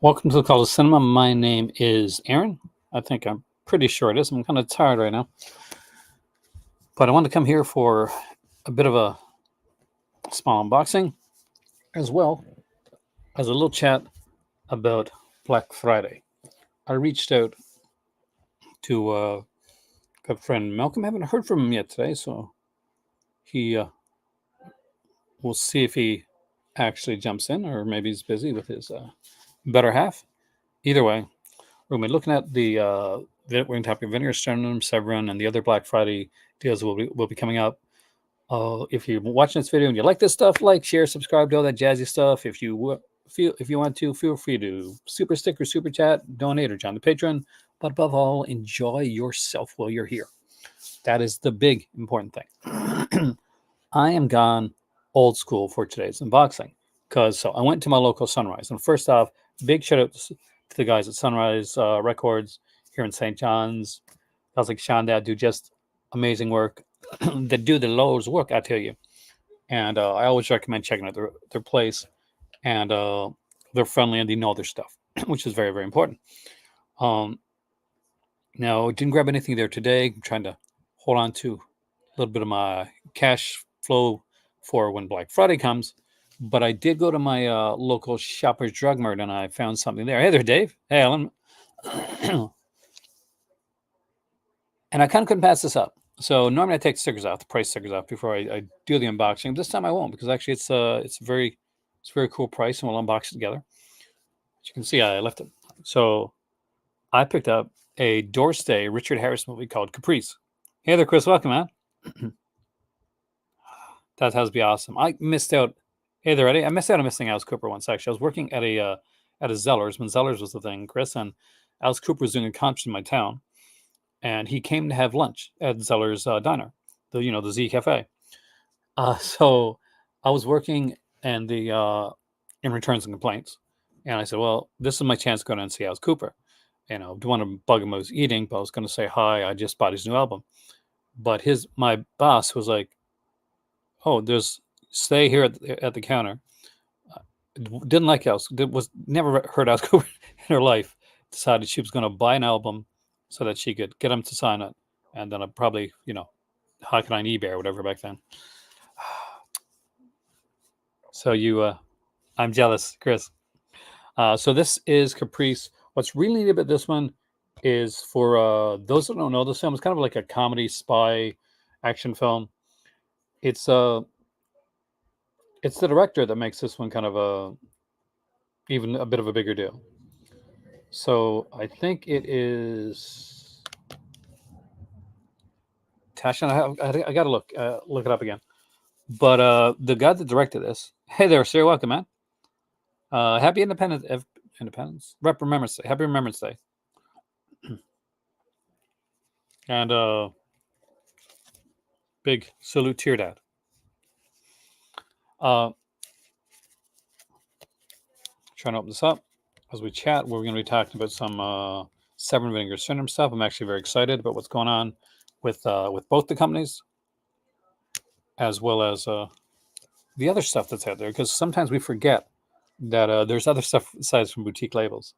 Welcome to the Call to Cinema. My name is Aaron. I'm pretty sure it is. I'm kind of tired right now. But I wanted to come here for a bit of a small unboxing, as well as a little chat about Black Friday. I reached out to a good friend Malcolm. I haven't heard from him yet today, so we'll see if he actually jumps in, or maybe he's busy with his better half. Either way, we're going to be looking at we're going to talk about Vinegar Syndrome, Severin, and the other Black Friday deals will be coming up. If you're watching this video and you like this stuff, like, share, subscribe to all that jazzy stuff. If you want to, feel free to super stick or super chat, donate, or join the Patreon. But above all, enjoy yourself while you're here. That is the big important thing. I am gone old school for today's unboxing because I went to my local Sunrise. And first off, big shout out to the guys at Sunrise Records here in St. John's. Guys like Sean Dad do just amazing work. They do the Lord's work, I tell you. And I always recommend checking out their place. And they're friendly and they know their stuff, which is very, very important. Now, didn't grab anything there today. I'm trying to hold on to a little bit of my cash flow for when Black Friday comes. But I did go to my local Shoppers Drug Mart and I found something there. Hey there, Dave. Hey, Alan. And I kind of couldn't pass this up. So normally I take stickers off, the price stickers off, before I do the unboxing. This time I won't, because actually it's a very cool price, and we'll unbox it together. As you can see, I left it. So I picked up a Doorstay Richard Harris movie called Caprice. Hey there, Chris. Welcome, man. That has to be awesome. I missed out. Hey there, Eddie. I missed out on missing Alice Cooper once, actually. I was working at a Zellers when Zellers was the thing, Chris, and Alice Cooper was doing a concert in my town. And he came to have lunch at Zeller's Diner, the Z Cafe. So I was working in returns and complaints, and I said, "Well, this is my chance to go down and see Alice Cooper. Don't want to bug him. I was eating, but I was going to say hi. I just bought his new album." But my boss was like, "Oh, stay here at the counter." Didn't like Alice. Was never heard Alice Cooper in her life. Decided she was going to buy an album so that she could get him to sign it, and then I'd probably, hock it on eBay or whatever back then. So I'm jealous, Chris. So this is Caprice. What's really neat about this one is, for those that don't know, this film is kind of like a comedy spy action film. It's the director that makes this one kind of even a bit of a bigger deal. So I think it is Tasha. I got to look it up again. But the guy that directed this, hey there, sir, welcome, man. Happy Remembrance Day. Happy Remembrance Day. And big salute to your dad. Trying to open this up as we chat. We're going to be talking about some Severin Vinegar Syndrome stuff. I'm actually very excited about what's going on with both the companies, as well as the other stuff that's out there, because sometimes we forget that there's other stuff aside from boutique labels.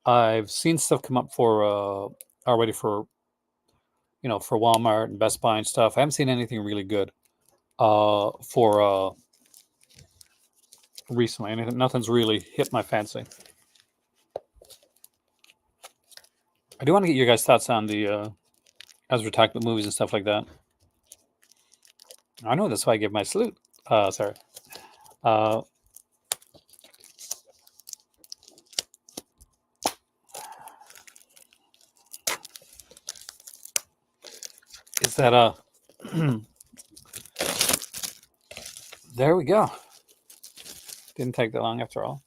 I've seen stuff come up for already for Walmart and Best Buy and stuff. I haven't seen anything really good for recently. Nothing's really hit my fancy. I do want to get your guys' thoughts on the as we're talking about movies and stuff like that. I know that's why I give my salute. Sorry. Is that there we go. Didn't take that long after all.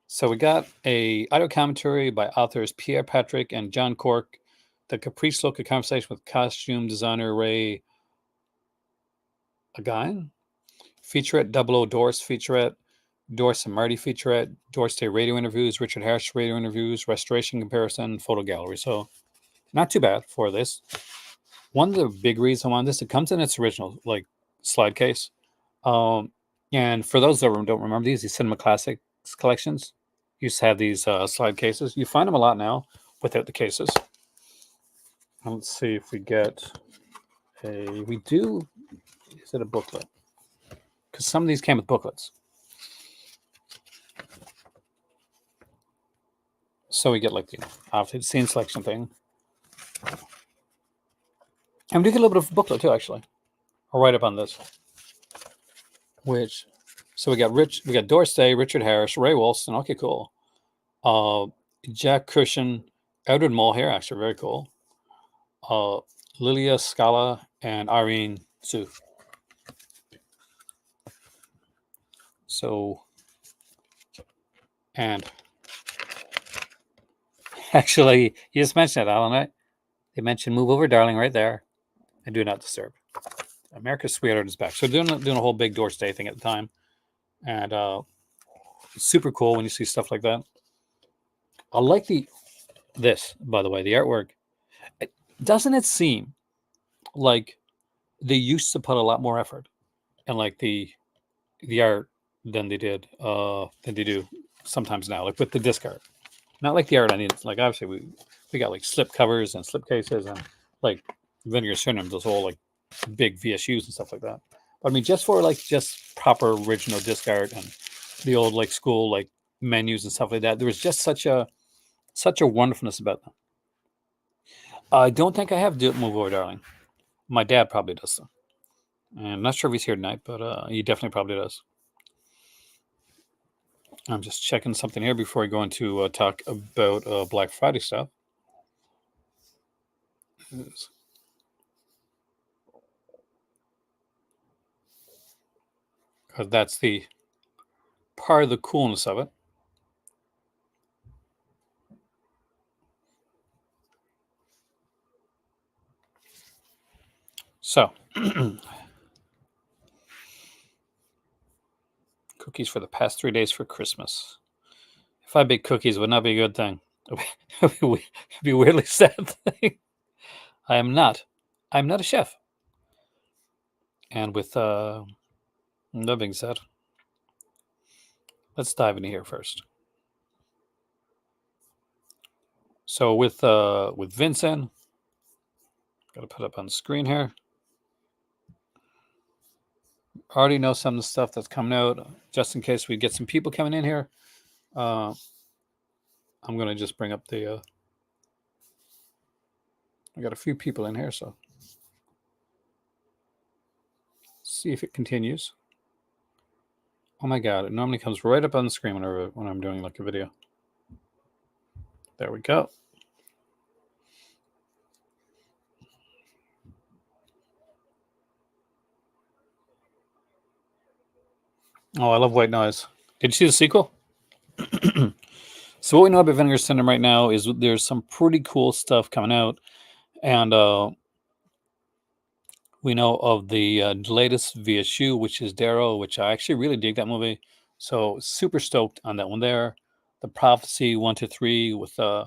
So we got a audio commentary by authors Pierre Patrick and John Cork. The Caprice look, a conversation with costume designer Ray Again. Featurette, Double O Doors featurette, Doris and Marty featurette, Dorsey radio interviews, Richard Harris radio interviews, restoration comparison, photo gallery. So not too bad for this. One of the big reasons I wanted this, it comes in its original slide case. And for those that don't remember these Cinema Classics collections used to have these slide cases. You find them a lot now without the cases. And let's see if we get we do, is it a booklet? Because some of these came with booklets. So we get like the after the scene selection thing. And we do get a little bit of booklet too, actually. I'll write up on this. Which, so we got Doris Day, Richard Harris, Ray Walston. Okay, cool. Jack Cushion, Edward Mulhare, actually very cool. Lilia Scala and Irene Tsu. So, and actually, you just mentioned it, Alan, right? They mentioned Move Over, Darling, right there, and Do Not Disturb. America's Sweetheart is back. So doing a whole big Doris Day thing at the time, and it's super cool when you see stuff like that. I like this, by the way, the artwork. Doesn't it seem like they used to put a lot more effort in like the art than they do sometimes now, like with the disc art. Not like the art I need. Like obviously we got like slip covers and slip cases and like Vinegar Syndrome, those whole like big VSUs and stuff like that. But I mean, just for like just proper original disc art and the old like school like menus and stuff like that, there was just such a wonderfulness about them. I don't think I have Move Over, Darling. My dad probably does though. And I'm not sure if he's here tonight, but he definitely probably does. I'm just checking something here before we go into talk about Black Friday stuff. Because that's the part of the coolness of it. So, cookies for the past 3 days for Christmas. If I bake cookies, it would not be a good thing. It would be a weirdly sad thing. I'm not a chef. And with that being said, let's dive into here first. So with Vincent, got to put up on the screen here. Already know some of the stuff that's coming out. Just in case we get some people coming in here, I'm going to just bring up the. I got a few people in here, so see if it continues. Oh my God! It normally comes right up on the screen when I'm doing like a video. There we go. Oh, I love White Noise. Did you see the sequel? So what we know about Vinegar Syndrome right now is there's some pretty cool stuff coming out, and we know of the latest VSU, which is Darrow, which I actually really dig that movie. So super stoked on that one there. The Prophecy 1 to 3 with a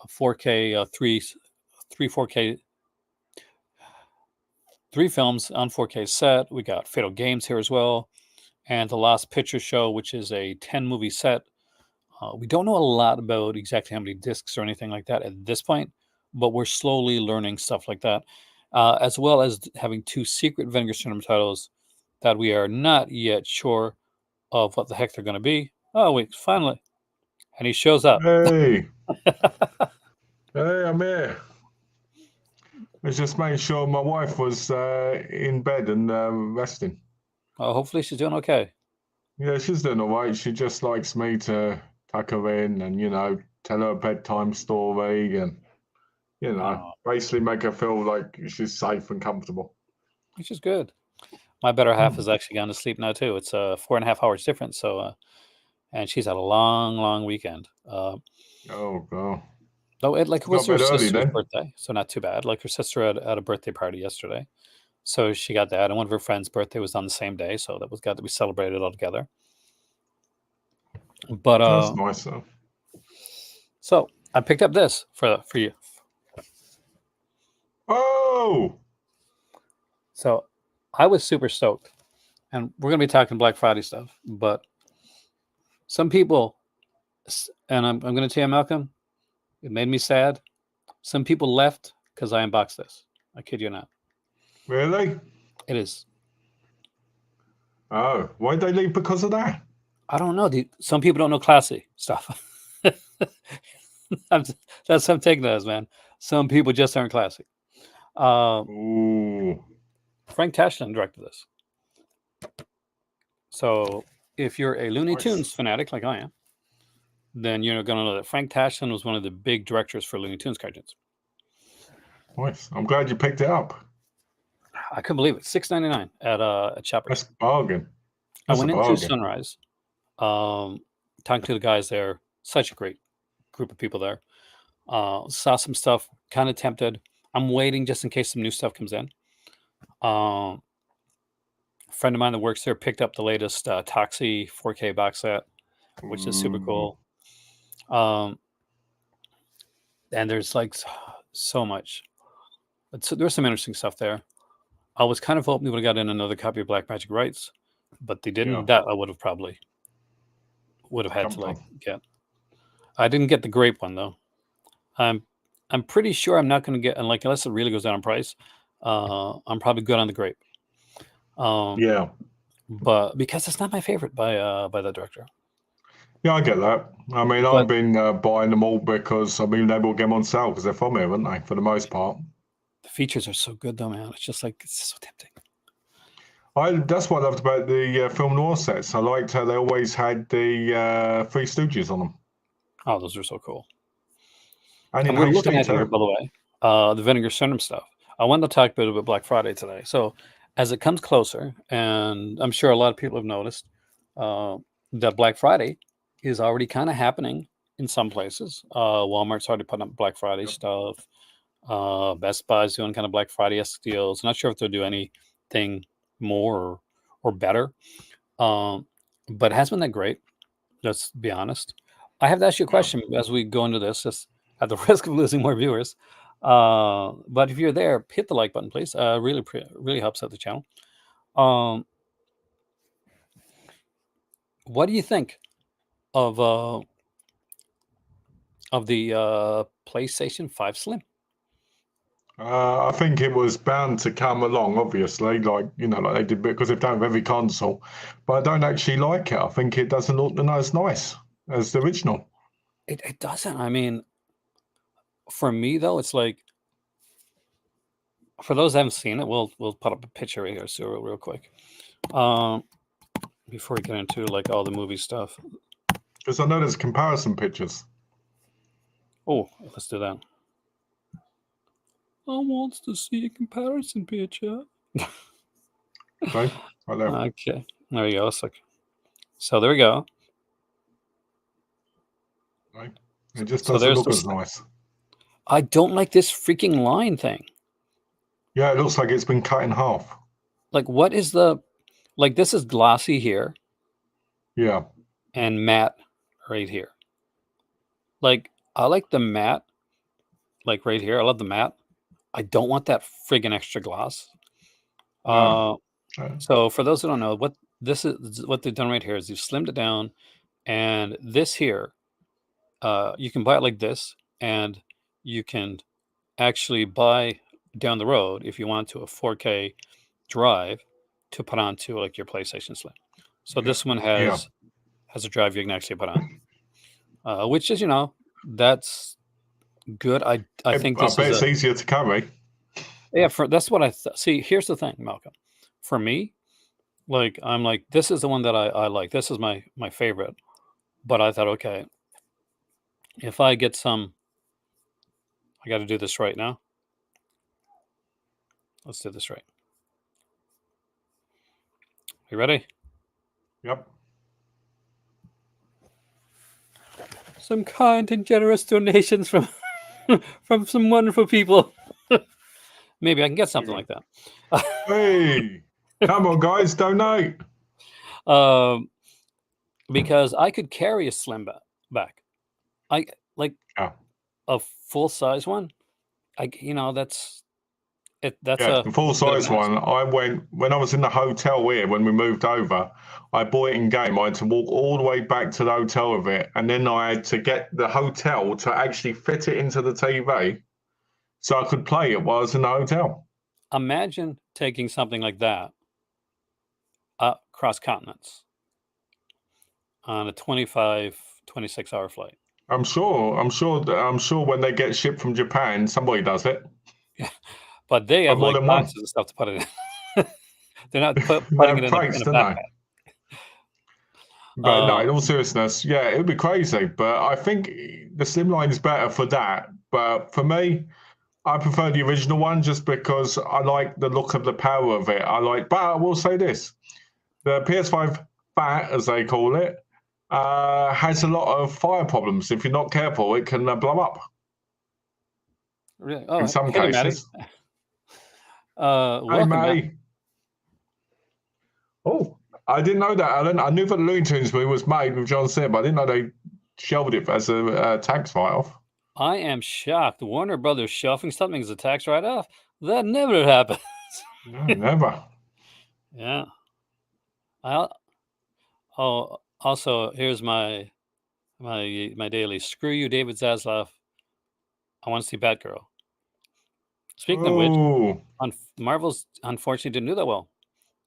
4K 3 4K 3 films on 4K set. We got Fatal Games here as well, and the Lost Picture Show, which is a 10 movie set. We don't know a lot about exactly how many discs or anything like that at this point, but we're slowly learning stuff like that, as well as having 2 secret Vinegar Syndrome titles that we are not yet sure of what the heck they're going to be. Oh, wait, finally. And he shows up. Hey. Hey, I'm here. I was just making sure my wife was in bed and resting. Hopefully she's doing okay. Yeah, she's doing all right. She just likes me to tuck her in and, tell her a bedtime story and, basically make her feel like she's safe and comfortable. Which is good. My better half has actually gone to sleep now, too. It's 4.5 hours difference. So, and she's had a long, long weekend. Oh, God. Oh, it was Got her bed early sister's then. birthday, so not too bad. Like her sister had a birthday party yesterday, so she got that, and one of her friends' birthday was on the same day, so that was got to be celebrated all together. But That's nice, though. so I picked up this for you. Oh! So I was super stoked and we're going to be talking Black Friday stuff, but some people, and I'm going to tell you, Malcolm, it made me sad. Some people left because I unboxed this. I kid you not. Really? It is. Oh, why'd they leave because of that? I don't know. Some people don't know classy stuff. That's what I'm taking it as, man. Some people just aren't classy. Ooh. Frank Tashlin directed this. So if you're a Looney Nice. Tunes fanatic like I am, then you're going to know that Frank Tashlin was one of the big directors for Looney Tunes cartoons. Nice. I'm glad you picked it up. I couldn't believe it. $6.99 at Shoppers. That's a bargain. I That's went a into bargain. Sunrise, talking to the guys there. Such a great group of people there. Saw some stuff, kind of tempted. I'm waiting just in case some new stuff comes in. A friend of mine that works there picked up the latest Toxie 4K box set, which is super cool. And there's like so much. So there's some interesting stuff there. I was kind of hoping we would have got in another copy of Black Magic Rights, but they didn't. Yeah. That I would have had Jumped to like on. get. I didn't get the grape one though. I'm pretty sure I'm not going to get, and like unless it really goes down in price, I'm probably good on the grape. Yeah. But because it's not my favorite by that director. Yeah, I get that. I mean, But- I've been buying them all because I've been able to get them on sale because they're from here, aren't they? For the most part. The features are so good though, man. It's just like it's so tempting. That's what I loved about the film noir sets. I liked how they always had the Three Stooges on them. Oh, those are so cool. And in And we're looking HD at here, too. by the way, the Vinegar Syndrome stuff. I wanted to talk a bit about Black Friday today. So as it comes closer, and I'm sure a lot of people have noticed that Black Friday is already kind of happening in some places. Walmart's already putting up Black Friday Yep. stuff. Best Buy's doing kind of Black Friday-esque deals. Not sure if they'll do anything more or better. But it has been that great. Let's be honest. I have to ask you a Yeah. question as we go into this, just at the risk of losing more viewers. But if you're there, hit the like button, please. Really helps out the channel. What do you think of the PlayStation 5 Slim? I think it was bound to come along, obviously, like they did because they've done with every console. But I don't actually like it. I think it doesn't look as nice as the original. It doesn't. I mean, for me though, it's like for those that haven't seen it, we'll put up a picture right here, so real quick. Before we get into like all the movie stuff. Because I know there's comparison pictures. Oh, let's do that. I wants to see a comparison picture. Okay, right there. Okay, there you go. So there we go. Right. It just So doesn't there's look the as Slim. nice. I don't like this freaking line thing. Yeah, it looks like it's been cut in half. Like, what is like? This is glossy here Yeah. and matte right here. Like, I like the matte, like right here. I love the matte. I don't want that friggin' extra gloss. No. So for those who don't know, what they've done right here is they've slimmed it down, and this here, you can buy it like this, and you can actually buy down the road if you want to a 4K drive to put onto like your PlayStation Slim. So this one has a drive you can actually put on, which is that's good. I think this bet is it's easier to carry. Yeah, that's what I see. Here's the thing, Malcolm. For me, like I'm like this is the one that I like. This is my favorite. But I thought, okay, if I get some, I got to do this right now. Let's do this right. You ready? Yep. Some kind and generous donations from from some wonderful people. Maybe I can get something like that. Hey, come on, guys, donate. Because I could carry a slim back. I like Yeah. a full size one. That's That's Yeah, a the full bit of an size ask. one. I went when I was in the hotel here when we moved over. I bought it in game. I had to walk all the way back to the hotel with it, and then I had to get the hotel to actually fit it into the TV so I could play it while I was in the hotel. Imagine taking something like that across continents on a 25, 26-hour flight. I'm sure. I'm sure when they get shipped from Japan, somebody does it. But they But have more like than one. boxes of stuff to put it in. They're not They putting it have in crates, a don't they? backpack. But no, in all Um, seriousness, yeah, it would be crazy. But I think the Slimline is better for that. But for me, I prefer the original one just because I like the look of the power of it. But I will say this: the PS5 Fat, as they call it, has a lot of fire problems. If you're not careful, it can blow up really? in Oh, some hey, Maddie. cases. Hey, Welcome, Matt. Matty. Oh, I didn't know that, Alan. I knew that the Looney Tunes movie was made with John Cena, but I didn't know they shelved it as a tax write-off. I am shocked. Warner Brothers shelving something as a tax write-off? That never happens. No, never. Yeah. Also, here's my daily. Screw you, David Zaslav. I want to see Batgirl. Speaking of which, Oh, Marvel's unfortunately didn't do that well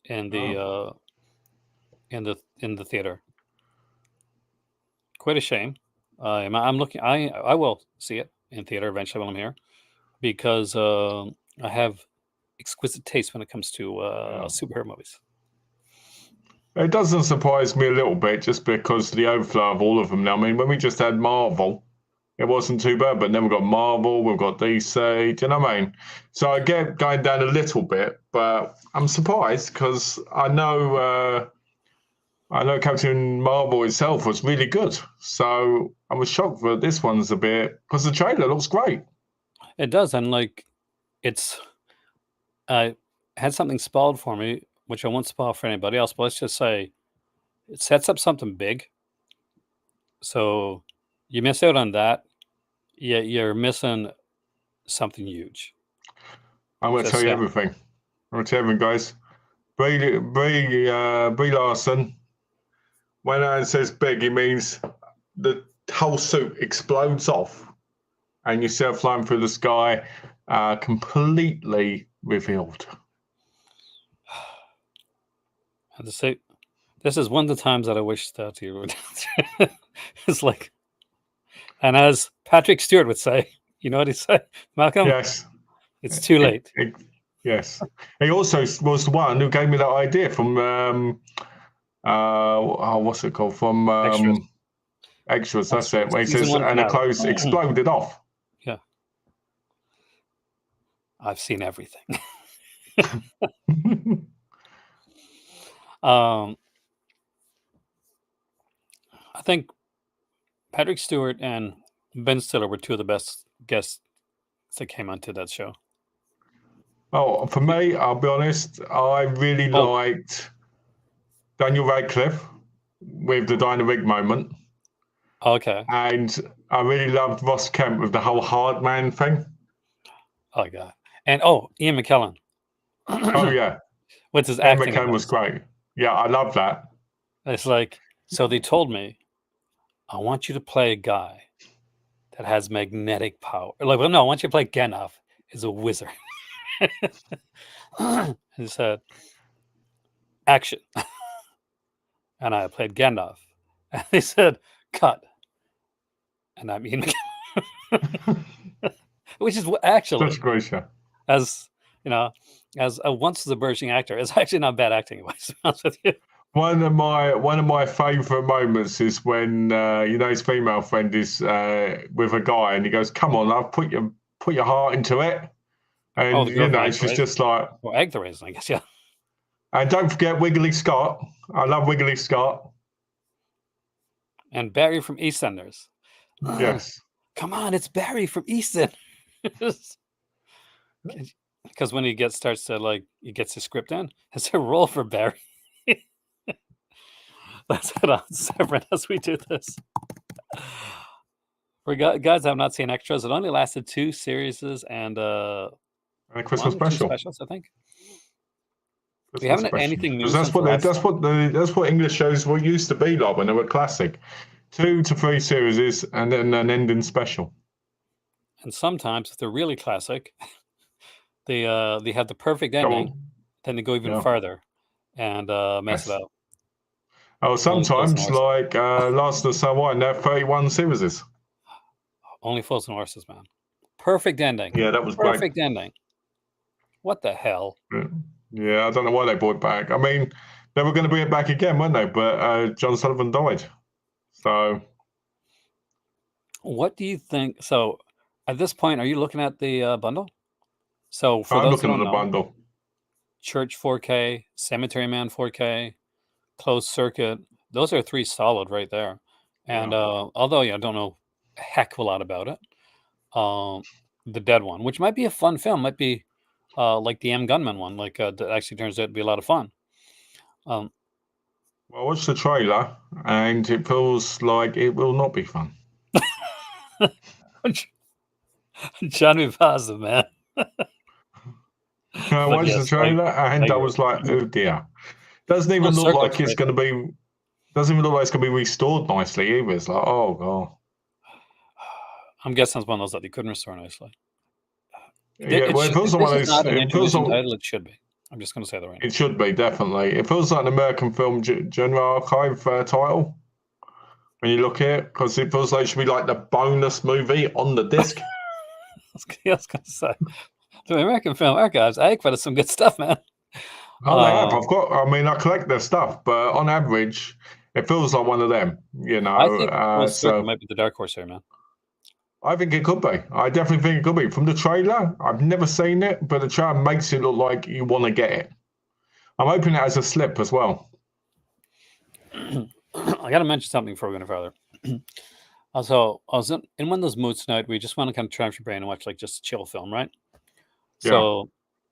in no. the theater. Quite a shame. I'm looking. I will see it in theater eventually when I'm here because I have exquisite taste when it comes to Yeah. superhero movies. It doesn't surprise me a little bit just because of the overflow of all of them now. I mean, when we just had Marvel, it wasn't too bad, but then we've got Marvel, we've got DC, do you know what I mean? So I get going down a little bit, but I'm surprised because I know Captain Marvel itself was really good. So I was shocked that this one's a bit because the trailer looks great. It does, and like it's had something spoiled for me, which I won't spoil for anybody else. But let's just say it sets up something big. So you miss out on that, you're missing something huge. I'm going to Just tell you saying. everything. I'm going to tell you everything, guys. Brie Larson, when Aaron says big, he means the whole suit explodes off and you see her flying through the sky, completely revealed. And to say, this is one of the times that I wish that you would. It's like, and as Patrick Stewart would say, you know what he said, Malcolm? Yes. It's too late. Yes. He also was the one who gave me that idea from, what's it called? From Extras. Extras, that's it. When he Season says, one and the finale. clothes exploded off. Yeah. I've seen everything. I think Patrick Stewart and Ben Stiller were two of the best guests that came onto that show. Oh, for me, I'll be honest, I really liked Daniel Radcliffe with the Dinah Rigg moment. Okay. And I really loved Ross Kemp with the whole hard man thing. Oh god. And Ian McKellen. Oh yeah. With his Ian acting. McKellen was great. Yeah, I love that. It's like, so they told me, I want you to play a guy that has magnetic power. Like, well, no, I want you to play Gandalf as a wizard. He said, action. And I played Gandalf. And they said, cut. And I'm Ian McKellen. Which is actually, Such a great show. as you know, as a once as a burgeoning actor, it's actually not bad acting. To be honest with you. One of my favourite moments is when his female friend is with a guy and he goes, "Come on, love, put your heart into it," and The girl from Egg the she's Raisin. just like, "Well, Egg the Raisin, I guess, yeah." And don't forget Wiggly Scott. I love Wiggly Scott. And Barry from EastEnders. Yes. Come on, it's Barry from EastEnders. Because when he starts to he gets his script in, it's a role for Barry. That's it on Severin as we do this. For guys, I've not seen extras. It only lasted 2 series and And a Christmas 1 or 2 special. specials, I think. We Christmas haven't had special. anything new Because that's since the what they, last one. that's what English shows were used to be like when they were classic. 2 to 3 series and then an ending special. And sometimes, if they're really classic, they have the perfect Go ending, on. then they go even Yeah. farther and mess it Yes. up. Oh, Only Fools and sometimes Horses. like Last of the Sun White, and they're 31 series. Only Fools and Horses, man. Perfect ending. Yeah, that was great. Perfect ending. What the hell? Yeah, I don't know why they brought it back. I mean, they were going to bring it back again, weren't they? But John Sullivan died. So What do you think? So, at this point, are you looking at the bundle? So, for I'm those who looking at don't the know, bundle. Church 4K, Cemetery Man 4K, Closed Circuit, those are 3 solid right there. And although I don't know a heck of a lot about it, the Dead one, which might be a fun film, might be like the M. Gunman one, like that actually turns out to be a lot of fun. Well, I watched the trailer, and it feels like it will not be fun. John be positive, man. I watched yes, the trailer, and I agree. was like, "Oh dear!" Doesn't even Closed look Circuit's like it's great. going to be. Doesn't even look like it's going to be restored nicely either. It's like, oh god. I'm guessing it's one of those that they couldn't restore nicely. Yeah, well, it feels If like this one of is not those. an It feels intermission like title, it should be. I'm just going to say that right now. it should be definitely. It feels like an American film genre archive title when you look at it, because it feels like it should be like the bonus movie on the disc. I was going to say the American Film Archives. I think some good stuff, man. Oh, they have. I mean, I collect their stuff, but on average, it feels like one of them. You know, I think Closed Circuit so might be the dark horse here, man. I think it could be. I definitely think it could be. From the trailer, I've never seen it, but the trailer makes it look like you want to get it. I'm hoping it has a slip as well. I got to mention something before we go further. Also, I was in one of those moods tonight where you just want to kind of trash your brain and watch like just a chill film, right? So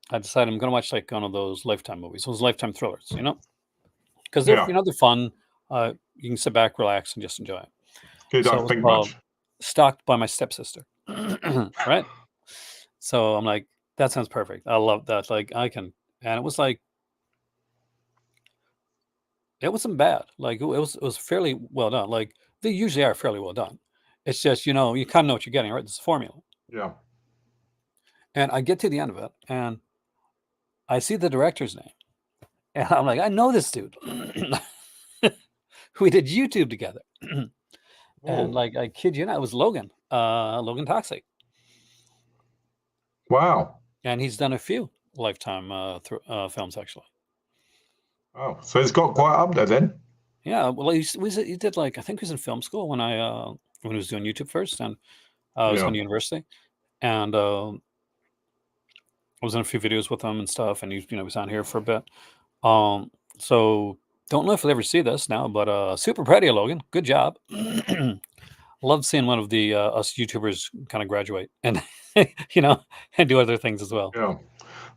I decided I'm going to watch like one of those Lifetime movies, those Lifetime thrillers, because they're they're fun. You can sit back, relax, and just enjoy it. You don't think much. Stalked by My Stepsister, right? So I'm like, that sounds perfect. I love that. Like I can, and it was like, it wasn't bad. Like it was fairly well done. Like they usually are fairly well done. It's just you kind of know what you're getting, right? This is a formula. Yeah. And I get to the end of it, and I see the director's name, and I'm like, I know this dude. We did YouTube together, and like I kid you not, it was Logan Toxic. Wow. And he's done a few Lifetime films actually. Oh, so it's got quite up there then. Yeah, well, he did like I think he was in film school when he was doing YouTube first, and I was going to university, and I was in a few videos with him and stuff, and he was on here for a bit. So don't know if we'll ever see this now, but super proud of you, Logan. Good job. Love seeing one of the us YouTubers kind of graduate and and do other things as well. Yeah.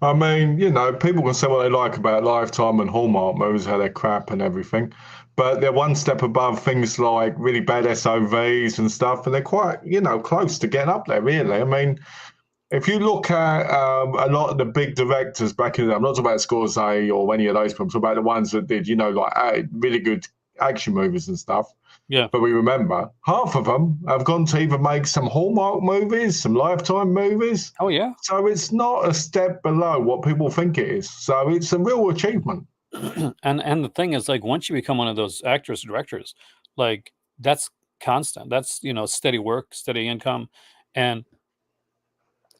I mean, people can say what they like about Lifetime and Hallmark movies, how they're crap and everything, but they're one step above things like really bad SOVs and stuff, and they're quite, close to getting up there, really. I mean, if you look at a lot of the big directors back in the day, I'm not talking about Scorsese or any of those people, I'm talking about the ones that did, like really good action movies and stuff. Yeah. But we remember half of them have gone to either make some Hallmark movies, some Lifetime movies. Oh, yeah. So it's not a step below what people think it is. So it's a real achievement. And the thing is, like, once you become one of those actors, directors, like that's constant. That's, steady work, steady income. And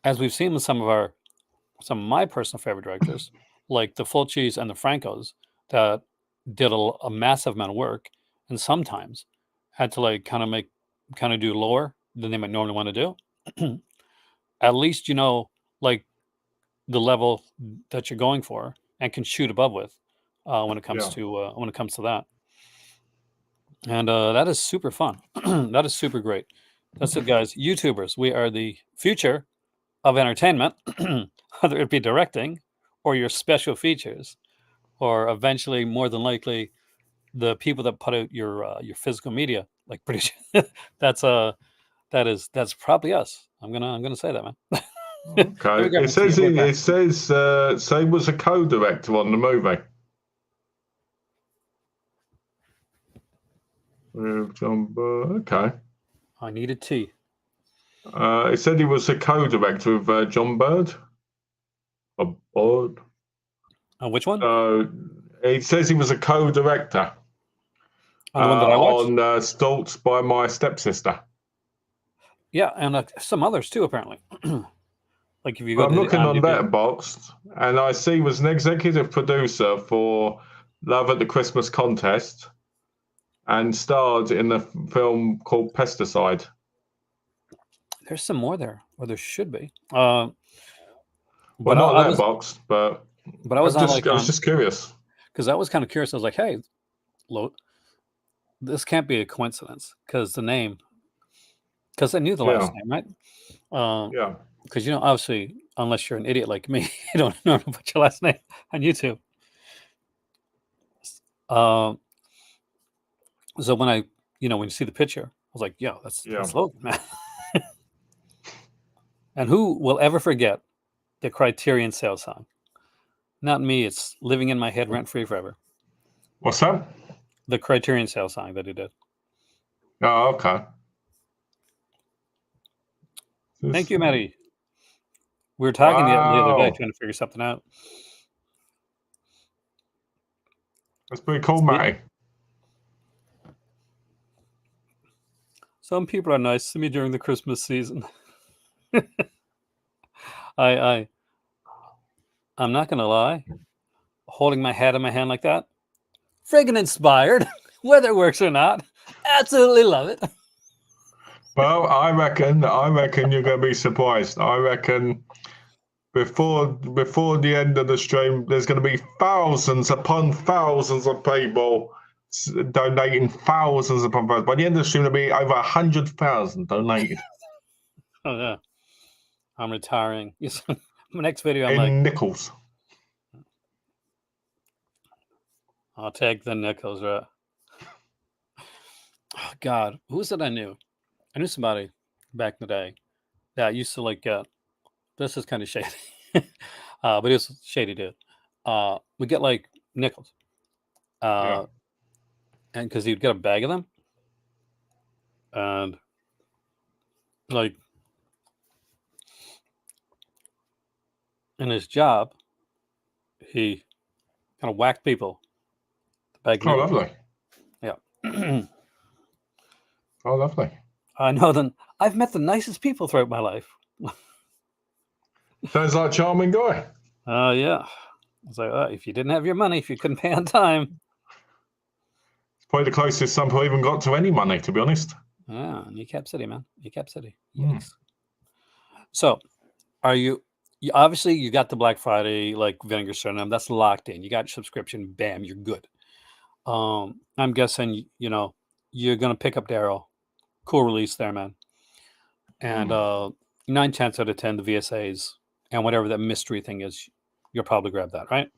as we've seen with some of my personal favorite directors, like the Fulcis and the Francos, that did a massive amount of work, and sometimes had to like kind of do lower than they might normally want to do. At least like the level that you're going for and can shoot above with when it comes to that. And that is super fun. That is super great. That's it, guys. YouTubers, we are the future of entertainment, whether it be directing or your special features, or eventually, more than likely, the people that put out your physical media, like pretty. That's probably us. I'm gonna say that, man. Let me Okay. grab It my tea. says I'll be right it says so he was a co-director on the movie with John Bird. Okay. back. I needed tea. It said he was a co-director with John Bird. Or Bird. Which one? It says he was a co-director On the one that I watched? on Stoltz by My Stepsister. Yeah, and some others too, apparently. Like if you go I'm to the looking on IMDb. Letterboxd, and I see he was an executive producer for Love at the Christmas Contest, and starred in a film called Pesticide. There's some more there, or there should be. Well, But not I was, Letterboxd, but but I was on like I was just curious. because I was kind of curious. I was like, hey, this can't be a coincidence because the name, because I knew the last name, right? Yeah. Because obviously, unless you're an idiot like me, you don't know how to put your last name on YouTube. So when when you see the picture, I was like, "Yo, that's Logan, man." And who will ever forget the Criterion sales song? Not me. It's living in my head rent free forever. What's that? The Criterion sales song that he did. Oh, okay. Thank you, Maddie. We were talking the other day trying to figure something out. That's pretty cool, Matty. Some people are nice to me during the Christmas season. I'm not gonna lie. Holding my hat in my hand like that, friggin' inspired, whether it works or not. Absolutely love it. Well, I reckon you're going to be surprised. I reckon before the end of the stream, there's going to be thousands upon thousands of people donating thousands upon thousands. By the end of the stream, there'll be over 100,000 donated. Oh yeah, I'm retiring. My next video, I'm in like nickels. I'll take the nickels, right? Oh God, who's it I knew? I knew somebody back in the day that used to like this is kind of shady. But it was shady dude. We get like nickels. And because he'd get a bag of them. And like in his job, he kind of whacked people. Oh, lovely. Yeah. Oh, lovely. I know them. I've met the nicest people throughout my life. Sounds like a charming guy. Yeah. It's like, if you didn't have your money, if you couldn't pay on time. It's probably the closest some people even got to any money, to be honest. Yeah, Kneecap City, man. Kneecap City. Yes. So, are you obviously you got the Black Friday like Vinegar Syndrome, that's locked in. You got your subscription, bam, you're good. I'm guessing you're gonna pick up Daryl. Cool release there, man. And 9 tenths out of 10, the VSAs and whatever that mystery thing is, you'll probably grab that, right?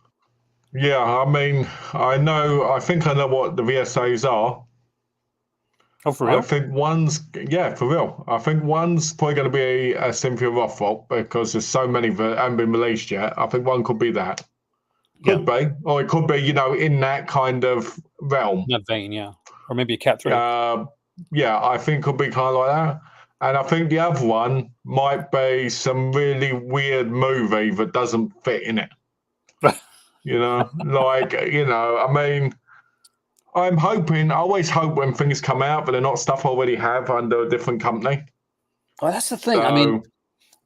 Yeah, I mean, I think I know what the VSAs are. Oh, for real? I think for real. I think one's probably going to be a Cynthia Rothrock because there's so many that haven't been released yet. I think one could be that. Could be. Or it could be, in that kind of realm. That vein, yeah. Or maybe a Cat 3. Yeah, I think it could be kind of like that. And I think the other one might be some really weird movie that doesn't fit in it. I mean, I always hope when things come out, but they're not stuff I already have under a different company. Well, that's the thing. I mean,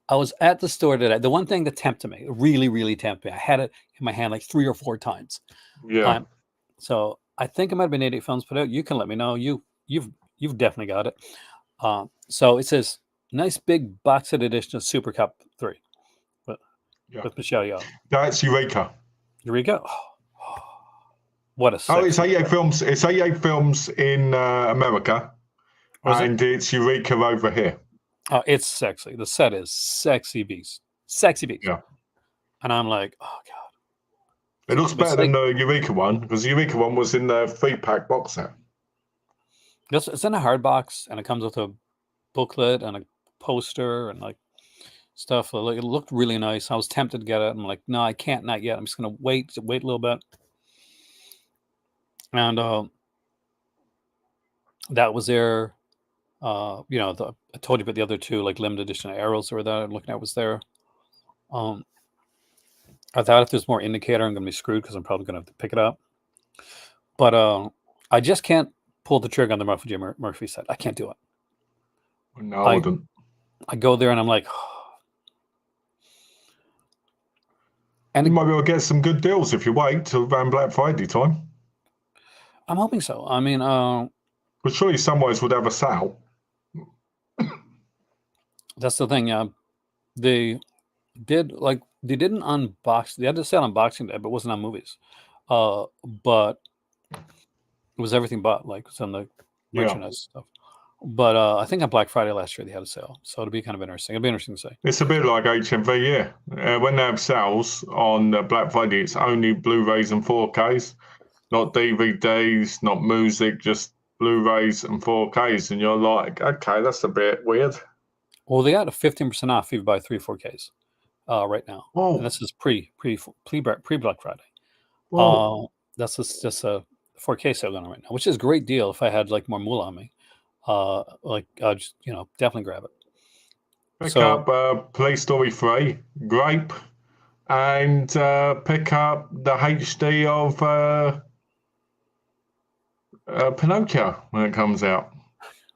I was at the store today. The one thing that tempted me, really, really tempted me, I had it in my hand like 3 or 4 times. Yeah. So I think it might have been 88 Films put out. You can let me know. You've definitely got it. So it says nice big box set edition of Super Cup 3 with Michelle Yeoh. That's Eureka. Eureka. What a sexy it's 88 films. It's 88 films in America, and it's Eureka over here. Oh, it's sexy. The set is sexy beast. Sexy beast. Yeah. And I'm like, oh God. It looks better than the Eureka one because the Eureka one was in the 3-pack box set. It's in a hard box and it comes with a booklet and a poster and like stuff. It looked really nice. I was tempted to get it. I'm like, no, I can't, not yet. I'm just gonna wait a little bit. And that was there. You know, I told you about the other two, like limited edition arrows that I'm looking at was there. I thought if there's more indicator, I'm gonna be screwed because I'm probably gonna have to pick it up. But I just can't pull the trigger on the Murphy J. Murphy set. I can't do it. No, I wouldn't. I go there and I'm like, and you might be able to get some good deals if you wait till around Black Friday time. I'm hoping so. I mean, but surely Samwise would have a sale. That's the thing. They did an unbox. They had to sell unboxing day, but it wasn't on movies. But it was everything but like it's on the merchandise stuff. But I think on Black Friday last year they had a sale, so it'll be kind of interesting. It'll be interesting to see. It's a bit like HMV, yeah. When they have sales on Black Friday, it's only Blu-rays and 4Ks, not DVDs, not music, just Blu-rays and 4Ks, and you're like, okay, that's a bit weird. Well, they got a 15% off if you buy 3 4Ks right now. Oh, and this is pre Black Friday. That's just a 4K sale going on right now, which is a great deal. If I had like more moolah on me, I'd just definitely grab it. Pick up Police Story 3, Grape, and pick up the HD of Pinocchio when it comes out.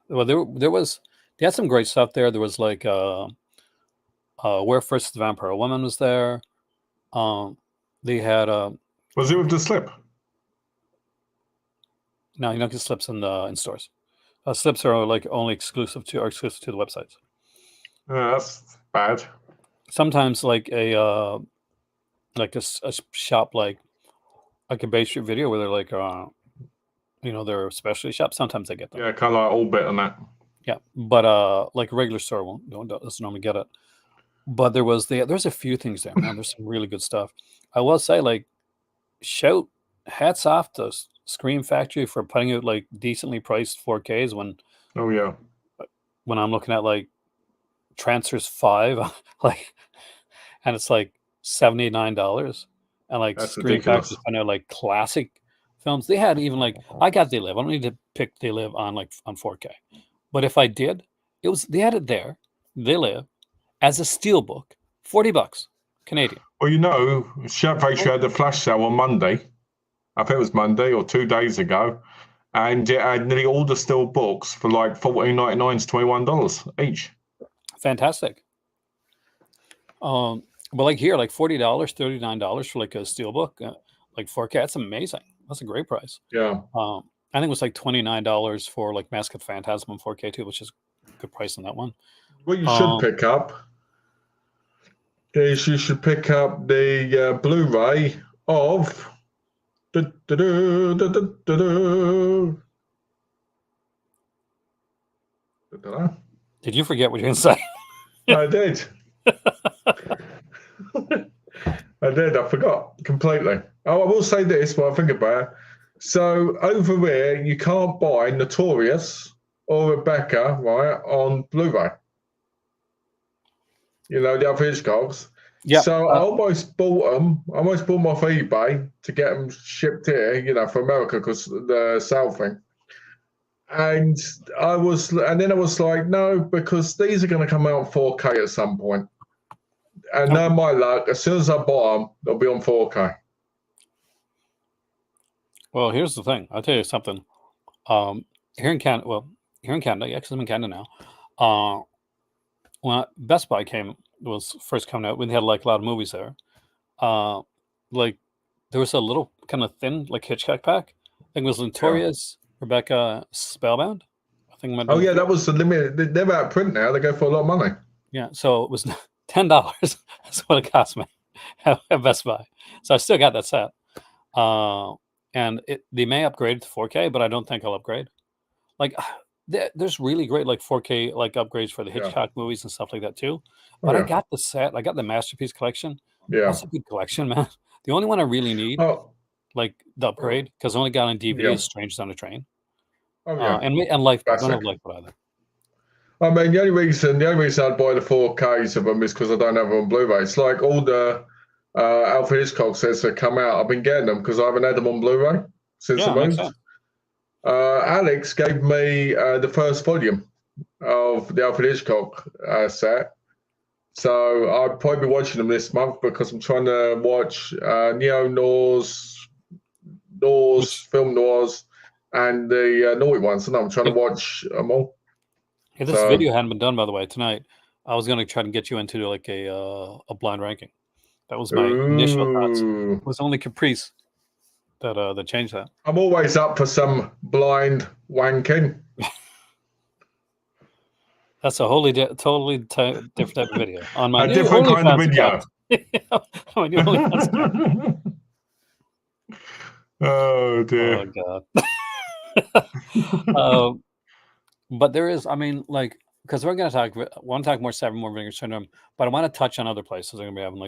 Well, they had some great stuff there. There was like Where First the Vampire Woman was there. They had was it with the slip? No, you don't get slips in stores. Slips are like only exclusive to the websites. That's bad. Sometimes like a shop like a Bay Street Video where they're like they're a specialty shop. Sometimes they get them. Yeah, kind of like Allbit and that. Yeah, but like a regular store doesn't normally get it. But there's a few things there, man. There's some really good stuff. I will say, like, hats off to Scream Factory for putting out like decently priced 4Ks when. Oh yeah. When I'm looking at like Trancers 5, like, and it's like $79, and like That's Scream Factory putting out like classic films. They had even like I got They Live. I don't need to pick They Live on 4K, but if I did, they had it there. They Live as a steelbook, $40 Canadian. Well, Shout Factory had the flash sale on Monday. I think it was Monday or 2 days ago, and it had nearly all the steel books for like $14.99 to $21 each. Fantastic. But like here, like $40, $39 for like a steelbook, like 4K. That's amazing. That's a great price. Yeah. I think it was like $29 for like Mask of the Phantasm 4K too, which is a good price on that one. What you should pick up is you should pick up the Blu-ray of. Did you forget what you're going to say? I did. I did. I forgot completely. Oh, I will say this while I think about it. So over here, you can't buy Notorious or Rebecca, right, on Blu-ray. The other Hitchcocks. Yeah. So I almost bought them. I almost bought them off eBay to get them shipped here, for America because the sale thing. And then I was like, no, because these are going to come out on 4K at some point. And now my luck, as soon as I buy them, they'll be on 4K. Well, here's the thing. I'll tell you something. Here in Canada, yeah, because I'm in Canada now. When Best Buy was first coming out, we had like a lot of movies there. Like there was a little kind of thin like Hitchcock pack. I think it was Notorious, Rebecca, Spellbound. I think. That was the limit. They're out of print now. They go for a lot of money. Yeah, so it was $10. That's what it cost me at Best Buy. So I still got that set. And they may upgrade to 4K, but I don't think I'll upgrade. Like there's really great like 4K like upgrades for the Hitchcock movies and stuff like that too. But I got the set. I got the Masterpiece Collection. Yeah, that's a good collection, man. The only one I really need, like the upgrade, because I only got on DVD is Strangers on a Train. And Lifeboat. I don't have Lifeboat either. I mean, the only reason I'd buy the 4Ks of them is because I don't have them on Blu-ray. It's like all the Alfred Hitchcock sets that come out. I've been getting them because I haven't had them on Blu-ray since I Yeah, makes moved. sense. Alex gave me the first volume of the Alfred Hitchcock set. So I'll probably be watching them this month because I'm trying to watch neo-noirs, film noirs, and the naughty ones. And I'm trying to watch them all. If this video hadn't been done, by the way, tonight, I was going to try to get you into like a blind ranking. That was my initial thoughts. It was only Caprice that changed that. I'm always up for some blind wanking. That's a totally different type of video. On my new different kind of video. My new OnlyFans account. Oh dear. Oh god. But there is, I mean, like, because we're going to talk more Seven More Vinegar Syndrome, but I want to touch on other places they're going to be having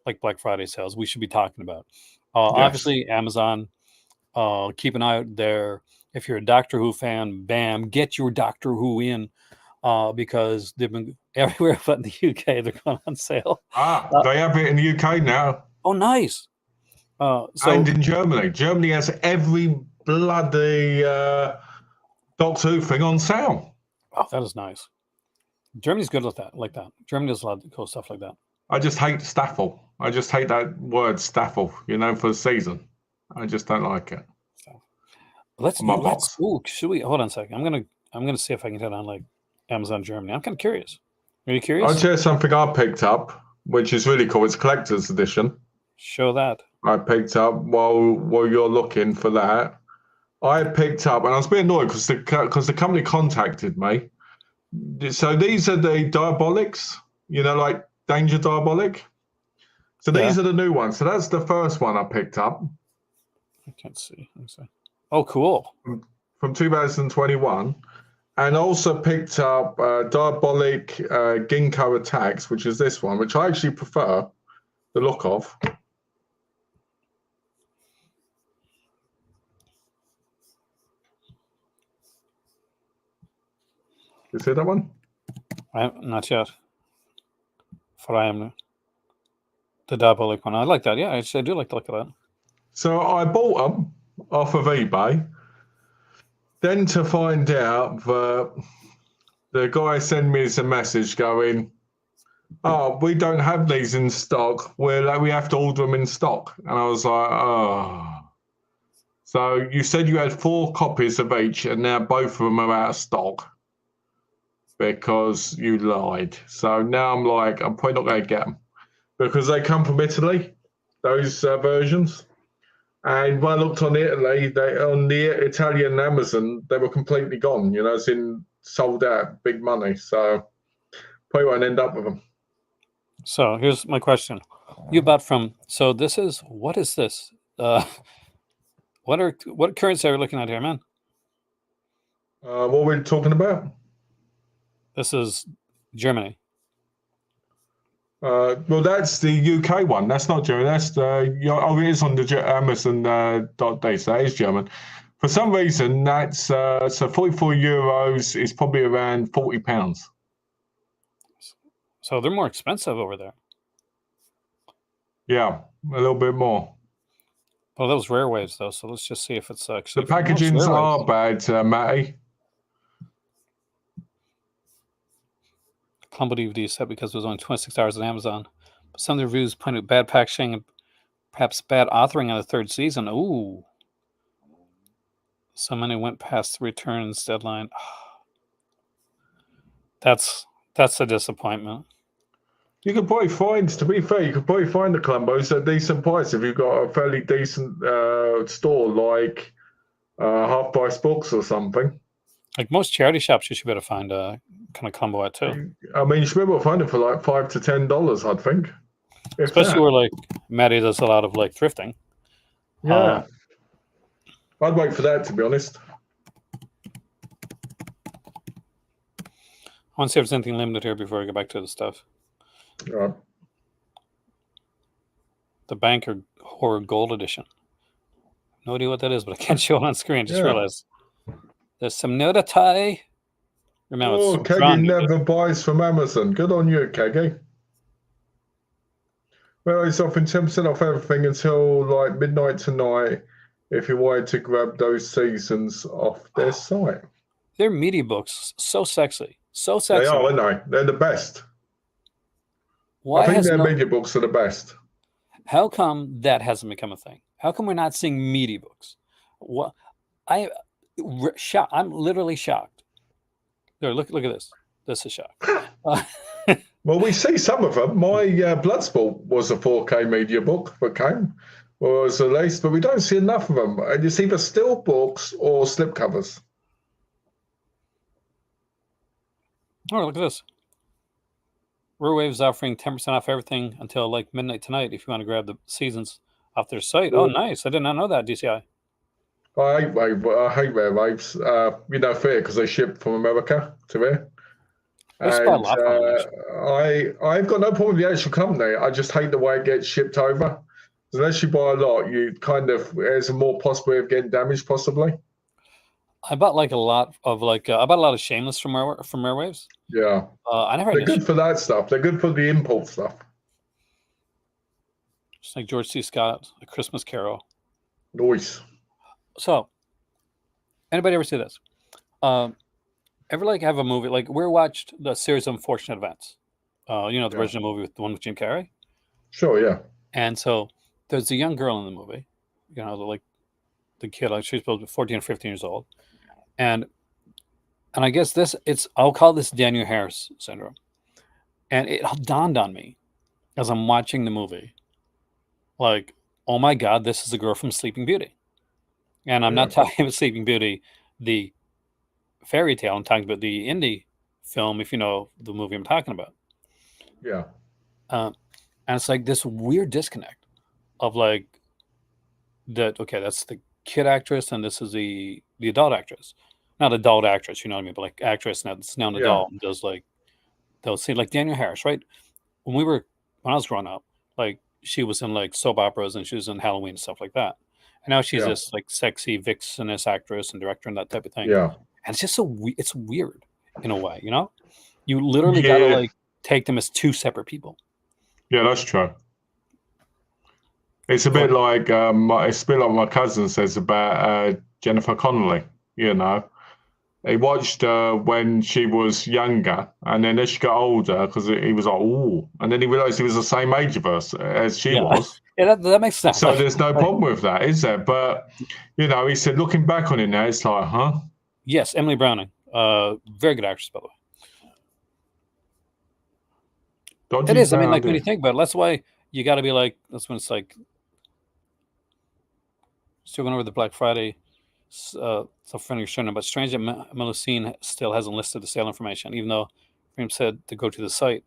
like Black Friday sales. We should be talking about. Obviously, Amazon. Keep an eye out there. If you're a Doctor Who fan, bam, get your Doctor Who in. Because they've been everywhere but in the UK. They're going on sale. They have it in the UK now. Oh, nice. And in Germany. Germany has every bloody Doctor Who thing on sale. Oh, that is nice. Germany's good with that, like that. Germany does a lot of cool stuff like that. I just hate Staffel. I just hate that word Staffel, for the season. I just don't like it. Let's should we hold on a second? I'm gonna see if I can hit on like Amazon Germany. I'm kind of curious. Are you curious? I'll share something I picked up, which is really cool. It's a collector's edition. Show that. I picked up while you're looking for that. I picked up, and I was a bit annoyed because the company contacted me. So these are the Diabolics, like Danger Diabolic. So these are the new ones. So that's the first one I picked up. I can't see. Oh, cool. From 2021. And also picked up Diabolic Ginkgo Attacks, which is this one, which I actually prefer the look of. You see that one? Not yet. For I am the Diabolic one. I like that. Yeah, I do like the look of that. So I bought them off of eBay. Then to find out that the guy sent me a message going, "Oh, we don't have these in stock. We have to order them in stock." And I was like, "Oh." So you said you had 4 copies of each, and now both of them are out of stock because you lied. So now I'm like, I'm probably not going to get them because they come from Italy, those versions. And when I looked on Italy, on the Italian Amazon, they were completely gone. As in sold out, big money. So probably won't end up with them. So here's my question: you bought from? So this is what is this? What currency are we looking at here, man? What were we talking about? This is Germany. Well, that's the UK one. That's not German. That's it is on the Amazon.de. So that is German. For some reason, that's so 44 euros is probably around £40. So they're more expensive over there. Yeah, a little bit more. Well, those rare waves though. So let's just see if it's actually. The packagings are bad, Matty. Clumbo DVD set because it was only 26 hours on Amazon. But some of the reviews pointed at bad packaging and perhaps bad authoring on the 3rd season. Ooh. So many went past the returns deadline. That's a disappointment. You could probably find, to be fair, the Clumbos at a decent price if you've got a fairly decent store like Half Price Books or something. Like most charity shops, you should be able to find a kind of combo at too. I mean, you should be able to find it for like $5 to $10, I think. Especially where like Maddie does a lot of like thrifting. Yeah, I'd wait for that, to be honest. I want to see if there's anything limited here before I go back to the stuff. All right. The Banker Horror Gold Edition. No idea what that is, but I can't show it on screen. Just realized. There's some nudity. Remember, Oh, it's Keggy John. never buys from Amazon. Good on you, Keggy. Well, it's offering 10% off everything until like midnight tonight if you wanted to grab those seasons off their site. They're media books, so sexy, so They sexy. are, aren't they? They're the best. Why I think has their no? media books are the best. How come that hasn't become a thing? How come we're not seeing media books? What I I'm literally shocked. There, look at this. This is shock. Well, we see some of them. My Bloodsport was a 4K media book that came, was released, but we don't see enough of them. And it's either still books or slipcovers. Oh, look at this. Wave's offering 10% off everything until like midnight tonight if you want to grab the seasons off their site. Oh, nice. I did not know that, DCI. I hate their waves. Fair because they ship from America to here. They spent a And lot on it, I've got no problem with the actual company. I just hate the way it gets shipped over. Unless you buy a lot, you kind of there's a more possibility of getting damaged, possibly. I bought like a lot of I bought a lot of Shameless from Airwaves. Yeah, I never. They're good for that stuff. They're good for the import stuff. Just like George C. Scott, A Christmas Carol. Nice. So, anybody ever see this? Ever like have a movie like we watched the series of Unfortunate Events? The original movie with the one with Jim Carrey. Sure, yeah. And so there's a young girl in the movie. Like the kid, like she's supposed to be 14 or 15 years old, and I guess I'll call this Daniel Harris syndrome. And it dawned on me as I'm watching the movie, like, oh my God, this is a girl from Sleeping Beauty. And I'm not talking about Sleeping Beauty, the fairy tale. I'm talking about the indie film, if you know the movie I'm talking about. Yeah. And it's like this weird disconnect of like that. Okay, that's the kid actress, and this is the adult actress. Not adult actress, you know what I mean, but like actress that's now an adult and does like they'll see like Daniel Harris, right? When I was growing up, like she was in like soap operas and she was in Halloween and stuff like that. And now she's this like sexy vixeness actress and director and that type of thing. Yeah. And it's just it's weird in a way, you know? You literally gotta like take them as two separate people. Yeah, that's true. It's a bit like my cousin says about Jennifer Connelly, you know. He watched her when she was younger, and then as she got older, because he was like, "Ooh," and then he realised he was the same age of us as she was. Yeah, that makes sense. So there's no problem with that, is there? But he said, looking back on it now, it's like, huh? Yes, Emily Browning, very good actress, by the way. It is. I mean, like when you think about it, that's why you got to be like. That's when it's like. Still going over the Black Friday. So friendly showing, but strange that Melusine still hasn't listed the sale information, even though Freem said to go to the site.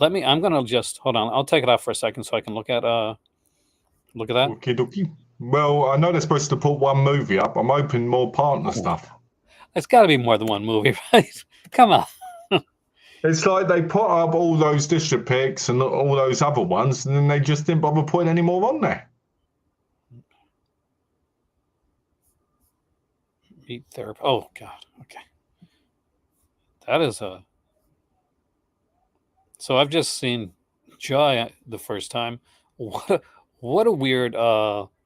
I'm gonna just hold on. I'll take it off for a second so I can look at that. Okie dokie. Well, I know they're supposed to put one movie up. I'm hoping more partner stuff. It's got to be more than one movie, right? Come on. It's like they put up all those district picks and all those other ones, and then they just didn't bother putting any more on there. Meat therapy. Oh God. Okay. That is a. So I've just seen Joy the first time. What a weird. I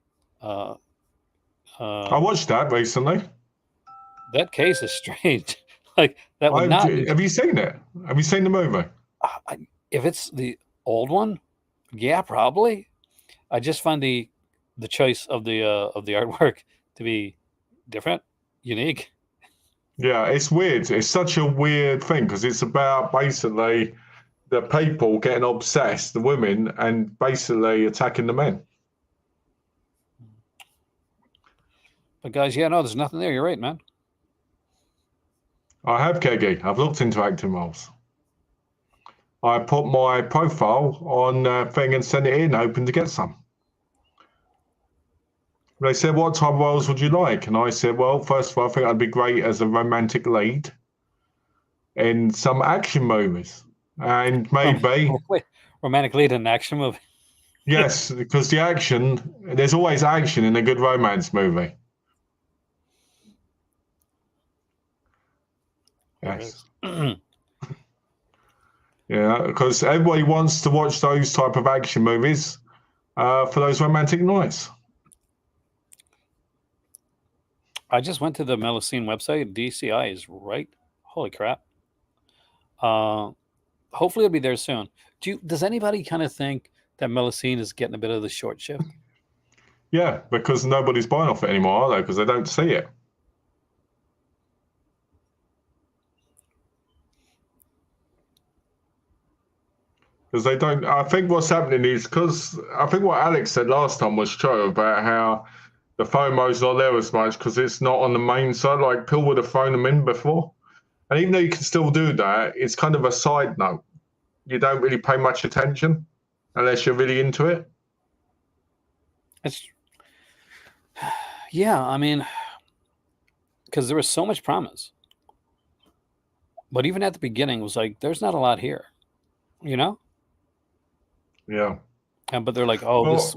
watched that recently. That case is strange. Like that would not. Have you seen it? Have you seen the movie? If it's the old one, yeah, probably. I just find the choice of the artwork to be different. Unique. Yeah, it's weird. It's such a weird thing because it's about basically the people getting obsessed, the women, and basically attacking the men. But guys, there's nothing there. You're right, man. I have, Keggy. I've looked into acting roles. I put my profile on thing and sent it in, hoping to get some. They said, what type of roles would you like? And I said, well, first of all, I think I'd be great as a romantic lead in some action movies. And maybe... Wait, romantic lead in an action movie? Yes, because there's always action in a good romance movie. There Yes. is. Yeah, because everybody wants to watch those type of action movies for those romantic nights. I just went to the Melusine website. DCI is right. Holy crap. Hopefully it'll be there soon. Does anybody kind of think that Melusine is getting a bit of the short shift? Yeah, because nobody's buying off it anymore, are they? Because they don't see it. Because they don't. I think what's happening is because I think what Alex said last time was true about how the FOMO's not there as much because it's not on the main side. Like Pill would have thrown them in before, and even though you can still do that, it's kind of a side note. You don't really pay much attention unless you're really into it. Yeah, I mean, because there was so much promise, but even at the beginning, it was like there's not a lot here, you know. Yeah. But they're like, oh, Well,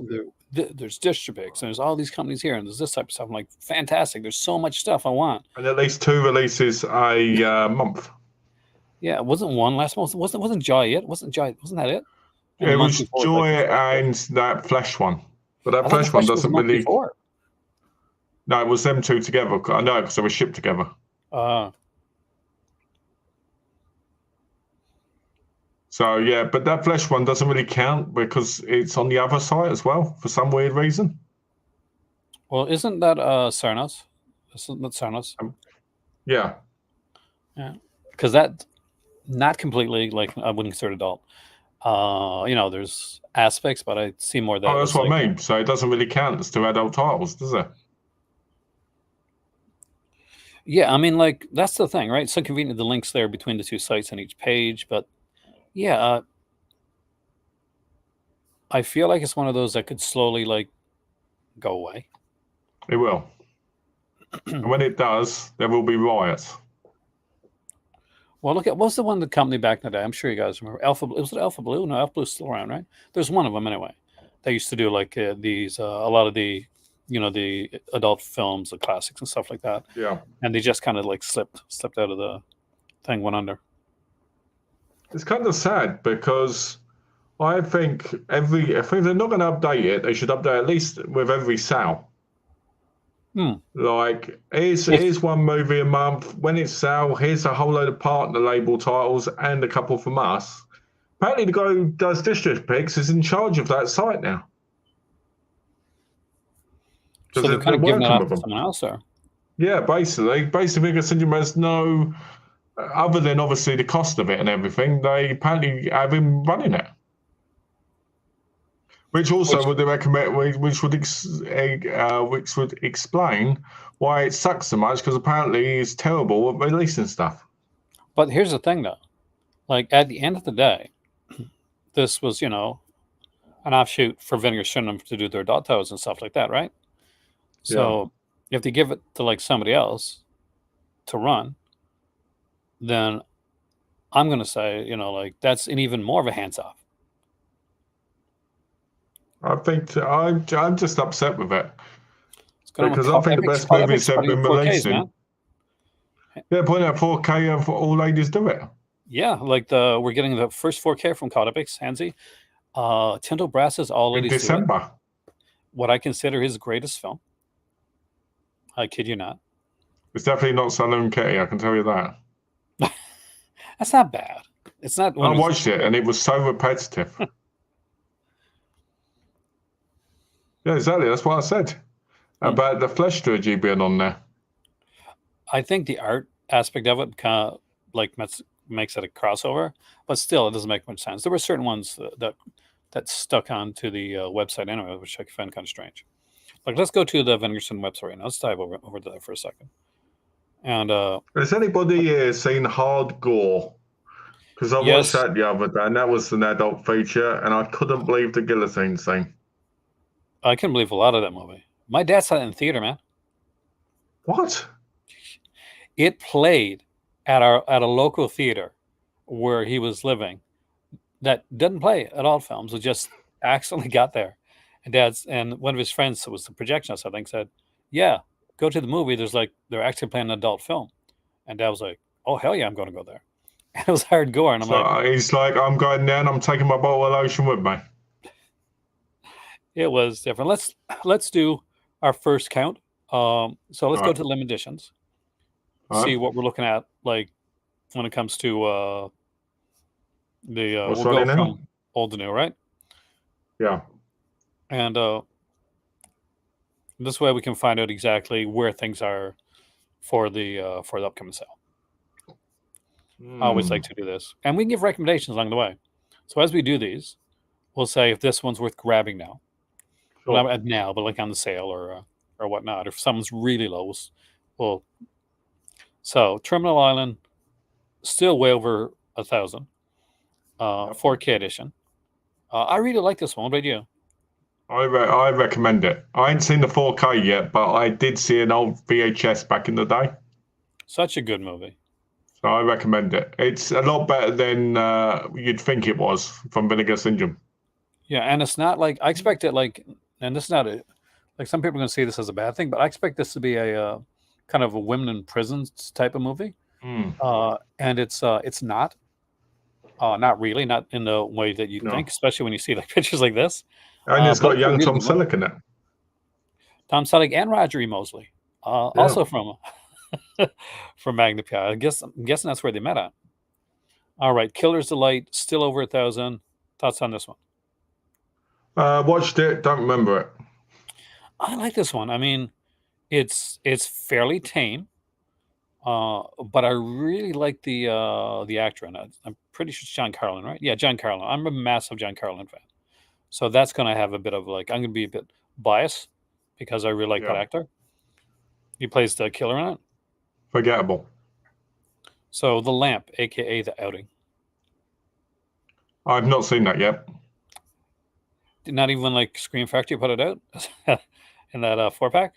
there's Distribix, and there's all these companies here, and there's this type of stuff. I'm like, fantastic. There's so much stuff I want. and at least 2 releases a month. Yeah, it wasn't one last month. Wasn't Joy it? Wasn't that it? And It the month was before, Joy like, and that Flash one, but that I thought the Flash one Flash was the doesn't month really. before. No, it was them two together. I know because they were shipped together. So yeah, but that Flash one doesn't really count because it's on the other site as well for some weird reason. Well, isn't that Cernos? Isn't that Cernos? Yeah. Yeah, because that not completely, like, I wouldn't consider adult. There's aspects, but I see more that. Oh, that's what I mean. So it doesn't really count as 2 adult titles, does it? Yeah, I mean, like, that's the thing, right? It's so convenient, the links there between the 2 sites on each page, but yeah, I feel like it's one of those that could slowly, like, go away. It will. And when it does, there will be riots. Well, look at what's the one that company back in the day? I'm sure you guys remember Alpha. Was it Alpha Blue? No, Alpha Blue's still around, right? There's one of them anyway. They used to do like these a lot of the the adult films, the classics and stuff like that. Yeah. And they just kind of like slipped out of the thing, went under. It's kind of sad because I think if they're not going to update it, they should update at least with every sale. Like, here's one movie a month. When it's sale, here's a whole load of partner label titles and a couple from us. Apparently, the guy who does Distribix is in charge of that site now. So they're kind of giving it off to someone else, or? Yeah, basically, because there's no, other than obviously the cost of it and everything, they apparently have him running it. Which also would recommend, which would explain why it sucks so much, because apparently it's terrible at releasing stuff. But here's the thing, though, like at the end of the day, this was an offshoot for Vinegar Syndrome to do their adult titles and stuff like that, right? So if they give it to like somebody else to run, then I'm going to say, like that's an even more of a hands off. I think I'm just upset with it because I think the best movies have been released. Yeah, putting out 4K of all ladies do it. Yeah, like we're getting the first 4K from Codepix, Hansi. Tinto Brass's All Ladies in December. What I consider his greatest film. I kid you not. It's definitely not Saloon Kitty, I can tell you that. That's not bad. It's not. I watched it and it was so repetitive. Yeah, exactly. That's what I said about the Flesh trilogy being on there. I think the art aspect of it kind of like makes it a crossover, but still, it doesn't make much sense. There were certain ones that stuck onto the website anyway, which I found kind of strange. Like, let's go to the Vinegar Syndrome website right now. Let's dive over there for a second. And has anybody here seen Hard Gore? Because I watched that the other day, and that was an adult feature, and I couldn't believe the guillotine scene. I couldn't believe a lot of that movie. My dad saw it in theater, man. What? It played at a local theater where he was living that didn't play at all films. It just accidentally got there. And one of his friends, who was the projectionist, I think, said, yeah, go to the movie. They're actually playing an adult film. And Dad was like, oh hell yeah, I'm going to go there. It was hardcore, and I'm So like, he's like, I'm going there and I'm taking my bottle of lotion with me. it was different. Let's do our first count. So let's go Right. to limit editions. Right. See what we're looking at, like when it comes to What's we'll go running now? from old to new, right? Yeah. And this way we can find out exactly where things are for the upcoming sale. I always like to do this, and we can give recommendations along the way. So as we do these, we'll say if this one's worth grabbing now, well, Sure. not now, but like on the sale or whatnot. If someone's really low, we'll so Terminal Island still way over 1,000. Yep. 4K edition. I really like this one. What about you? I recommend it. I ain't seen the 4K yet, but I did see an old VHS back in the day. Such a good movie. So I recommend it. It's a lot better than you'd think it was from Vinegar Syndrome. Yeah, and it's not like I expect it like, and this is not a like some people are going to see this as a bad thing, but I expect this to be a kind of a women in prisons type of movie. And it's not really, not in the way that you No. think, especially when you see like pictures like this. And it's But got a young really Tom good movie. Selleck in it. Tom Selleck and Roger E. Mosley, also from from Magna Pia. I'm guessing that's where they met at. All right, Killer's Delight, still over 1,000. Thoughts on this one? Watched it, don't remember it. I like this one. I mean, it's fairly tame, but I really like the actor in it. I'm pretty sure it's John Carlin, right? Yeah, John Carlin. I'm a massive John Carlin fan, so that's going to have a bit of like I'm going to be a bit biased because I really like that actor. He plays the killer in it. Forgettable. So The Lamp, aka The Outing. I've not seen that yet. Not even like Scream Factory put it out in that 4-pack.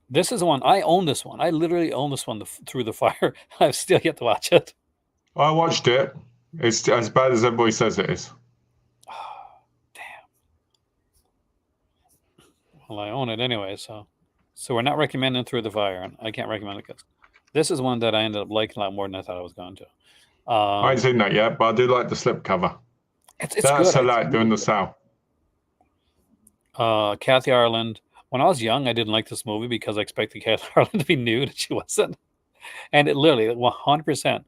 This is the one I own. This one I literally own this one through the fire. I've still yet to watch it. I watched it. It's as bad as everybody says it is. Damn. Well, I own it anyway, so we're not recommending Through the Fire, and I can't recommend it because this is one that I ended up liking a lot more than I thought I was going to. I ain't seen that yet, but I do like the slipcover. It's That's good. a lot doing the sale. Kathy Ireland. When I was young, I didn't like this movie because I expected Kathy Ireland to be nude, and she wasn't. And it literally 100%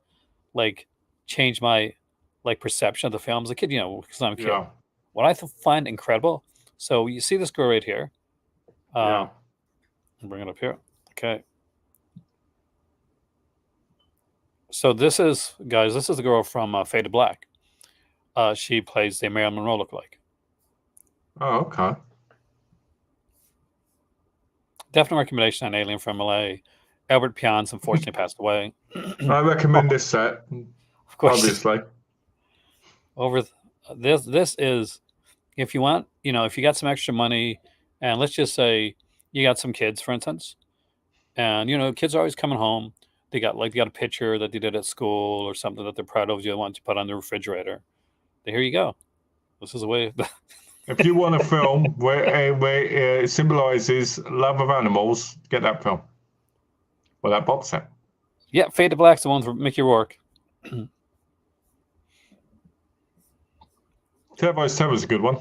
like changed my like perception of the film as a kid. You know, because I'm a kid. Yeah. What I find incredible. So you see this girl right here. Yeah. I'll bring it up here. Okay. So this is, guys, this is the girl from Faded Black. She plays the Marilyn Monroe lookalike. Oh, okay. Definite recommendation on Alien from LA. Albert Pian's unfortunately passed away. I recommend this set. Of course. Obviously. Over this is, if you want, you know, if you got some extra money, and let's just say you got some kids, for instance, and you know, kids are always coming home. They got a picture that they did at school or something that they're proud of. You want to put on the refrigerator. Here you go. This is a way. If you want a film where it symbolizes love of animals, get that film. Well, that box set. Yeah, Fade to Black's the one for Mickey Rourke. Turbo's Terror's a good one.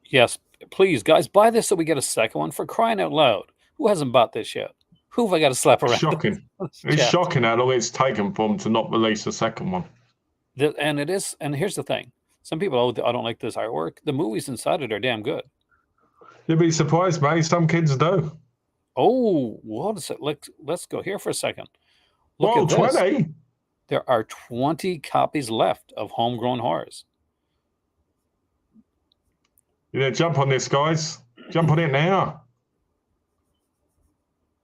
Yes, please, guys, buy this so we get a second one. For crying out loud. Who hasn't bought this yet? Who have I got to slap around? Shocking. It's shocking how long it's taken for them to not release a second one. And it is, and here's the thing. Some people, I don't like this artwork. The movies inside it are damn good. You'd be surprised, mate. Some kids do. Oh, what is it? Let's go here for a second. Look Whoa, at this. 20? There are 20 copies left of Homegrown Horrors. Yeah, jump on this, guys. Jump on it now.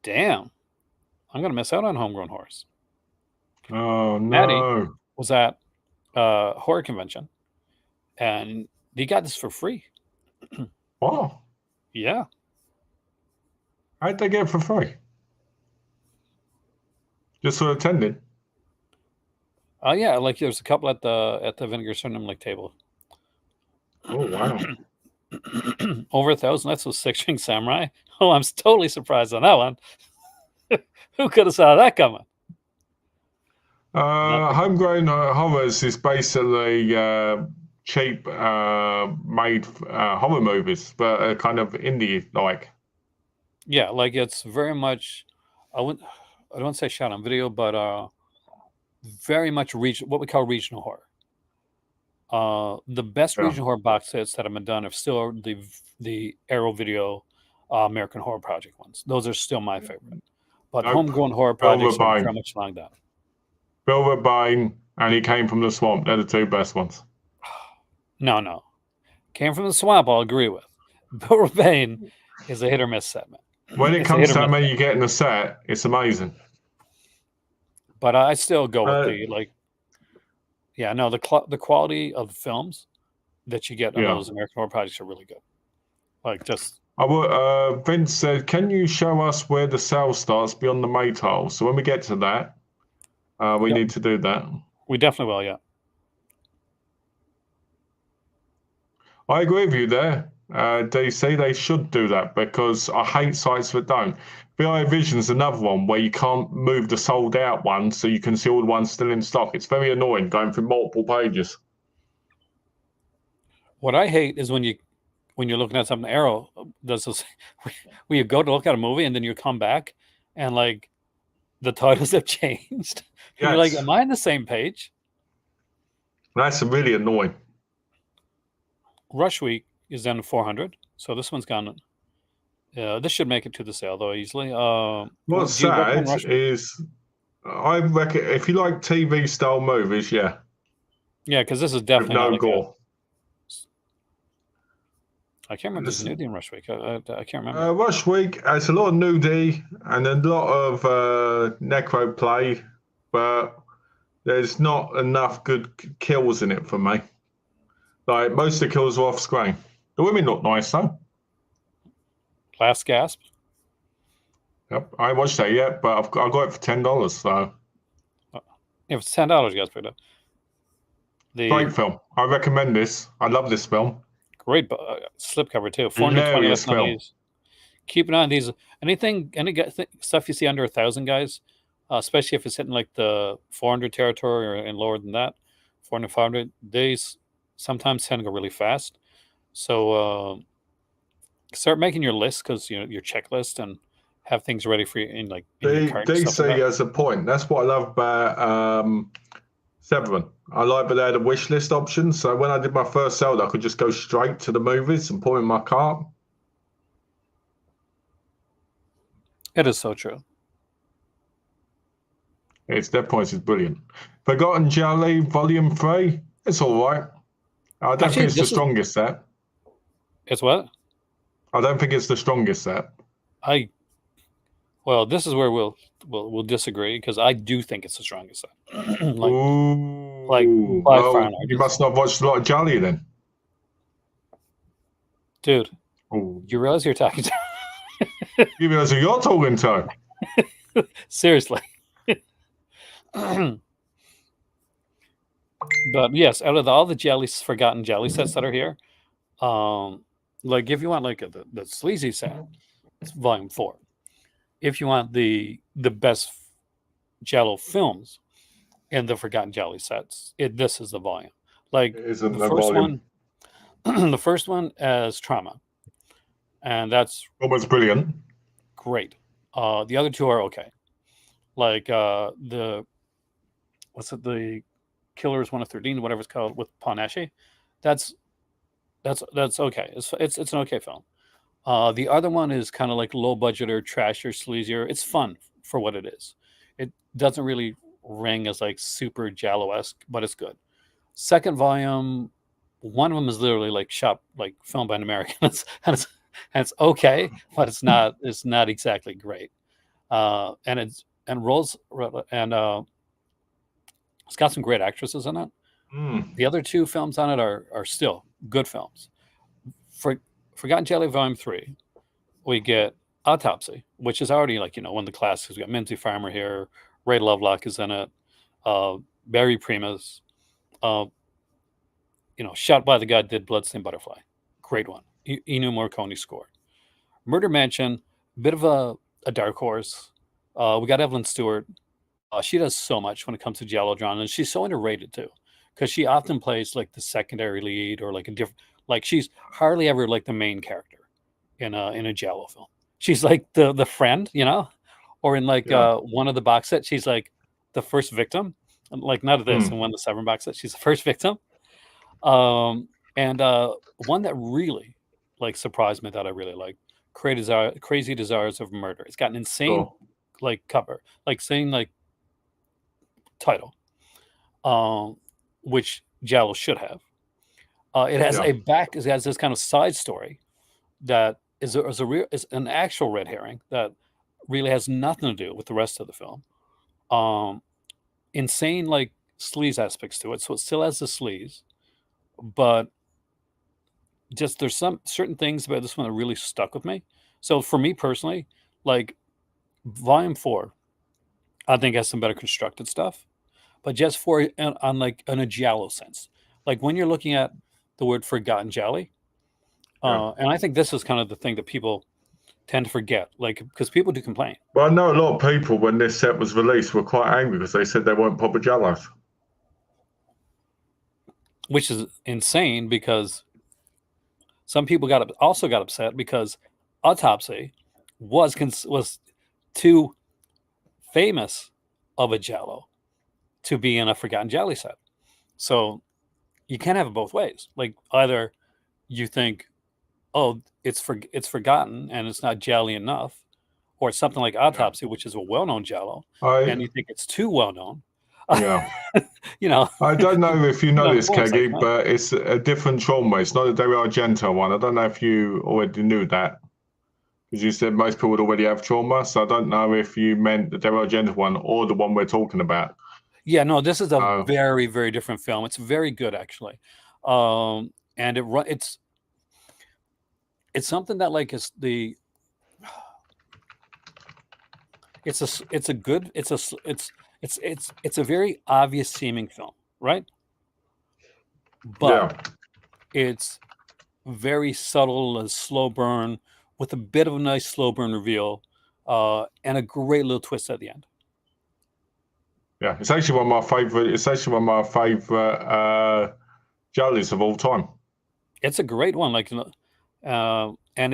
Damn. I'm going to miss out on Homegrown Horrors. Oh, no. Maddie was at a horror convention, and he got this for free. Wow. Yeah. How'd they get it for free? Just for attending? Oh, yeah. Like there's a couple at the Vinegar Syndrome like table. Oh, wow. Over 1,000. That's a 6 String Samurai. Oh, I'm totally surprised on that one. Who could have saw that coming? Not the- Homegrown horrors is basically cheap made horror movies, but kind of indie like. yeah, like it's very much. I don't say shot on video, but very much what we call regional horror. The best Yeah. regional horror box sets that have been done are still the Arrow Video American Horror Project ones. Those are still my favorite. But Nope. homegrown horror Bill projects are Rabine. very much long down. Bill Rabine and He Came from the Swamp. They're the two best ones. No. Came from the Swamp, I'll agree with. Bill Rabine is a hit or miss set, man. When it It's a comes hit to or how miss many set. you get in the set, it's amazing. But I still go with Uh, the like. Yeah, no, the quality of the films that you get on Yeah. those American Horror Projects are really good. Like just Vince said, "Can you show us where the cell starts beyond the Maytile?" So when we get to that, we Yep. need to do that. we definitely will, yeah. I agree with you there. DC, they should do that because I hate sites that don't. VI Vision's another one where you can't move the sold out one so you can see all the ones still in stock. It's very annoying going through multiple pages. What I hate is when you're looking at something. Arrow does this where you go to look at a movie and then you come back and like the titles have changed. And you're like, Yes. am I on the same page? That's really annoying. Rush Week is down to 400, so this one's gone. This should make it to the sale though easily. What's do you recommend sad Rush Week? is, I reckon if you like TV style movies, yeah, Yeah, because this is with definitely not no like gore. I can't remember if there's Listen, nudity in Rush Week. I can't remember. Rush Week has a lot of nudity and a lot of necro play, but there's not enough good kills in it for me. Like most of the kills are off screen. The women look nice though. Last Gasp. Yep, I ain't watched that yet, but I got it for $10. So If it's $10, you guys picked up. great film. I recommend this. I love this film. Great slipcover too. 420 Hilarious on film. these. Keep an eye on these. Any stuff you see under 1,000, guys, especially if it's hitting like the 400 territory or and lower than that, 400, 500. These sometimes tend to go really fast. So start making your list because your checklist and have things ready for you in like in your cart and stuff DC like that. has a point. That's what I love about Severin. I like that they had a wish list option. So when I did my first sale, I could just go straight to the movies and put them in my cart. It is so true. It's Dead Points is brilliant. Forgotten Jelly Volume 3. It's all right. I don't Actually, think it's the this is strongest set. it's what I don't think it's the strongest set. Well, this is where we'll disagree because I do think it's the strongest set. Ooh. like, by far well, and you largest. must not have watched a lot of Jelly then. Dude, Ooh. you realize you're talking to You realize who you're talking to. seriously. But yes, out of all the forgotten jelly sets that are here, like if you want like the sleazy set, it's volume 4. If you want the best Jello films in the forgotten jelly sets, this is the volume. Like It isn't the the first volume. one, the first one as Trauma, and that's Almost brilliant. great. The other two are okay. Like the Killers 1 of 13, whatever it's called, with Panache. That's okay. It's an okay film. The other one is kind of like low budgeter, trashier, sleazier. It's fun for what it is. It doesn't really ring as like super Jallo-esque, but it's good. Second volume, one of them is literally like filmed by an American. and it's okay, but it's not exactly great. It's got some great actresses in it. The other two films on it are still good films. Forgotten Jelly Volume 3, we get Autopsy, which is already like, one of the classics. We got Mimsy Farmer here. Ray Lovelock is in it. Barry Primus. Shot by the guy did Bloodstained Butterfly. Great one. Ennio Morricone score. Murder Mansion, bit of a dark horse. We got Evelyn Stewart. She does so much when it comes to giallo genre, and she's so underrated too, because she often plays like the secondary lead or like a different. Like she's hardly ever like the main character in a giallo film. She's like the friend, or in like Yeah. one of the box sets, she's like the first victim. Like not of this, Hmm. and one of the Seven box set, she's the first victim. And one that really like surprised me that I really like, Crazy Desires of Murder. It's got an insane Cool. like cover, like saying like title, which Giallo should have. It has Yeah. it has this kind of side story that is an actual red herring that really has nothing to do with the rest of the film. Um, Insane like sleaze aspects to it, so it still has the sleaze, but just there's some certain things about this one that really stuck with me. So for me personally, like Volume 4, I think has some better constructed stuff, but just for on like in a giallo sense, like when you're looking at the word forgotten gialli, Yeah. and I think this is kind of the thing that people tend to forget, like because people do complain, Well, I know a lot of people when this set was released were quite angry because they said they weren't proper Giallos. which is insane because some people also got upset because Autopsy was too famous of a giallo to be in a forgotten gialli set. So you can't have it both ways. Like either you think, oh, it's forgotten and it's not gialli enough, or it's something like Yeah. Autopsy, which is a well-known giallo, and I you think it's too well known. yeah. you know, I don't know if you know this, go on, Keggy, Psycho. but it's a different trauma. It's not a Dario Argento one. I don't know if you already knew that because you said most people would already have trauma. So I don't know if you meant the Dario Argento one or the one we're talking about. Yeah, no, this is a Oh, very, very different film. It's very good, actually, and it's something that like is the it's a good it's a very obvious seeming film, right? But yeah. it's very subtle and slow burn with a bit of a nice slow burn reveal, and a great little twist at the end. Yeah. It's actually one of my favorite. It's actually one of my favorite Jollies of all time. It's a great one, like, and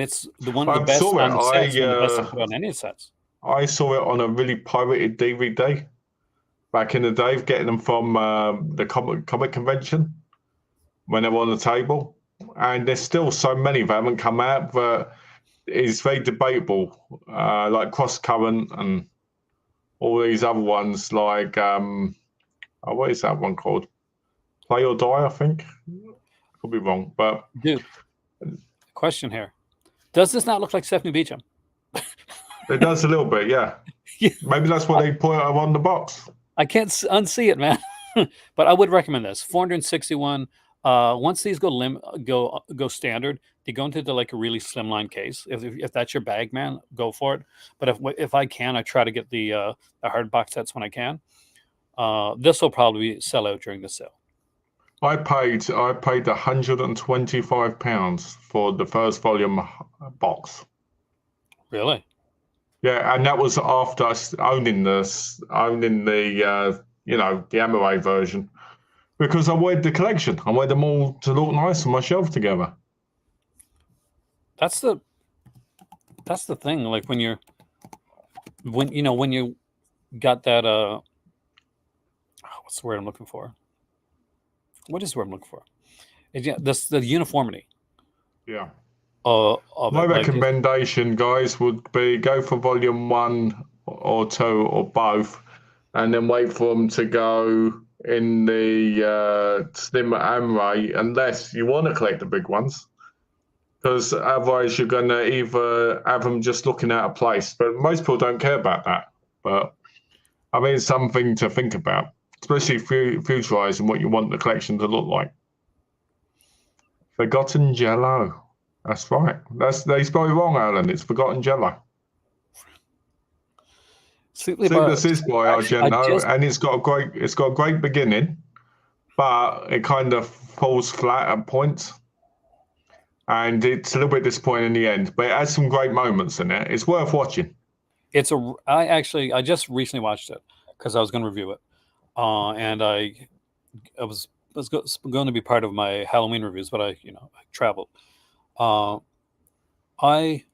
it's the one of the I best saw it. on the sets, one of the best they put on any sets. I saw it on a really pirated DVD back in the day, getting them from the comic convention when they were on the table. And there's still so many that haven't come out that is very debatable, like Cross Current and all these other ones, like what is that one called? Play or Die, I think. Could be wrong, but Dude, question here: does this not look like Stephanie Beacham? it does a little bit, yeah. Yeah. Maybe that's what they put on the box. I can't unsee it, man. But I would recommend this 461. Once these go standard, they go into like a really slimline case. If that's your bag, man, go for it. But if I can, I try to get the hard box sets when I can. This will probably sell out during the sale. I paid £125 for the first volume box. Really? Yeah, and that was after owning the the Amaray version because I wanted the collection. I wanted them all to look nice on my shelf together. That's the thing. Like when you got that what's the word I'm looking for? What is the word I'm looking for? The uniformity. Yeah. Of My it. recommendation, guys, would be go for volume 1 or 2 or both, and then wait for them to go in the slim Amaray, unless you want to collect the big ones. Because otherwise, you're going to either have them just looking out of place. But most people don't care about that. But I mean, it's something to think about, especially futurizing what you want the collection to look like. Forgotten Jello. That's right. They spell it wrong, Alan. It's Forgotten Jello. Sleepless is by Argento, and it's got a great beginning, but it kind of falls flat at points, and it's a little bit disappointing in the end. But it has some great moments in it. It's worth watching. I just recently watched it because I was going to review it, and I was going to be part of my Halloween reviews, but I traveled. Uh, I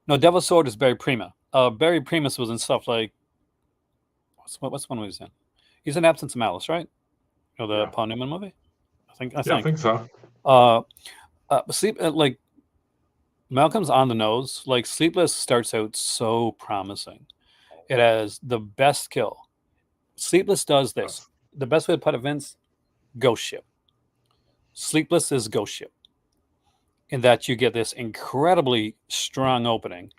no Devil's Sword is Barry Prima. Barry Primus was in stuff like what's one he was in? He's in Absence of Malice, right? The Yeah. Paul Newman movie. I I think so. Like Malcolm's on the nose. Like Sleepless starts out so promising. It has the best kill. Sleepless does this. The best way to put it, Vince, Ghost Ship. Sleepless is Ghost Ship. In that you get this incredibly strong opening,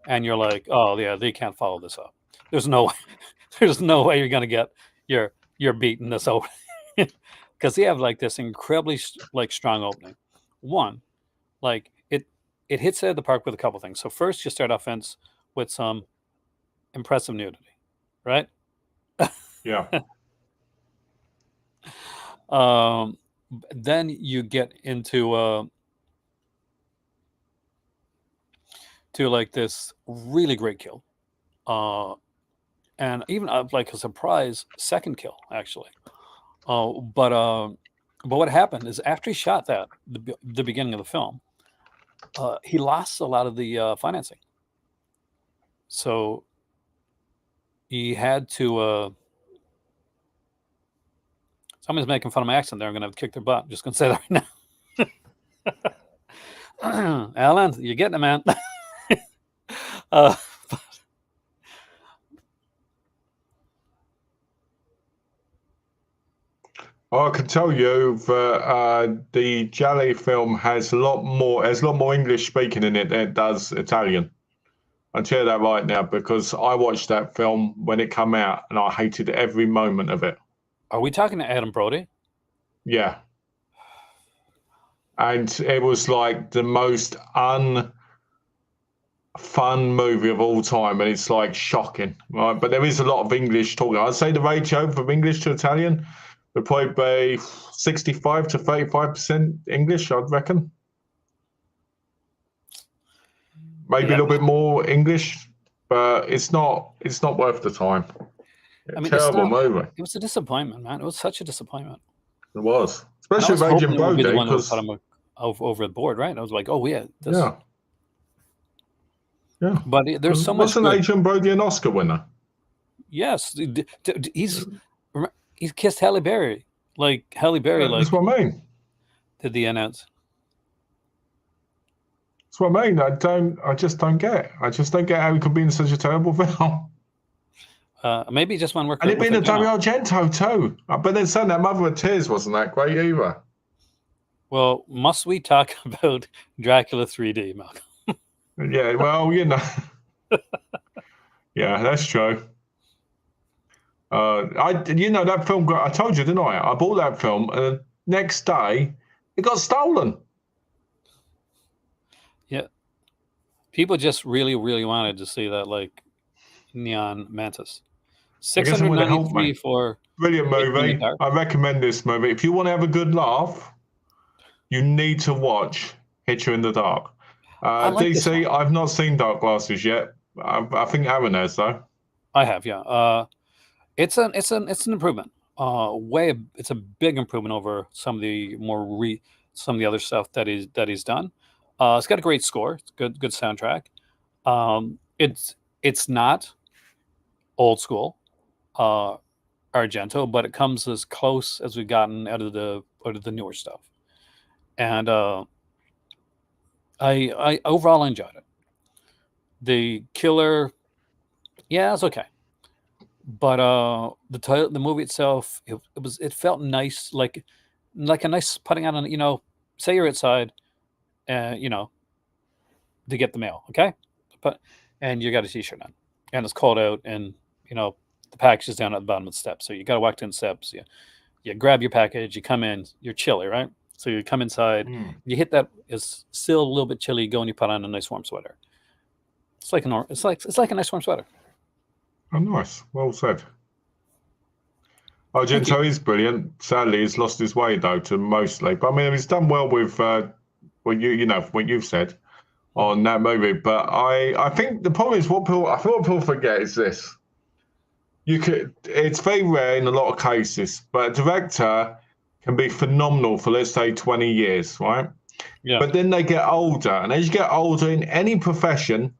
and you're like, oh yeah, they can't follow this up. There's no way you're gonna get your beating this open. Because they have like this incredibly like strong opening. One, like it hits it at the park with a couple things. So first, you start off Vince with some impressive nudity, right? Yeah. Then you get into to like this really great kill, and even like a surprise second kill actually. But what happened is after he shot that the beginning of the film, he lost a lot of the financing, so he had to. Somebody's making fun of my accent there. I'm gonna have to kick their butt. I'm just gonna say that right now. Alan, you're getting it, man. I can tell you that the Jelly film has a lot more English speaking in it than it does Italian. I'll tell you that right now because I watched that film when it came out and I hated every moment of it. Are we talking to Adam Brody? Yeah. And it was like the most unfun movie of all time, and it's like shocking, right? But there is a lot of English talking. I'd say the ratio from English to Italian would probably be 65 to 35% English, I'd reckon. Maybe a little bit more English, but it's not worth the time. I mean, terrible movie. It was a disappointment, man. It was such a disappointment. It was, especially with Adrian Brody, because over the board, right? I was like, oh yeah, yeah. But there's so much. Wasn't Adrian Brody an Oscar winner? Yes, he's kissed Halle Berry. Like Halle Berry, that's what I mean. Did the announce? That's what I mean. I just don't get. I just don't get how he could be in such a terrible film. Maybe just one work. And it being a Dario Argento too. But then saying that Mother of Tears wasn't that great either. Well, must we talk about Dracula 3D, Malcolm? Yeah, well, yeah, that's true. That film I told you, didn't I? I bought that film, and the next day it got stolen. Yeah, people just really, really wanted to see that, like Neon Mantis. 693 for brilliant movie. I recommend this movie if you want to have a good laugh. You need to watch Hitcher in the Dark. DC, I've not seen Dark Glasses yet. I think Aaron has though. I have, yeah. It's an improvement. It's a big improvement over some of the some of the other stuff that he's done. It's got a great score. It's good soundtrack. It's not old school Argento, but it comes as close as we've gotten out of the newer stuff. And I overall enjoyed it. The killer, yeah, it's okay. But the movie itself, it felt nice, like a nice putting on say you're outside, to get the mail, okay, and you got a t-shirt on, and it's cold out, and the package is down at the bottom of the steps, so you got to walk down the steps. You grab your package, you come in, you're chilly, right? So you come inside, you hit that, it's still a little bit chilly, you go and you put on a nice warm sweater. It's like a nice warm sweater. Oh, nice. Well said. Argento is brilliant. Sadly, he's lost his way though to mostly. But I mean, he's done well with what you've said. on that movie. But I think the problem is what people forget is this. It's very rare in a lot of cases, but a director can be phenomenal for, let's say, 20 years, right? Yeah. But then they get older, and as you get older in any profession,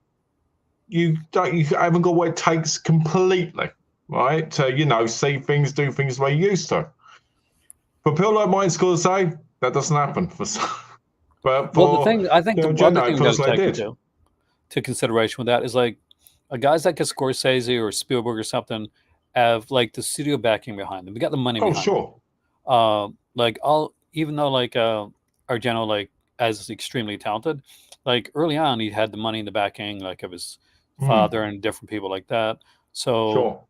you haven't got what it takes completely, right? To see things, do things the way you used to. For people like Martin Scorsese, that doesn't happen. But Well, for I think the other Jenna, thing it we got feels to like take it did. into consideration with that is like guys like a Scorsese or Spielberg or something have like the studio backing behind them. We got the money Oh, behind them. sure. Like even though like Argento like as extremely talented, like early on he had the money in the backing like of his father and different people like that. So Sure.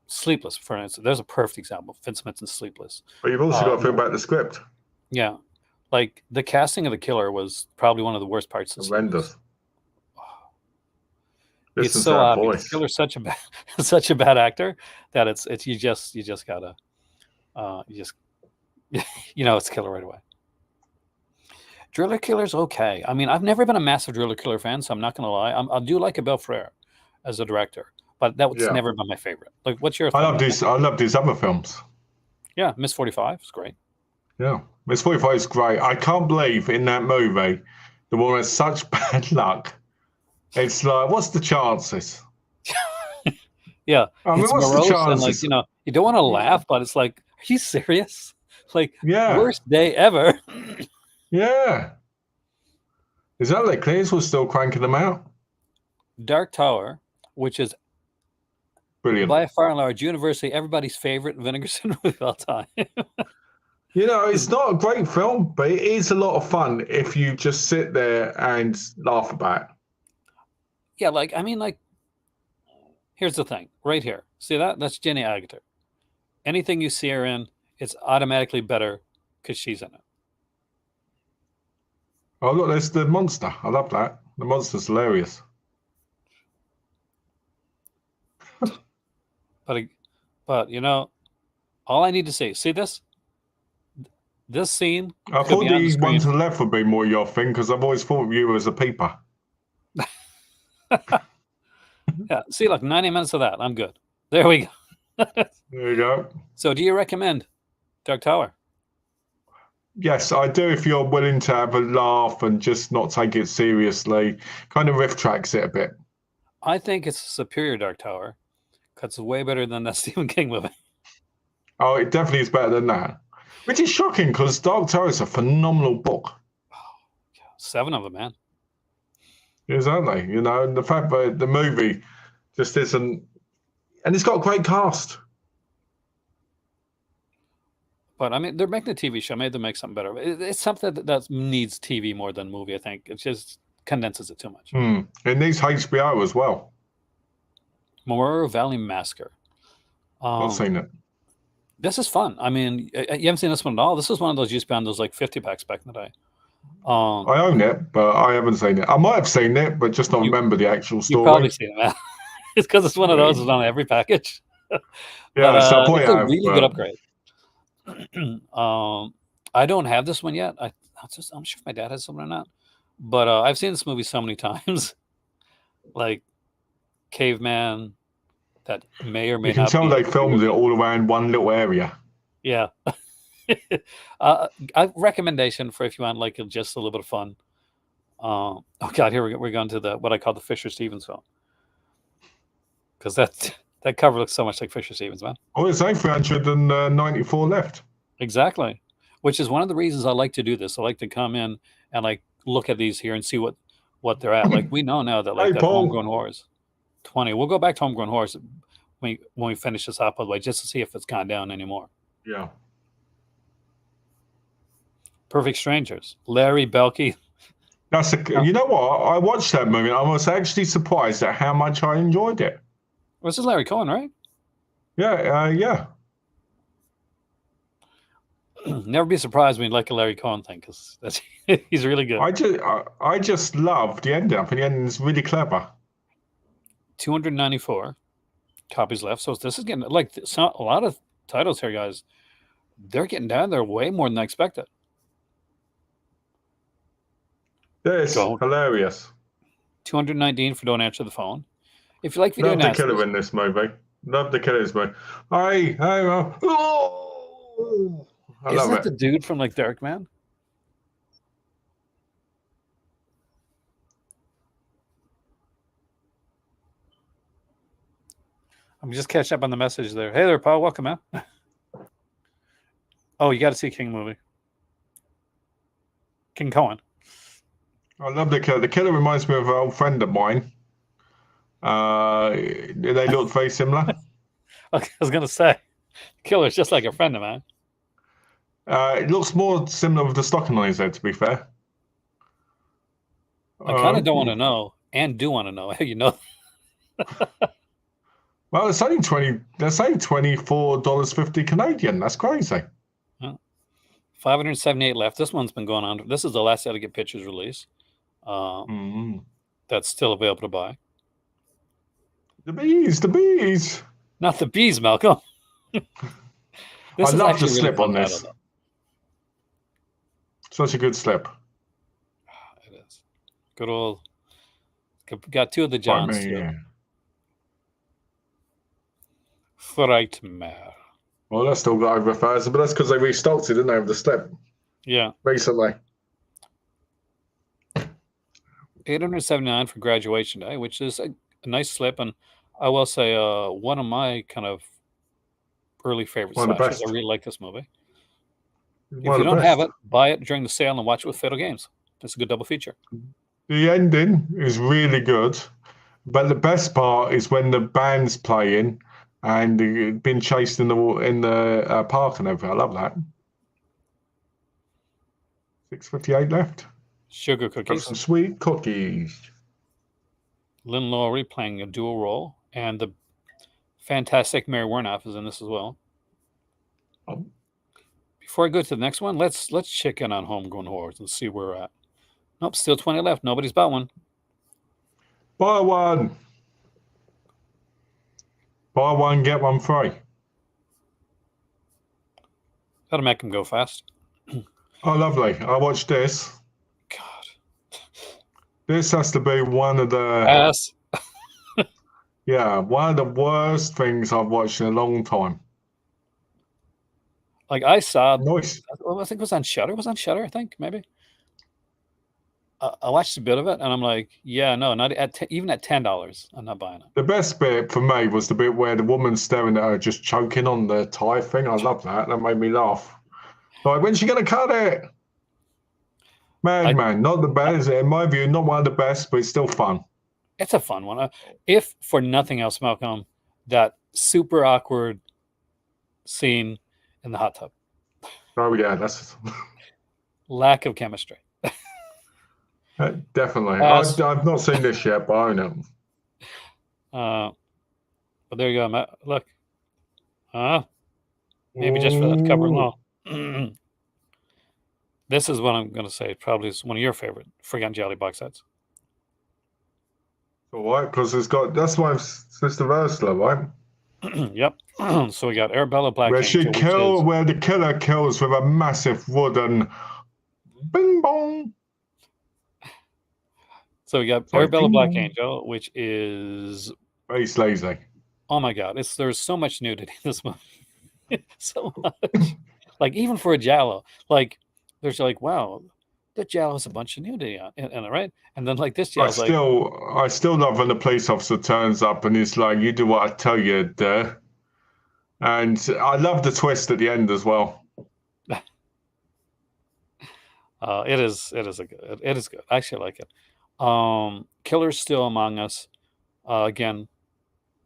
Sleepless, for instance, there's a perfect example. Vince Vincent's Sleepless. But you've also got to think about the script. Yeah, like the casting of the killer was probably one of the worst parts of Sleepless. Horrendous. It's Listen to so that obvious. voice. Killer's such a bad, such a bad actor that it's you just gotta it's Killer right away. Driller Killer's okay. I mean, I've never been a massive Driller Killer fan, so I'm not gonna lie. I do like Abel Ferrara as a director, but that was Yeah. never been my favorite. Like, what's your? I love these other films. Yeah, Miss 45 is great. Yeah, Miss 45 is great. I can't believe in that movie the woman has such bad luck. It's like, what's the chances? Yeah, I mean, it's what's the morose and chances? like you don't want to laugh, but it's like, are you serious? Like, Yeah. worst day ever. Yeah. Exactly. Clears was still cranking them out. Dark Tower, which is Brilliant. by far and large, universally everybody's favorite Vinegar Syndrome movie of all time. It's not a great film, but it is a lot of fun if you just sit there and laugh about it. Yeah, like I mean, like here's the thing, right here. See that? That's Jenny Agutter. Anything you see her in, it's automatically better because she's in it. Oh, look, there's the monster. I love that. The monster's hilarious. But all I need to see this scene. I thought the one to the left would be more your thing because I've always thought of you as a peeper. Yeah, see, like 90 minutes of that. I'm good. There we go. There you go. So do you recommend Dark Tower? Yes, I do if you're willing to have a laugh and just not take it seriously. Kind of riff tracks it a bit. I think it's a superior Dark Tower because it's way better than that Stephen King movie. Oh, it definitely is better than that. Which is shocking because Dark Tower is a phenomenal book. 7 of them, man. Exactly. And the fact that the movie just isn't... And it's got a great cast. But I mean, they're making a TV show. Maybe they'll make something better. It's something that needs TV more than movie, I think. It just condenses it too much. It needs HBO as well. Memorial Valley Massacre. Not seen it. This is fun. I mean, you haven't seen this one at all. This was one of those you spend those like 50 packs back in the day. I own it, but I haven't seen it. I might have seen it, but just not remember the actual story. You've probably seen it, man. It's because it's one of those that's on every package. Yeah, so it's a really good upgrade. I don't have this one yet. I'm sure if my dad has something or not. But I've seen this movie so many times. Like Caveman, that may or may not. You can tell they filmed it all around one little area. Yeah. A recommendation for if you want like just a little bit of fun. Oh God, here we're going to what I call the Fisher Stevens film, because that cover looks so much like Fisher Stevens, man. Oh, it's 394 left. Exactly, which is one of the reasons I like to do this. I like to come in and like look at these here and see what they're at. Like we know now that like that Homegrown Horrors 20. We'll go back to Homegrown Horrors when we finish this up, by the way, just to see if it's gone down anymore. Yeah. Perfect Strangers, Larry Belkey. You know what? I watched that movie. I was actually surprised at how much I enjoyed it. This is Larry Cohen, right? Yeah, yeah. Never be surprised when you like a Larry Cohen thing, because he's really good. I just love the ending. I think the ending is really clever. 294 copies left. So this is getting like a lot of titles here, guys. They're getting down there way more than I expected. This Go. hilarious. 219 for Don't Answer the Phone. If you like video Love the analysis, killer in this movie. Love the killer in this movie. Hey, oh, I isn't love that it. the dude from like Dark Man? I'm just catching up on the message there. Hey there, Paul. Welcome, man. Oh, you got to see King movie. King Cohen. I love the killer. The killer reminds me of an old friend of mine. They look very similar. I was gonna say, Killer's just like a friend of mine. It looks more similar with the stocking on his head, to be fair. I kind of don't want to know, and do want to know. You know, Well, it's only $24.50 Canadian. That's crazy. 578 left. This one's been going on. This is the last How to Get Pictures release. That's still available to buy. The bees. Not the bees, Malcolm. I love the slip really on this. battle, Such a good slip. it is. Good old. Got two of the Johns. Yeah. Frightmare. Well, that's still got over 1,000, but that's because they restocked it, didn't they, with the slip Yeah. recently. 879 for Graduation Day, which is a nice slip, and I will say one of my kind of early favorite One of the slashers. best. I really like this movie. If One you of the don't have best. it, buy it during the sale and watch it with Fatal Games. It's a good double feature. The ending is really good, but the best part is when the band's playing and being chased in the park and everything. I love that. 6:58 left. Sugar Got Cookies. some sweet cookies. Lynn Laurie playing a dual role, and the fantastic Mary Warnoff is in this as well. Oh. Before I go to the next one, let's check in on Homegrown Horrors and see where we're at. Nope, still 20 left. Nobody's bought one. Buy one. Buy one, get one free. That'll make them go fast. Oh, lovely. I watched this. God. This has to be one of the Pass. one of the worst things I've watched in a long time. Like I saw, Nice. I think it was on Shudder. It was on Shudder, I think, maybe. I watched a bit of it, and I'm like, yeah, no, not at even at $10, I'm not buying it. The best bit for me was the bit where the woman's staring at her, just choking on the tie thing. I love that. That made me laugh. Like, when's she going to cut it? Madman, not the best. In my view, not one of the best, but it's still fun. It's a fun one. If for nothing else, Malcolm, that super awkward scene in the hot tub. Oh, yeah, that's Lack of chemistry. definitely. Pass. I've not seen this yet, but I own it. But there you go, Matt. Look. Maybe just for that cover alone. This is what I'm going to say. Probably is one of your favorite Friggin' Jelly box sets. All right, because that's why it's Mr. Ursula, right? Yep. So we got Arabella Black Where where the killer kills with a massive wooden bing bong. So we got Sorry, Arabella bing Black bong. Angel, which is, Very lazy. oh my God, there's so much nudity in this movie. So much. Like even for a Giallo, like there's like, wow, the Giallo has a bunch of nudity on it, right? And then like this Giallo's I still love when the police officer turns up and he's like, "You do what I tell you, duh." And I love the twist at the end as well. It is good. I actually like it. Killer's Still Among Us. Again,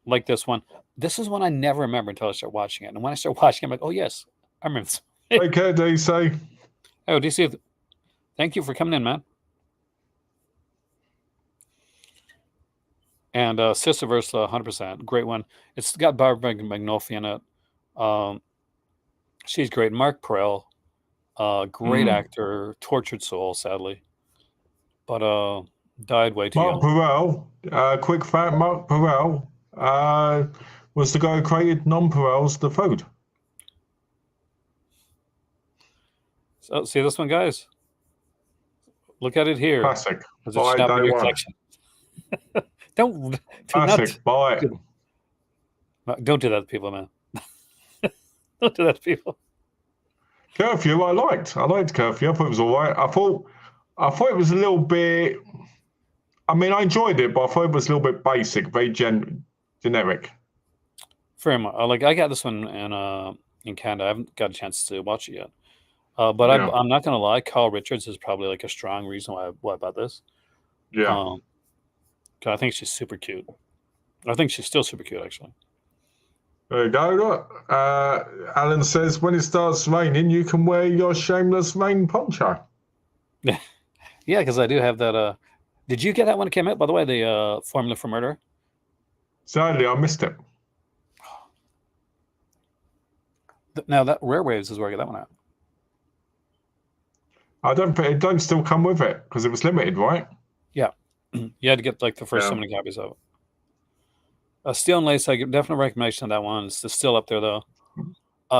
like this one. This is one I never remember until I start watching it. And when I start watching it, I'm like, oh yes, I remember this. Okay, they say. Oh, DC, thank you for coming in, man. And Sister Ursula, 100%. Great one. It's got Barbara Magnolfi in it. She's great. Mark Perel, great actor, tortured soul, sadly. But died way too Mark young. Perel, quick fact, Mark Perel was the guy who created Non-Perel's The Food. So, see this one, guys? Look at it here Classic. because it Buy should it not be in day your one. collection. Don't do not Classic. Buy it. don't do that to people, man. Don't do that to people. Curfew, I liked. I liked Curfew. I thought it was all right. I thought it was a little bit. I mean, I enjoyed it, but I thought it was a little bit basic, very generic. Very much. Like I got this one in Canada. I haven't got a chance to watch it yet. But Yeah. I'm not gonna lie. Carl Richards is probably like a strong reason why I bought this. Yeah. 'Cause I think she's super cute. I think she's still super cute, actually. There you go. Look. Alan says when it starts raining, you can wear your shameless rain poncho. Yeah, because I do have that. Did you get that when it came out? By the way, the Formula for Murder. Sadly, I missed it. Now that Rare Waves is where I got that one at. I don't think it don't still come with it because it was limited, right? Yeah, you had to get like the first so many copies of it. Steel and Lace, I give definite recommendation of that one. It's still up there though.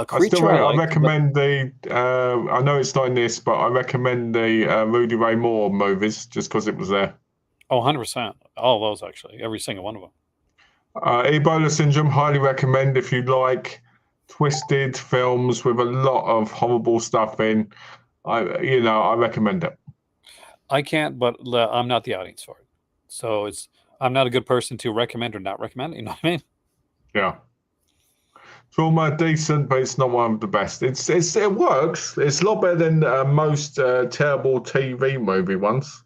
Creature, I recommend the. I know it's not in this, but I recommend the Rudy Ray Moore movies just because it was there. Oh, 100%. All of those actually, every single one of them. Ebola Syndrome, highly recommend if you like twisted films with a lot of horrible stuff in. I recommend it. I can't, but I'm not the audience for it. So I'm not a good person to recommend or not recommend. You know what I mean? Yeah. Trauma decent, but it's not one of the best. It works. It's a lot better than most terrible TV movie ones.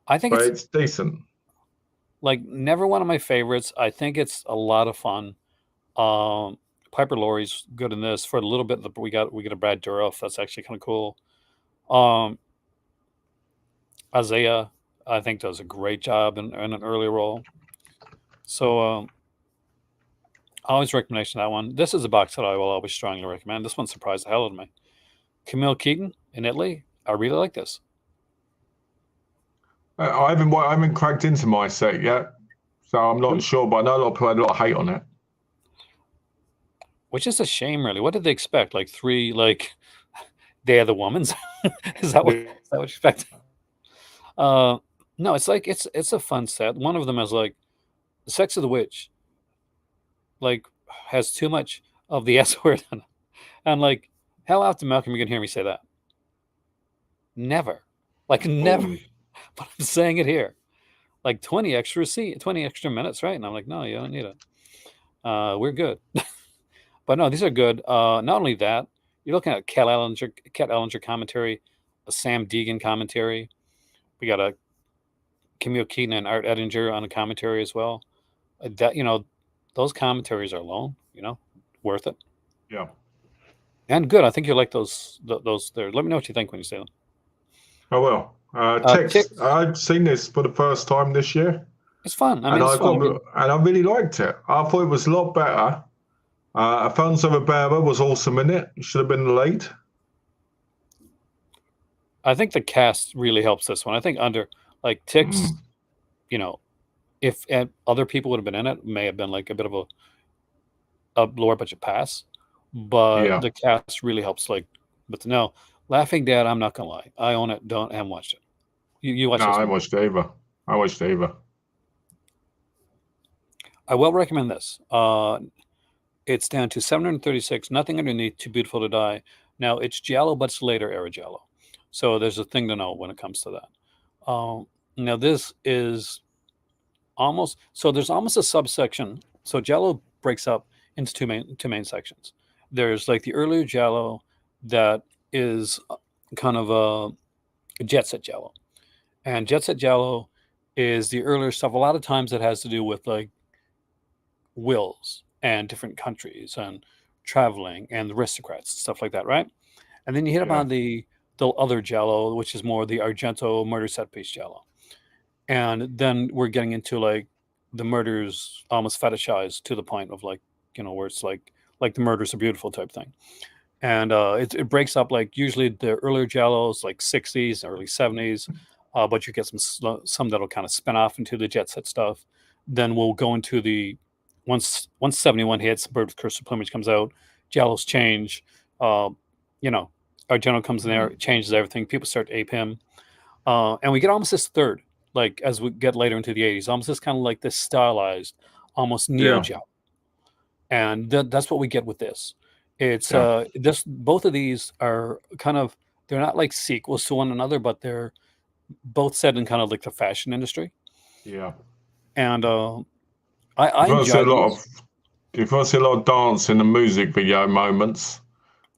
I think it's decent. Like never one of my favorites. I think it's a lot of fun. Piper Laurie's good in this. For a little bit, we get a Brad Dourif. That's actually kind of cool. Isaiah, I think, does a great job in an early role. So always recommendation of that one. This is a box that I will always strongly recommend. This one surprised the hell out of me. Camille Keaton in Italy. I really like this. I haven't cracked into my set yet, so I'm not sure. But I know a lot of people had a lot of hate on it, which is a shame, really. What did they expect? Like 3 Day of the Womans? Is that what you expect? No, it's like it's a fun set. One of them is like the Sex of the Witch. Like has too much of the S word in it. And like, how often, Malcolm, you can hear me say that? Never. Like never. But I'm saying it here. Like 20 extra minutes, right? And I'm like, no, you don't need it. We're good. But no, these are good. Not only that, you're looking at Kat Ellinger commentary, a Sam Deegan commentary. We got a Camille Keaton and Art Edinger on a commentary as well. That those commentaries are alone, worth it. Yeah. And good. I think you like those there. Let me know what you think when you see them. I will. Ticks. I've seen this for the first time this year. It's fun. I mean, and I really liked it. I thought it was a lot better. Alfonso Ribeiro was awesome in it. He should have been the lead. I think the cast really helps this one. I think under Ticks, if other people would have been in it, may have been like a bit of a lower budget pass. But the cast really helps. But no, Laughing Dad, I'm not gonna lie, I own it. Haven't watched it. You watched it? No, I watched Ava. I will recommend this. It's down to 736. Nothing underneath. Too Beautiful to Die. Now it's Giallo, but it's later era Giallo. So there's a thing to know when it comes to that. Now this is almost there's almost a subsection. So Giallo breaks up into two main sections. There's like the earlier Giallo that is kind of a jet set Giallo, and jet set Giallo is the earlier stuff. A lot of times it has to do with like wills and different countries and traveling and the aristocrats, stuff like that, right? And then you hit upon the other Giallo, which is more the Argento murder set piece Giallo. And then we're getting into like the murders almost fetishized to the point of like, where it's like the murders are beautiful type thing. And it breaks up like usually the earlier Giallos, like 60s, early 70s, but you get some that'll kind of spin off into the jet set stuff. Then we'll go into the once 71 hits, Bird with Curse of Plumage comes out, Giallos change. Argento comes in there, changes everything. People start to ape him. And we get almost this third, like as we get later into the 80s, almost this kind of like this stylized, almost neo Yeah. Giallo. And that's what we get with this. It's Yeah. this both of these are kind of, they're not like sequels to one another, but they're both set in kind of like the fashion industry. Yeah. And I If I see a enjoy lot these, of if I see a lot of dancing and music video moments,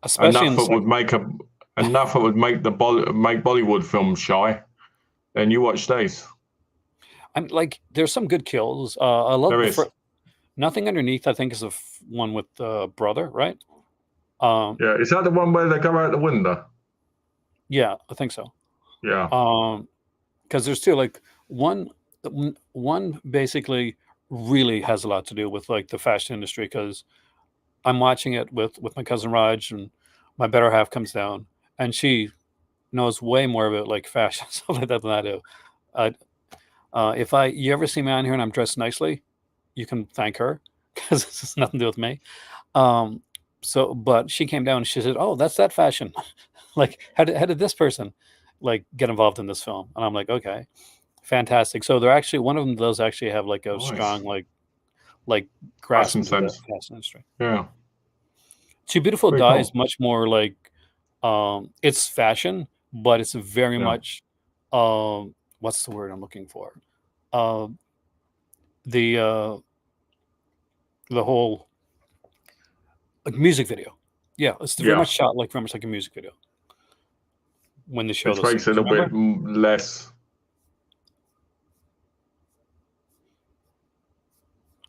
especially in enough the that would second. make enough that would make make Bollywood films shy, then you watch these. I'm like, there's some good kills. I love There the is. first. Nothing Underneath, I think, is the one with the brother, right? Um, Yeah. Is that the one where they go out the window? yeah, I think so. Yeah. Because there's two, like one, one basically really has a lot to do with like the fashion industry. Because I'm watching it with my cousin Raj, and my better half comes down, and she knows way more about like fashion stuff like that than I do. If you ever see me on here and I'm dressed nicely, you can thank her because this has nothing to do with me. Um, but she came down and she said, "Oh, that's that fashion." Like, how did this person like get involved in this film? And I'm like, okay, fantastic. So they're actually, one of them does actually have like a Nice. strong like grasp Fashion into the sense. fashion industry. Yeah. Too Beautiful Very Die is cool. much more like, it's fashion, but it's very Yeah. much, what's the word I'm looking for? Uh, the the whole like music video. Yeah, it's very Yeah. much shot like very much like a music video when they show Which those makes it scenes. a little bit Remember? less.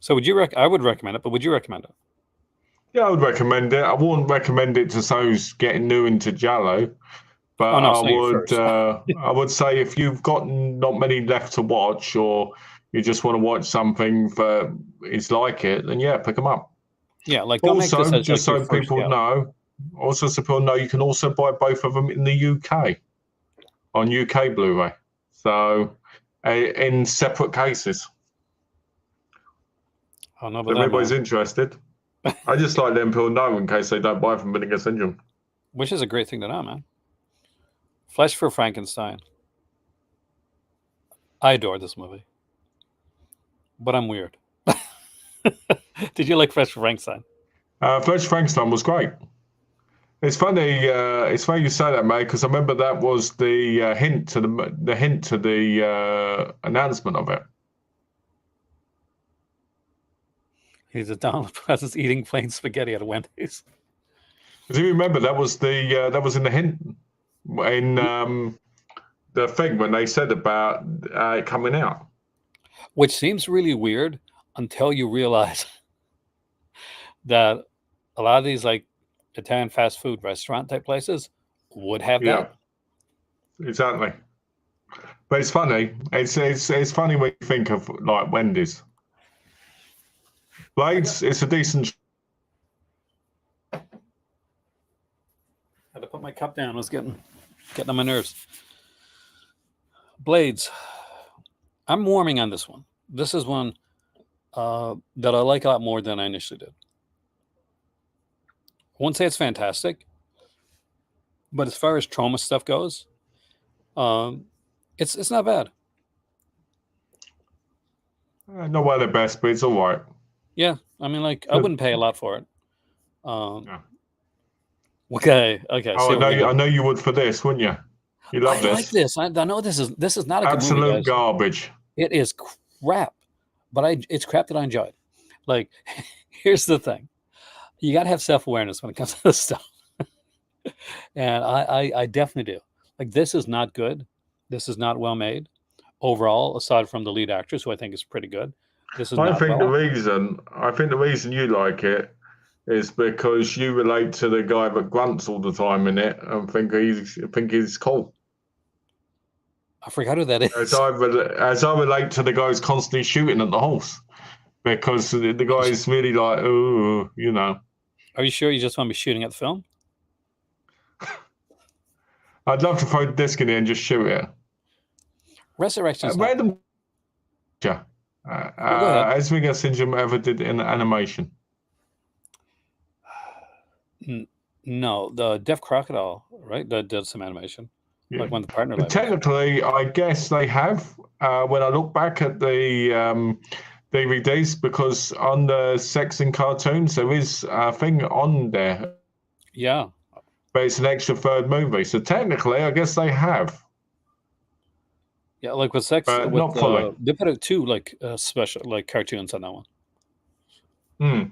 So I would recommend it, but would you recommend it? Yeah, I would recommend it. I wouldn't recommend it to those getting new into Jallo, but Oh no, it's not your first. I would say if you've got not many left to watch, or you just want to watch something that is like it, then yeah, pick them up. Yeah, like don't make this Also, as just like your so first people Giallo. know, you can also buy both of them in the UK on UK Blu-ray. So, in separate cases. I don't know So about if that, anybody's man. interested, I just like letting people know in case they don't buy from Vinegar Syndrome. Which is a great thing to know, man. Flesh for Frankenstein. I adore this movie, but I'm weird. Did you like Flesh for Frankenstein? Fletch Frankenstein was great. It's funny. It's funny you say that, mate, because I remember that was the hint to the announcement of it. He's a Donald Pleasance eating plain spaghetti at a Wendy's. Because if you remember, that was in the hint in the thing when they said about it coming out. Which seems really weird until you realize that a lot of these like Italian fast food restaurant type places would have Yeah, that. exactly. But it's funny. It's funny when you think of like Wendy's. Blades. It's a decent. I had to put my cup down. I was getting on my nerves. Blades. I'm warming on this one. This is one that I like a lot more than I initially did. I wouldn't say it's fantastic, but as far as trauma stuff goes, it's not bad. Not one of the best, but it's all right. Yeah, I mean, like I wouldn't pay a lot for it. Yeah. Okay. Oh, See what we're gonna I do. know you would for this, wouldn't you? You I love like this. this. I know this is not a good movie, Absolute guys. garbage. It is crap, but it's crap that I enjoyed. Like, here's the thing: you got to have self awareness when it comes to this stuff, and I definitely do. Like, this is not good. This is not well made overall. Aside from the lead actress, who I think is pretty good, this is not well acted. I think the reason you like it is because you relate to the guy that grunts all the time in it and think he's cool. I forgot who that is. As I relate to the guy who's constantly shooting at the horse because the guy's really like, oh, you know. Are you sure you just want to be shooting at the film? I'd love to throw the disc in there and just shoot it. Resurrection's not. Random. Go ahead. As Vinegar Syndrome ever did in animation. No, the Deaf Crocodile, right? That did some animation. Yeah. like when the partner But left. technically, I guess they have. When I look back at the DVDs, because on the sex and cartoons, there is a thing on there, Yeah, but it's an extra third movie. So technically, I guess they have, yeah, like with sex, but not fully. they put out two like special like cartoons on that one. Hmm.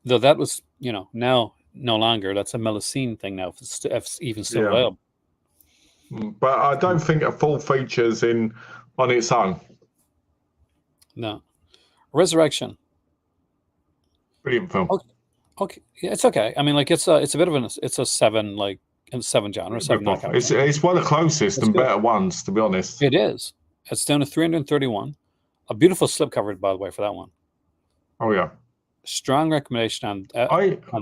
Though that was, now no longer. That's a Melusine thing now. If it's even still Yeah. available. But I don't think a full feature's in on its own. No. Resurrection. Brilliant film. Okay, yeah, it's okay. I mean, like it's a bit of it's a 7, like in 7 genre, 7 knockout. It's one of the closest It's and good. better ones, to be honest. It is. It's down to 331. A beautiful slipcover, by the way, for that one. Oh yeah. Strong recommendation on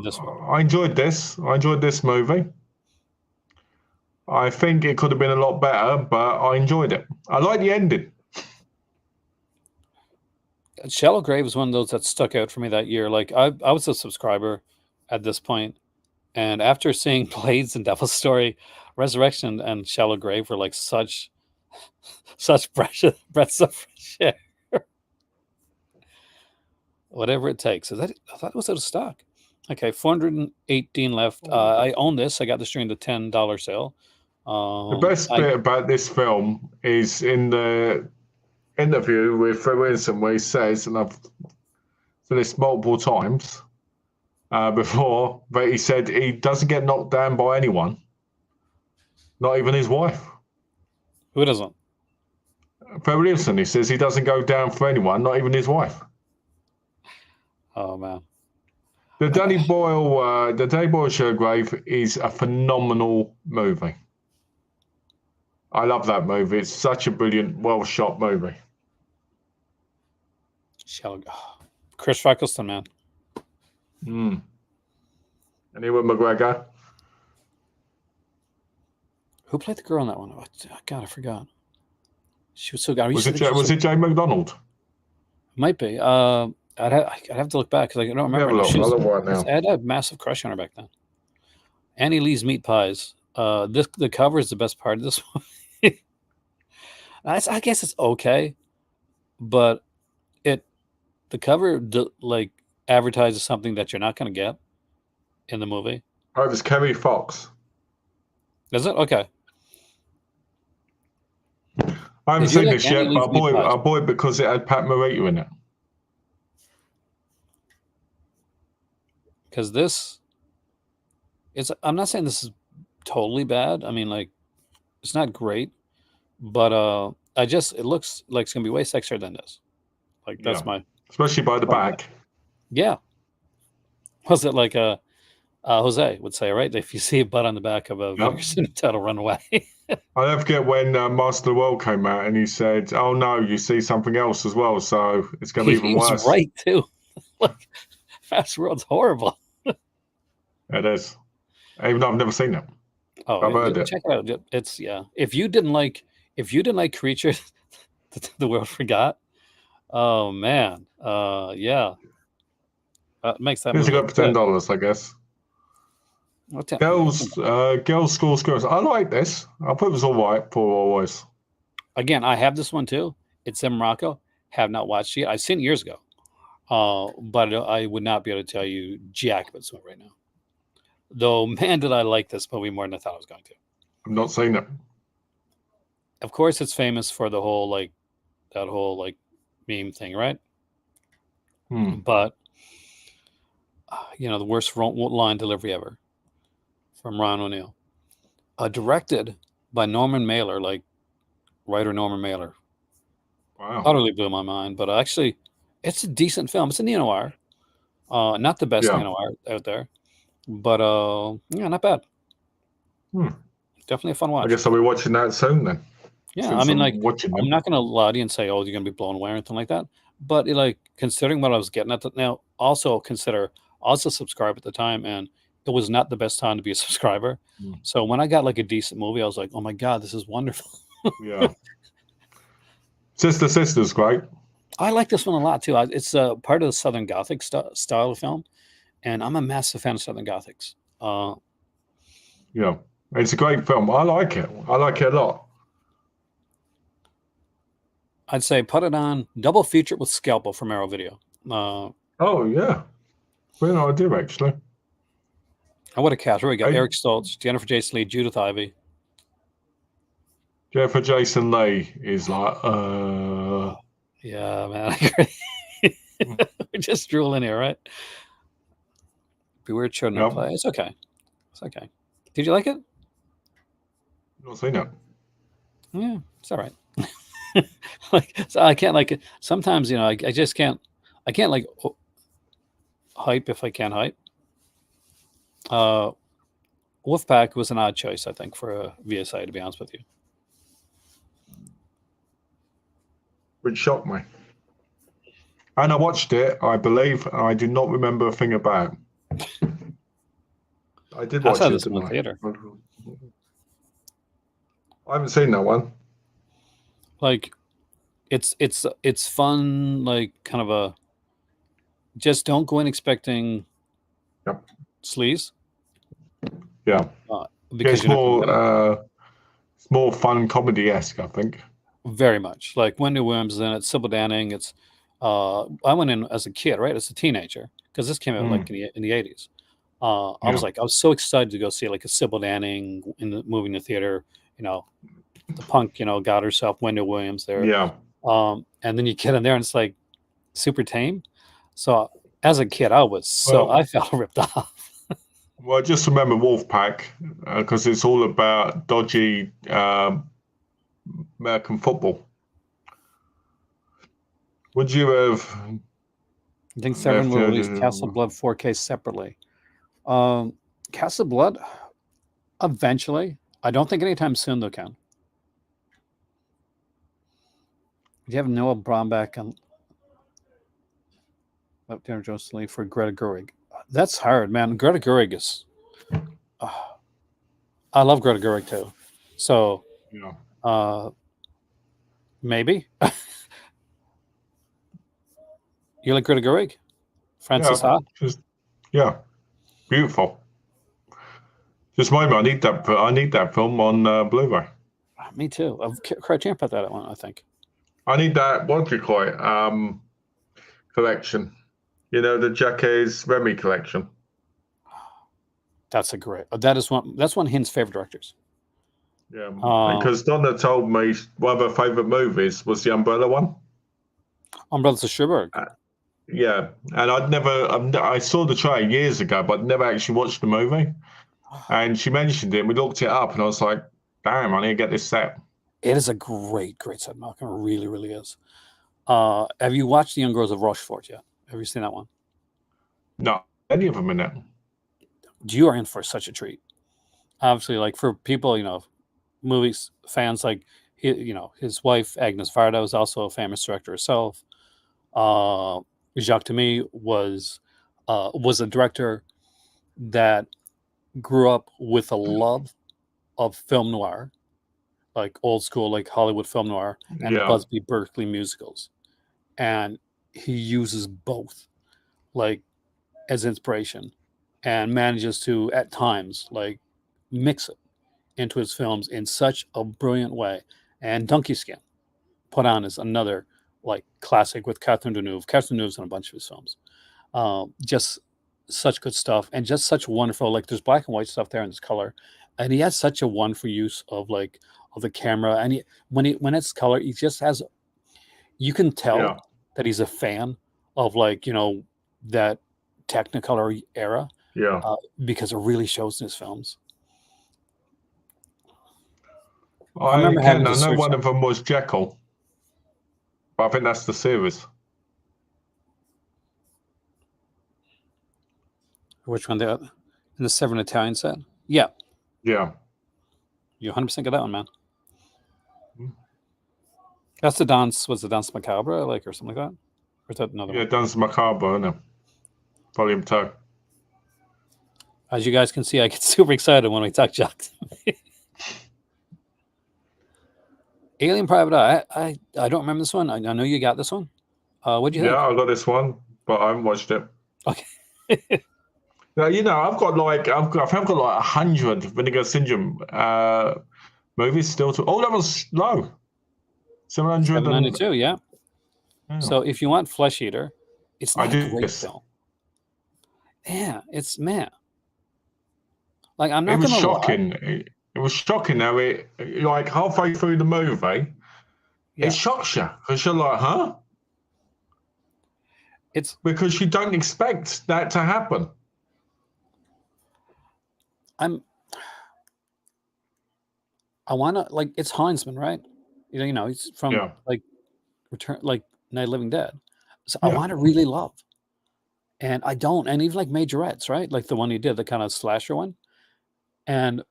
this one. I enjoyed this. I enjoyed this movie. I think it could have been a lot better, but I enjoyed it. I like the ending. Shallow Grave was one of those that stuck out for me that year. Like I was a subscriber at this point, and after seeing Blades and Devil's Story, Resurrection and Shallow Grave were like such breaths of fresh air. Whatever it takes. I thought it was out of stock. Okay, 418 left. I own this. I got this during the $10 sale. The best bit about this film is in the interview with Phil Winston, where he says, and I've said this multiple times before, but he said he doesn't get knocked down by anyone, not even his wife. Who doesn't? Phil Winston, he says he doesn't go down for anyone, not even his wife. Oh man. The Danny Boyle Show Grave is a phenomenal movie. I love that movie. It's such a brilliant, well shot movie. Chris Eccleston, man. And Ewan McGregor. Who played the girl in that one? Oh, God, I forgot. She was so good. Was it Jane McDonald? Might be. I'd have to look back because I don't remember. I'll look right now. I had a massive crush on her back then. Annie Lee's Meat Pies. The cover is the best part of this one. I guess it's okay, but the cover like advertises something that you're not going to get in the movie. Oh, it was Kerry Fox. Is it? Okay. I haven't seen this yet, but I bought it because it had Pat Morita in it. Because I'm not saying this is totally bad. I mean, like, it's not great, but it looks like it's gonna be way sexier than this. Like that's especially by the back. Yeah. Was it like Jose would say, right? If you see a butt on the back of a title, run away. I'll never forget when Master of the World came out and he said, "Oh no, you see something else as well, so it's going to be even worse." Right too. Like, Fast World's horrible. It is, even though I've never seen it. Oh, I've heard it. Check it out. It's If you didn't like Creature, the world forgot. Oh man, yeah. Makes that. It's got for $10, I guess. Girls School Girls. I like this. I thought it was all right for always. Again, I have this one too. It's in Morocco. Have not watched it. I've seen it years ago, but I would not be able to tell you jack about this one right now. Though, man, did I like this movie more than I thought I was going to. I've not seen it. Of course, it's famous for the whole that whole meme thing, right? But the worst line delivery ever from Ron O'Neal. Directed by Norman Mailer, writer Norman Mailer. Wow. Utterly blew my mind, but actually, it's a decent film. It's a neo-noir. Not the best neo-noir out there, but not bad. Definitely a fun watch. I guess I'll be watching that soon then. Yeah, I mean, I'm not going to lie to you and say, "Oh, you're going to be blown away" or anything like that. But considering what I was getting at now, also subscribe at the time, and it was not the best time to be a subscriber. So when I got a decent movie, I was like, "Oh my god, this is wonderful." Yeah. Sister's great. I like this one a lot too. It's part of the Southern Gothic style of film, and I'm a massive fan of Southern Gothics. Yeah. It's a great film. I like it. I like it a lot. I'd say put it on double feature with Scalpel from Arrow Video. Oh yeah, brilliant idea actually. And what a cast! We got Hey, Eric Stoltz, Jennifer Jason Leigh, Judith Ivey. Jennifer Jason Leigh is like, Yeah, man, I agree. We're just drooling here, right? Beware Children yep, Play. It's okay. It's okay. Did you like it? not seen it. Yeah, it's all right. Like, so I can't like it. Sometimes, I just can't. I can't like hype if I can't hype. Wolfpack was an odd choice, I think, for a VSI. To be honest with you, Which shocked me. And I watched it, I believe, and I do not remember a thing about it. I did I watch saw it, this in didn't the I? theater. I haven't seen that one. Like, it's fun. Like, kind of a just don't go in expecting Yep. sleaze. Yeah. Because It's you're not gonna get it. more fun comedy-esque, I think. Very much like Wendy Williams is in it. Sybil Danning. It's I went in as a kid, right, as a teenager, because this came out like in the 80s. I was so excited to go see like a Sybil Danning in the movie in the theater. The punk, got herself Wendy Williams there. Yeah. And then you get in there and it's like super tame. So as a kid, I felt ripped off. Well, just remember Wolfpack, because it's all about dodgy American football. Would you have? I think Severin will release Castle Blood 4K separately. Castle Blood, eventually. I don't think anytime soon, though, Ken. Do you have Noah Baumbach and Lieutenant Joseph Lee for Greta Gerwig? That's hard, man. Greta Gerwig is. I love Greta Gerwig too. So, maybe. You like Greta Gerwig? Francis Ha? Beautiful. Just my I need that film on Blu-ray. Me too. I've Criterion put that one, I think. I need that. What do you call it? Collection. The Jacques Remy collection. That's that's one of Hin's favorite directors. Yeah, because Donna told me one of her favorite movies was the Umbrella one. Umbrellas of Cherbourg. Yeah, and I saw the trailer years ago, but never actually watched the movie. And she mentioned it, and we looked it up, and I was like, damn, I need to get this set. It is a great set, Malcolm. It really, really is. Have you watched The Young Girls of Rochefort yet? Have you seen that one? No, any of them in it. You are in for such a treat. Obviously, like for people, movies fans, like his wife Agnes Varda was also a famous director herself. Jacques Demy was a director that grew up with a love of film noir, like old school, like Hollywood film noir, and the Busby Berkeley musicals, and he uses both, like, as inspiration, and manages to at times like mix it into his films in such a brilliant way. And Donkey Skin, put on as another like classic with Catherine Deneuve. Catherine Deneuve's in a bunch of his films. Just such good stuff, and just such wonderful. Like there's black and white stuff there, and there's color, and he has such a wonderful use of the camera. And when it's color, he just has. You can tell that he's a fan of that Technicolor era. Yeah, because it really shows in his films. I remember I know one of them was Jekyll, but I think that's the series. Which one? In the Seven Italian set? Yeah. Yeah. You 100% got that one, man. That's the Danse Macabre, or something like that? Or is that another one? Yeah, Danse Macabre, isn't it? Volume 2. As you guys can see, I get super excited when we talk Jacques. Alien Private Eye. I don't remember this one. I know you got this one. What'd you think? Yeah, I got this one, but I haven't watched it. Okay. Now, I think I've got like 100 Vinegar Syndrome movies still to. Oh, that was low. 700 and 792, yeah. yeah. So if you want Flesh Eater, it's I not a did great this. film. Yeah, it's man. Like I'm It not was gonna lie. shocking. It was shocking how it like halfway through the movie, Yeah, it shocks you because you're like, huh? it's Because you don't expect that to happen. I wanna like it's Heinzman, right? You know, he's from Yeah. like Return like Night of the Living Dead. So I Yeah. wanna really love. And I don't, and even like Majorettes, right? Like the one he did, the kind of slasher one. And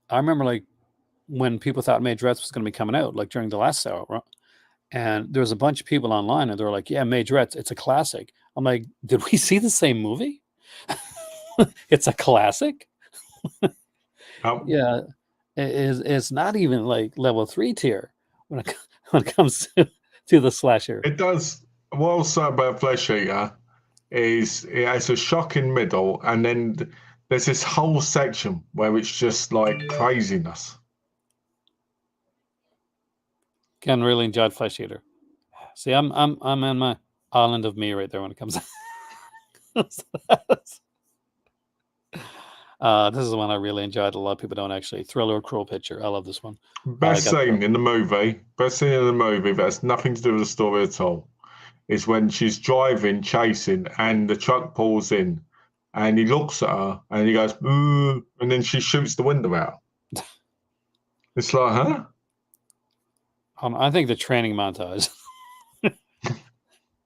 I remember like when people thought Majorettes was gonna be coming out, like during the last hour, right? And there was a bunch of people online and they were like, yeah, Majorettes, it's a classic. I'm like, did we see the same movie? It's a classic? Yeah. It's not even like level 3 tier when it, when it comes to the slasher. It does. What I'll say about Flesh Eater is it has a shocking middle, and then there's this whole section where it's just like craziness. Ken really enjoyed Flesh Eater. See, I'm in my island of me right there when it comes. This is the one I really enjoyed. A lot of people don't actually. Thriller, Cruel Picture. I love this one. Best scene in the movie that has nothing to do with the story at all is when she's driving, chasing, and the truck pulls in, and he looks at her and he goes, "Ooh," and then she shoots the window out. It's like, huh? I think the training montage.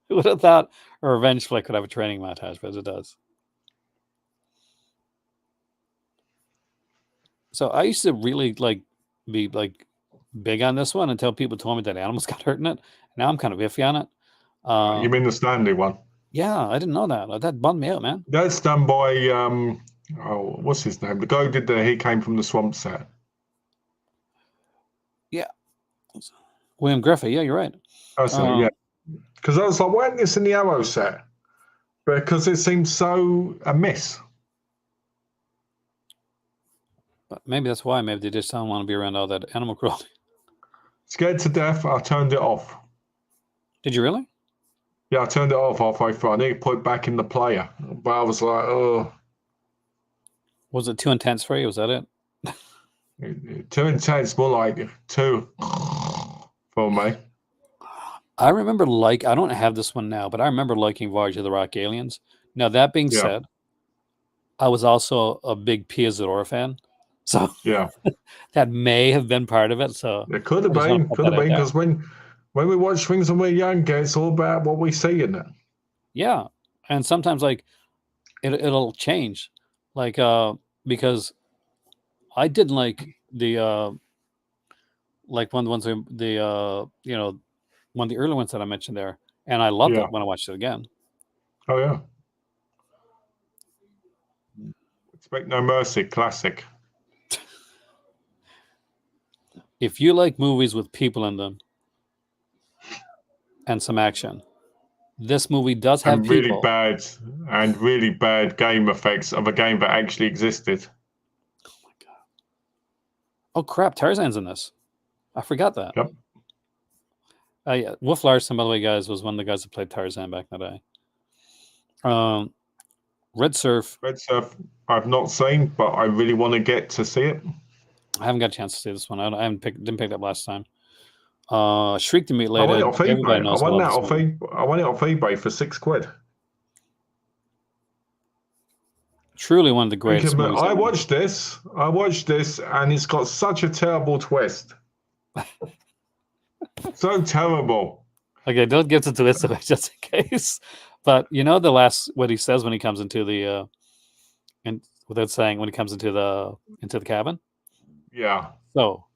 Who would have thought a revenge flick would have a training montage, but it does. So I used to really be like big on this one until people told me that animals got hurt in it. Now I'm kind of iffy on it. You mean the Stanley one? Yeah, I didn't know that. That bummed me out, man. That's done by what's his name? The guy who did He Came from the Swamp set. Yeah, William Griffith. Yeah, you're right. Yeah, because I was like, why isn't this in the Arrow set? Because it seems so amiss. But maybe that's why. Maybe they just don't want to be around all that animal cruelty. Scared to death, I turned it off. Did you really? Yeah, I turned it off halfway through. I need to put it back in the player. But I was like, oh. Was it too intense for you? Was that it? Too intense, more like too for me. I remember I don't have this one now, but I remember liking Voyage of the Rock Aliens. Now, that being said, I was also a big Pia Zadora fan. So yeah, that may have been part of it. So it could have been, because when we watch things when we're younger, it's all about what we see in it. Yeah, and sometimes like it'll change, like because I didn't like the like one of the ones you know, one of the early ones that I mentioned there, and I loved it when I watched it again. Oh yeah, Expect No Mercy, classic. If you like movies with people in them and some action, this movie does have really bad game effects of a game that actually existed. Oh my god! Oh crap! Tarzan's in this. I forgot that. Yep. Yeah. Wolf Larson, by the way, guys, was one of the guys that played Tarzan back in the day. Red Surf. I've not seen, but I really want to get to see it. I haven't got a chance to see this one. I didn't pick it up last time. Shriek the Mutilated. I want it off Everybody eBay. knows I want it off eBay for £6. Truly one of the greatest movies. I watched this, and it's got such a terrible twist. So terrible. Okay, don't get to twist of it just in case. But you know what he says when he comes into the and without saying when he comes into the cabin. Yeah. So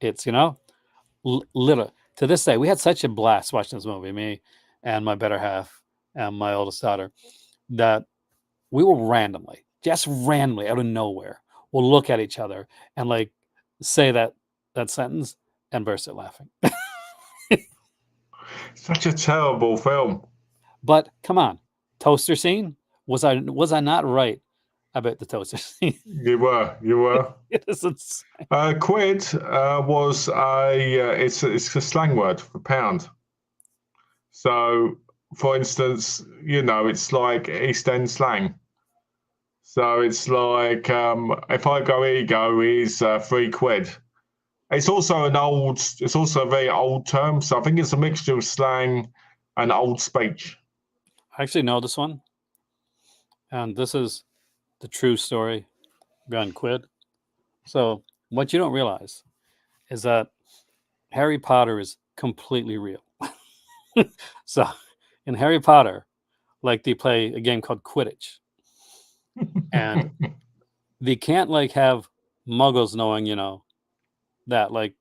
it's little to this day we had such a blast watching this movie, me and my better half and my oldest daughter, that we will just randomly out of nowhere, we'll look at each other and like say that sentence and burst out laughing. Such a terrible film. But come on, toaster scene. Was I not right about the toasters. You were. It is insane. Quid was it's a slang word for pound. So, for instance, it's like East End slang. So it's like if I go ego is £3. It's also a very old term. So I think it's a mixture of slang and old speech. I actually know this one, and this is the true story behind Quid. So what you don't realize is that Harry Potter is completely real. So in Harry Potter, like they play a game called Quidditch, and they can't like have muggles knowing, that like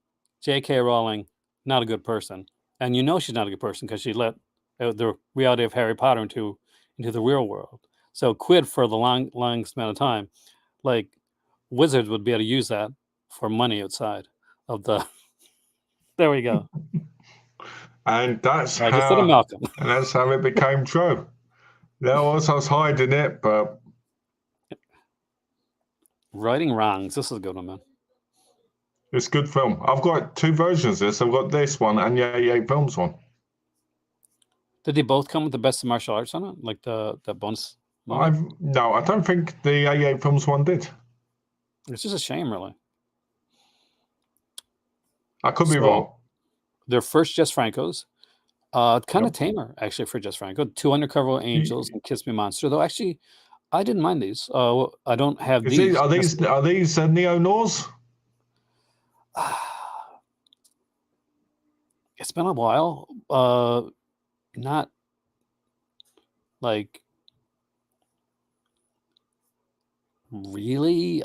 J.K. Rowling not a good person, and she's not a good person because she let the reality of Harry Potter into the real world. So Quid for the longest amount of time, like wizards would be able to use that for money outside of the. There we go. And that's I just said a Malcolm. And that's how it became true. There was hiding it, but Righting wrongs. This is a good one, man. it's a good film. I've got two versions of this. I've got this one and the 88 Films one. Did they both come with the best of martial arts on it? Like the bonus movie? No, I don't think the 88 Films one did. It's just a shame, really. I could be wrong. Their first Jess Franco's, kind of tamer actually for Jess Franco. 2 Undercover Angels and Kiss Me Monster. Though actually, I didn't mind these. I don't have these. Are these neo-Noors? It's been a while. Not like really.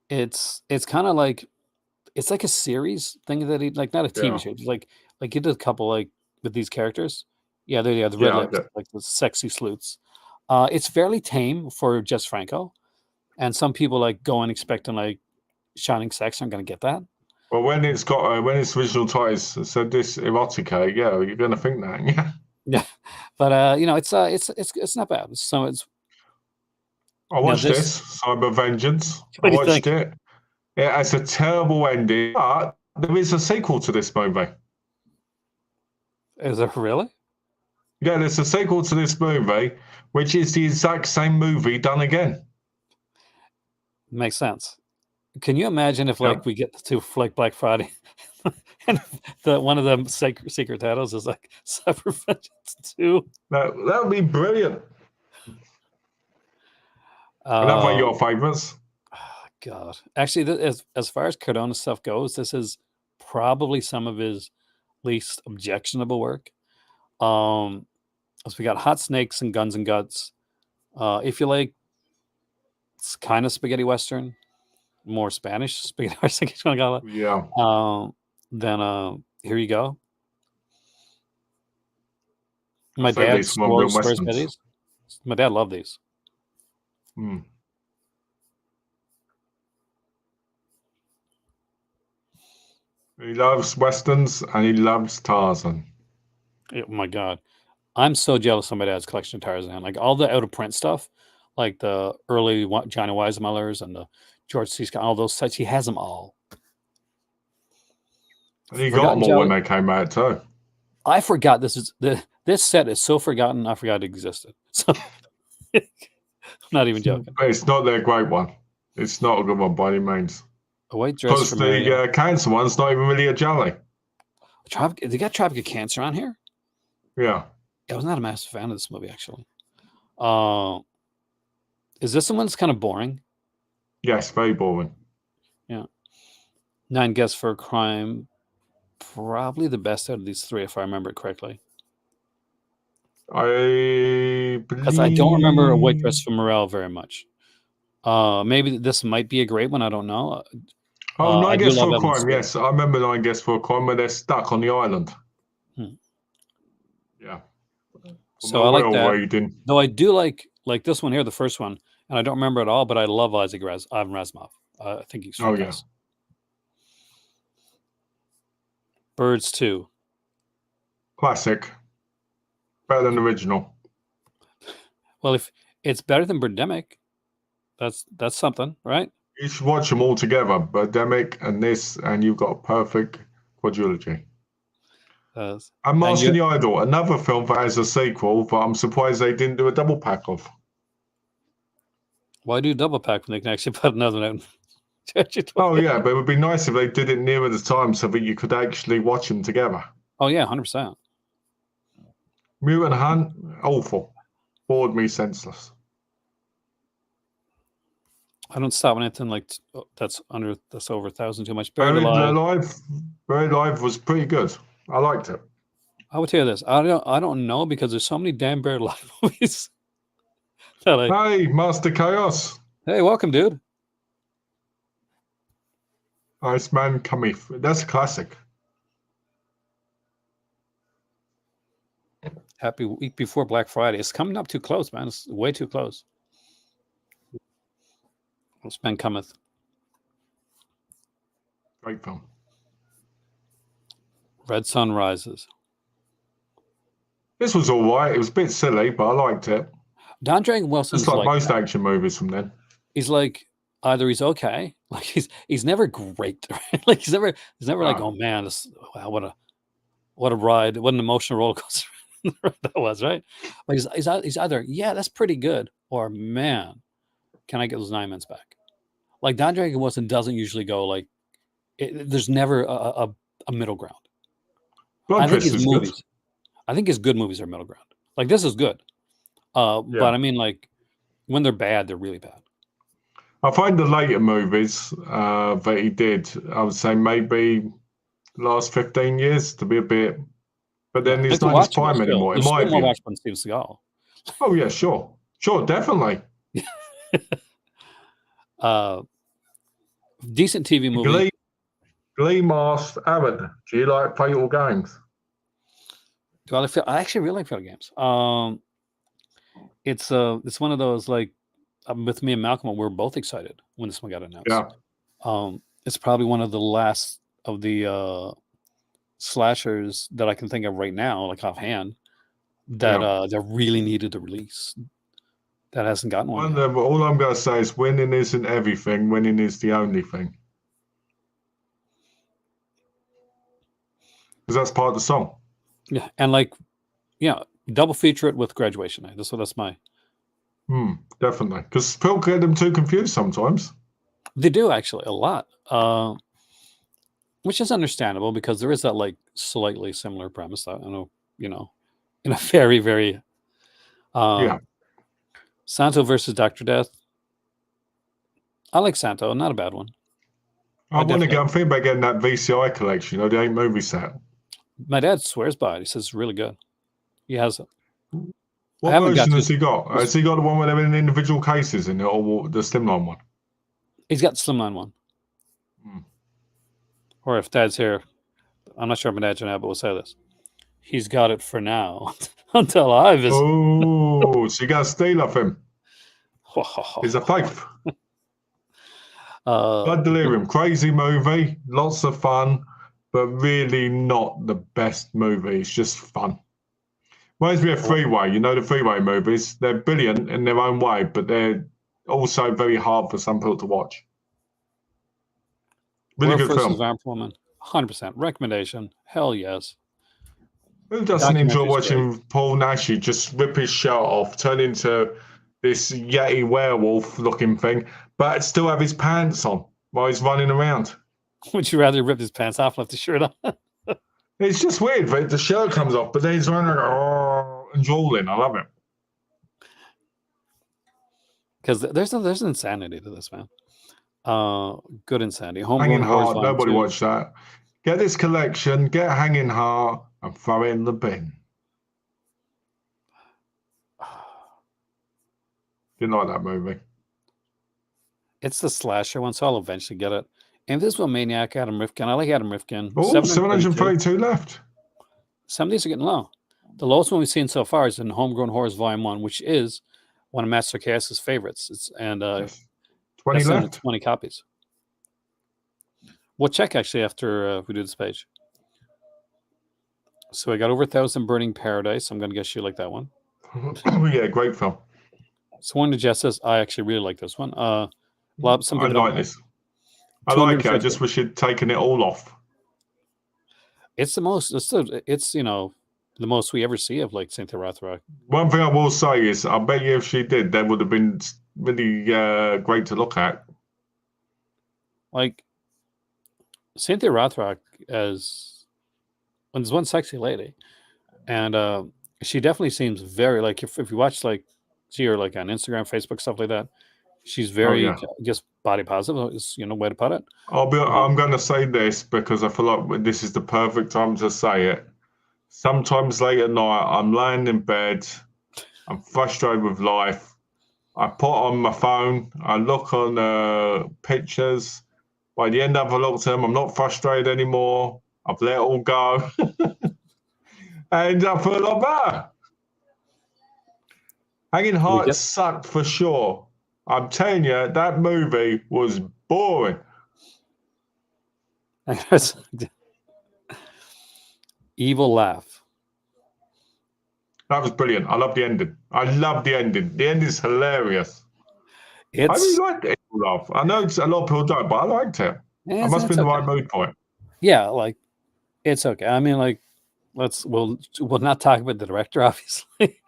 It's kind of like it's like a series thing that he like, not a TV show. It's like he did a couple like with these characters. Yeah, the red lips, like the sexy sleuths. It's fairly tame for Jess Franco, and some people like go and expecting like shining sex aren't going to get that. Well, when it's visual toys, so this erotica, yeah, you're going to think that, yeah. Yeah, but it's not bad. So it's. I watched this Cyber Vengeance. I watched it. It has a terrible ending, but there is a sequel to this movie. Is there really? Yeah, there's a sequel to this movie, which is the exact same movie done again. Makes sense. Can you imagine if like we get to like Black Friday and one of them secret titles is like Cyber Vengeance 2? That would be brilliant. Another one of your favorites. Oh, God, actually, as far as Cardona stuff goes, this is probably some of his least objectionable work. So we got Hot Snakes and Guns and Guts. If you like, it's kind of spaghetti western, more Spanish spaghetti western. Yeah. Then Here You Go. My dad swears by these. My dad loved these. He loves westerns and he loves Tarzan. Oh my God, I'm so jealous of my dad's collection of Tarzan. Like all the out of print stuff, like the early Johnny Weissmuller's and the George C. Scott, all those sets. He has them all. And he got them all when they came out too. I forgot this set is so forgotten. I forgot it existed. So I'm not even joking. It's not their great one. It's not a good one by any means. A white dress. Because the cancer one's not even really a jelly. They got Tropic of Cancer on here. Yeah. I was not a massive fan of this movie actually. Is this the one that's kind of boring? Yes, very boring. Yeah. 9 Guests for a Crime. Probably the best out of these 3, if I remember it correctly. Because I don't remember A White Dress for Morale very much. Maybe this might be a great one. I don't know. 9 Guests for a Crime. Yes, I remember 9 Guests for a Crime where they're stuck on the island. Yeah. So I like that. Though I do like this one here, the first one, and I don't remember it all, but I love Ivan Razumov. I think he's fantastic. Birds 2. Classic. Better than the original. Well, if it's better than Birdemic. That's something, right? You should watch them all together, Birdemic and this, and you've got a perfect quadrilogy. And And Master you, the Idol, another film that has a sequel, but I'm surprised they didn't do a double pack of. why do double pack when they can actually put another one out? Oh yeah, but it would be nice if they did it nearer the time so that you could actually watch them together. Oh yeah, 100%. Mutant Hunt, awful, bored me senseless. I don't stop anything like that's over 1,000 too much. Buried Alive was pretty good. I liked it. I would tell you this. I don't know because there's so many damn Buried Alive movies. Hey, Master Chaos. Hey, welcome, dude. Iceman Comey. That's a classic. Happy week before Black Friday. It's coming up too close, man. It's way too close. Spend cometh. Great film. Red Sun Rises. This was all right. It was a bit silly, but I liked it. Don Dragon Wilson. It's like most action movies from then. He's like either he's okay, like he's never great, right? Like he's never like, oh man, wow, what a ride, what an emotional roller coaster that was, right? Like he's either that's pretty good, or man, can I get those 9 minutes back? Like Don Dragon Wilson doesn't usually go like there's never a middle ground. I think his movies, good. I think his good movies are middle ground. Like this is good, but I mean, like when they're bad, they're really bad. I find the later movies that he did, I would say maybe last 15 years to be a bit, but then he's not his prime anymore. In my view, watch on Steven Seagal. Oh yeah, sure, definitely. Decent TV movie. Glee Masked Aaron. Do you like Fatal Games? I actually really like Fatal Games. It's one of those like with me and Malcolm, we're both excited when this one got announced. Yeah. It's probably one of the last of the slashers that I can think of right now, like offhand, that really needed to release. That hasn't gotten one. All I'm going to say is winning isn't everything. Winning is the only thing. Because that's part of the song. Yeah, and like, double feature it with Graduation Night. That's my. Definitely, because people get them too confused sometimes. They do actually a lot, which is understandable because there is that like slightly similar premise. I know, in a very, very. Santo versus Dr. Death. I like Santo, not a bad one. I'm thinking about getting that VCI collection, the 8 movie set. My dad swears by it. He says it's really good. He has it. What version has he got? Has he got the one where they're in individual cases in it, or the slimline one? He's got the slimline one. Or if Dad's here, I'm not sure if my dad's gonna have, but we'll say this. He's got it for now until I visit. Oh, so you got to steal off him. He's a thief. Blood Delirium, crazy movie, lots of fun, but really not the best movie. It's just fun. Reminds me of Freeway. The Freeway movies. They're brilliant in their own way, but they're also very hard for some people to watch. Really good film. Woman, 100% recommendation. Hell yes. Who doesn't enjoy watching Paul Naschy just rip his shirt off, turn into this Yeti werewolf-looking thing, but still have his pants on while he's running around? Would you rather rip his pants off, left his shirt on? It's just weird. Right? The shirt comes off, but then he's running and drooling. I love it. Because there's insanity to this, man. Good insanity. Hanging Heart. Nobody watched that. Get this collection. Get Hanging Heart and throw it in the bin. Didn't like that movie. It's the slasher one, so I'll eventually get it. And this one, Maniac, Adam Rifkin. I like Adam Rifkin. Oh, 732 left. Some of these are getting low. The lowest one we've seen so far is in Homegrown Horrors Volume 1, which is one of Master Chaos's favorites. 20 left. 20 copies. We'll check actually after we do this page. So I got over 1,000 Burning Paradise. I'm going to guess you like that one. Yeah, great film. Sworn to Justice. I actually really like this one. Some I people don't like this. I like it. I 250. just wish you'd taken it all off. It's the most. It's the most we ever see of like Cynthia Rothrock. One thing I will say is, I bet you if she did, that would have been really great to look at. Like Cynthia Rothrock as there's one sexy lady, and she definitely seems very like if you watch like see her like on Instagram, Facebook, stuff like that. She's very yeah. just body positive is way to put it. I'm going to say this because I feel like this is the perfect time to say it. Sometimes late at night, I'm laying in bed, I'm frustrated with life. I put on my phone, I look on pictures. By the end of I looked at them, I'm not frustrated anymore. I've let it all go. And I feel a lot better. Hanging Heart sucked for sure. I'm telling you, that movie was boring. Evil Laugh. That was brilliant. I love the ending. I love the ending. The ending is hilarious. I really liked it. I know a lot of people don't, but I liked it. I must be in the right mood for it. Yeah, like it's okay. I mean, like we'll not talk about the director, obviously.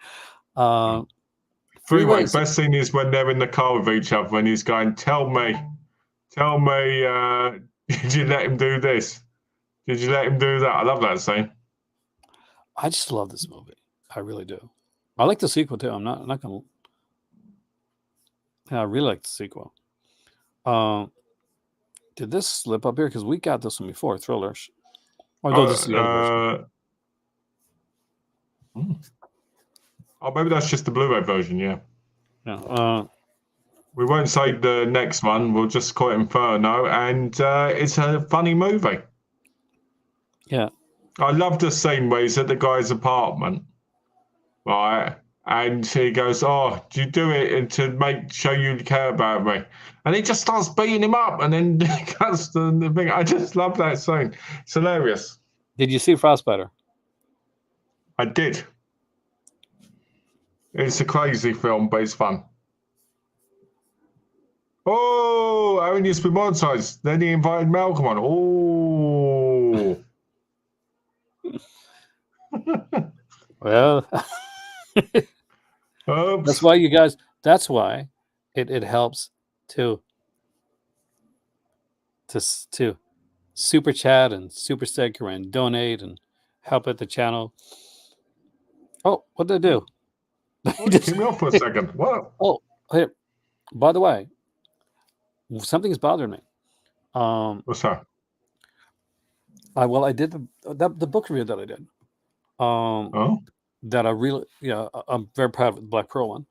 Freeway. Best scene is when they're in the car with each other, and he's going, "Tell me, did you let him do this? Did you let him do that?" I love that scene. I just love this movie. I really do. I like the sequel too. I'm not gonna. Yeah, I really like the sequel. Did this slip up here? Because we got this one before, Thrillers. Although this is the other version. Oh, maybe that's just the Blu-ray version. Yeah. Yeah. We won't say the next one. We'll just call it Inferno, and it's a funny movie. Yeah. I love the scene where he's at the guy's apartment, right? And he goes, "Oh, do you do it to show you care about me?" And he just starts beating him up, and then cuts the thing. I just love that scene. It's hilarious. Did you see Frostbiter? I did. It's a crazy film, but it's fun. Oh, Aaron used to be monetized. Then he invited Malcolm on. Oh. Well, that's why you guys. That's why it helps to super chat and super sticker and donate and help at the channel. Oh, what did I do? Keep me off for a second. What? Oh, here. By the way, something is bothering me. What's that? I did the book review that I did. That I really, I'm very proud of the Black Pearl one.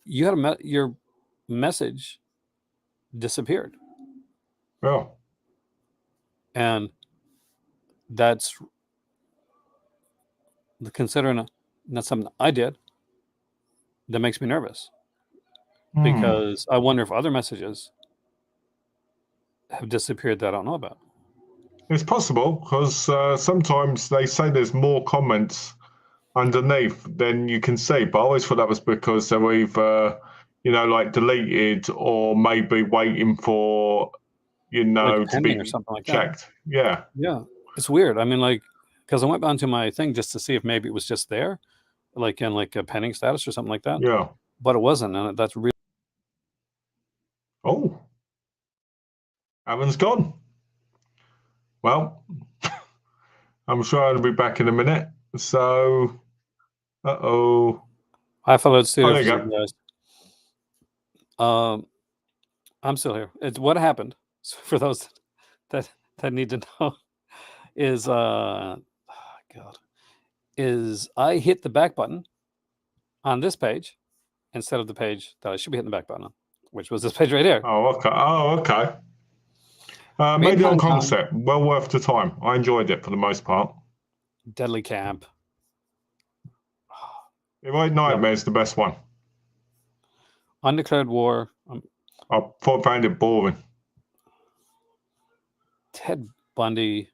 You had your message disappeared. Oh. And that's considering not something I did. That makes me nervous because I wonder if other messages have disappeared that I don't know about. It's possible because sometimes they say there's more comments underneath than you can see, but I always thought that was because they were either, like deleted or maybe waiting for, like to be or something like checked. That. Yeah, it's weird. I mean, like, because I went onto my thing just to see if maybe it was just there, like in like a pending status or something like that. Yeah, but it wasn't, and that's really. Oh, Alan's gone. Well, I'm sure I'll be back in a minute. So, I followed suit. Oh, there you go. I'm still here. It's what happened for those that need to know is is I hit the back button on this page instead of the page that I should be hitting the back button on, which was this page right here. Oh, okay. Maybe on concept, well worth the time. I enjoyed it for the most part. Deadly Camp. Nightmare's the best one. Undeclared War. I found it boring. Ted Bundy.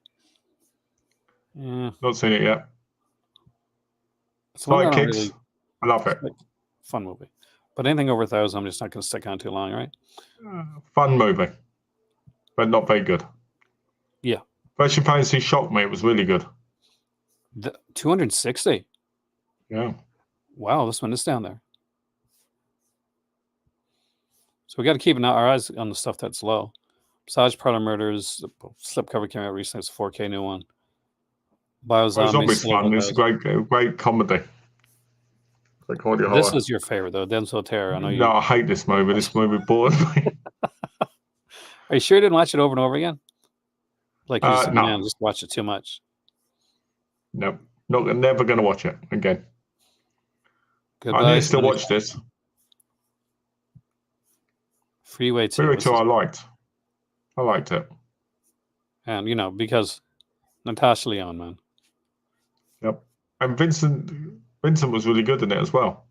Not seen it yet. Sidekicks. I love it. Fun movie. But anything over 1,000, I'm just not going to stick on too long, right? Fun movie, but not very good. Yeah. Virtual Fantasy shocked me. It was really good. 260. Yeah. Wow, this one is down there. So we got to keep our eyes on the stuff that's low. Massage Parlor Murders, the slipcover came out recently. It's a 4K new one. Zombies fun. It's a great comedy. This is your favorite, though, Denzel Terror. I know you. No, I hate this movie. This movie bored me. Are you sure you didn't watch it over and over again? Like you just, no. Man, just watch it too much. Nope. Never going to watch it again. Goodbye, I need to still watch this. Freeway 2. Freeway 2 I liked it. And, because Natasha Lyonne, man. Yep. And Vincent was really good in it as well.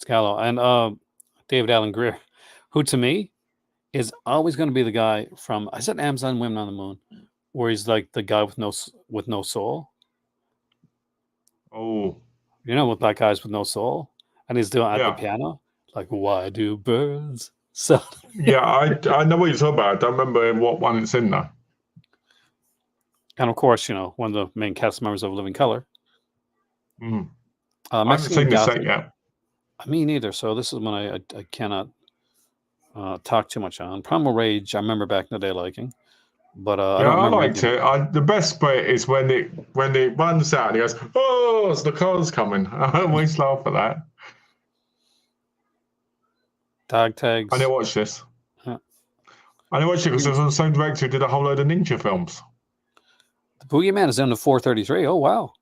Scalo. And David Alan Grier, who to me is always going to be the guy from, I said Amazon Women on the Moon, where he's like the guy with no soul. Oh. With black guys with no soul. And he's doing at the piano. Like, why do birds? So yeah, I know what you're talking about. I don't remember what one it's in though. And of course, one of the main cast members of Living Color. Mm. I haven't seen this set yet. Me neither. So this is when I cannot talk too much on. Primal Rage, I remember back in the day liking. But I liked it. The best bit is when it runs out and he goes, "Oh, it's the car's coming." I always laugh at that. Dog tags. I didn't watch this. I didn't watch it because it was on the same director who did a whole load of ninja films. The Boogeyman is down to 433. Oh, wow.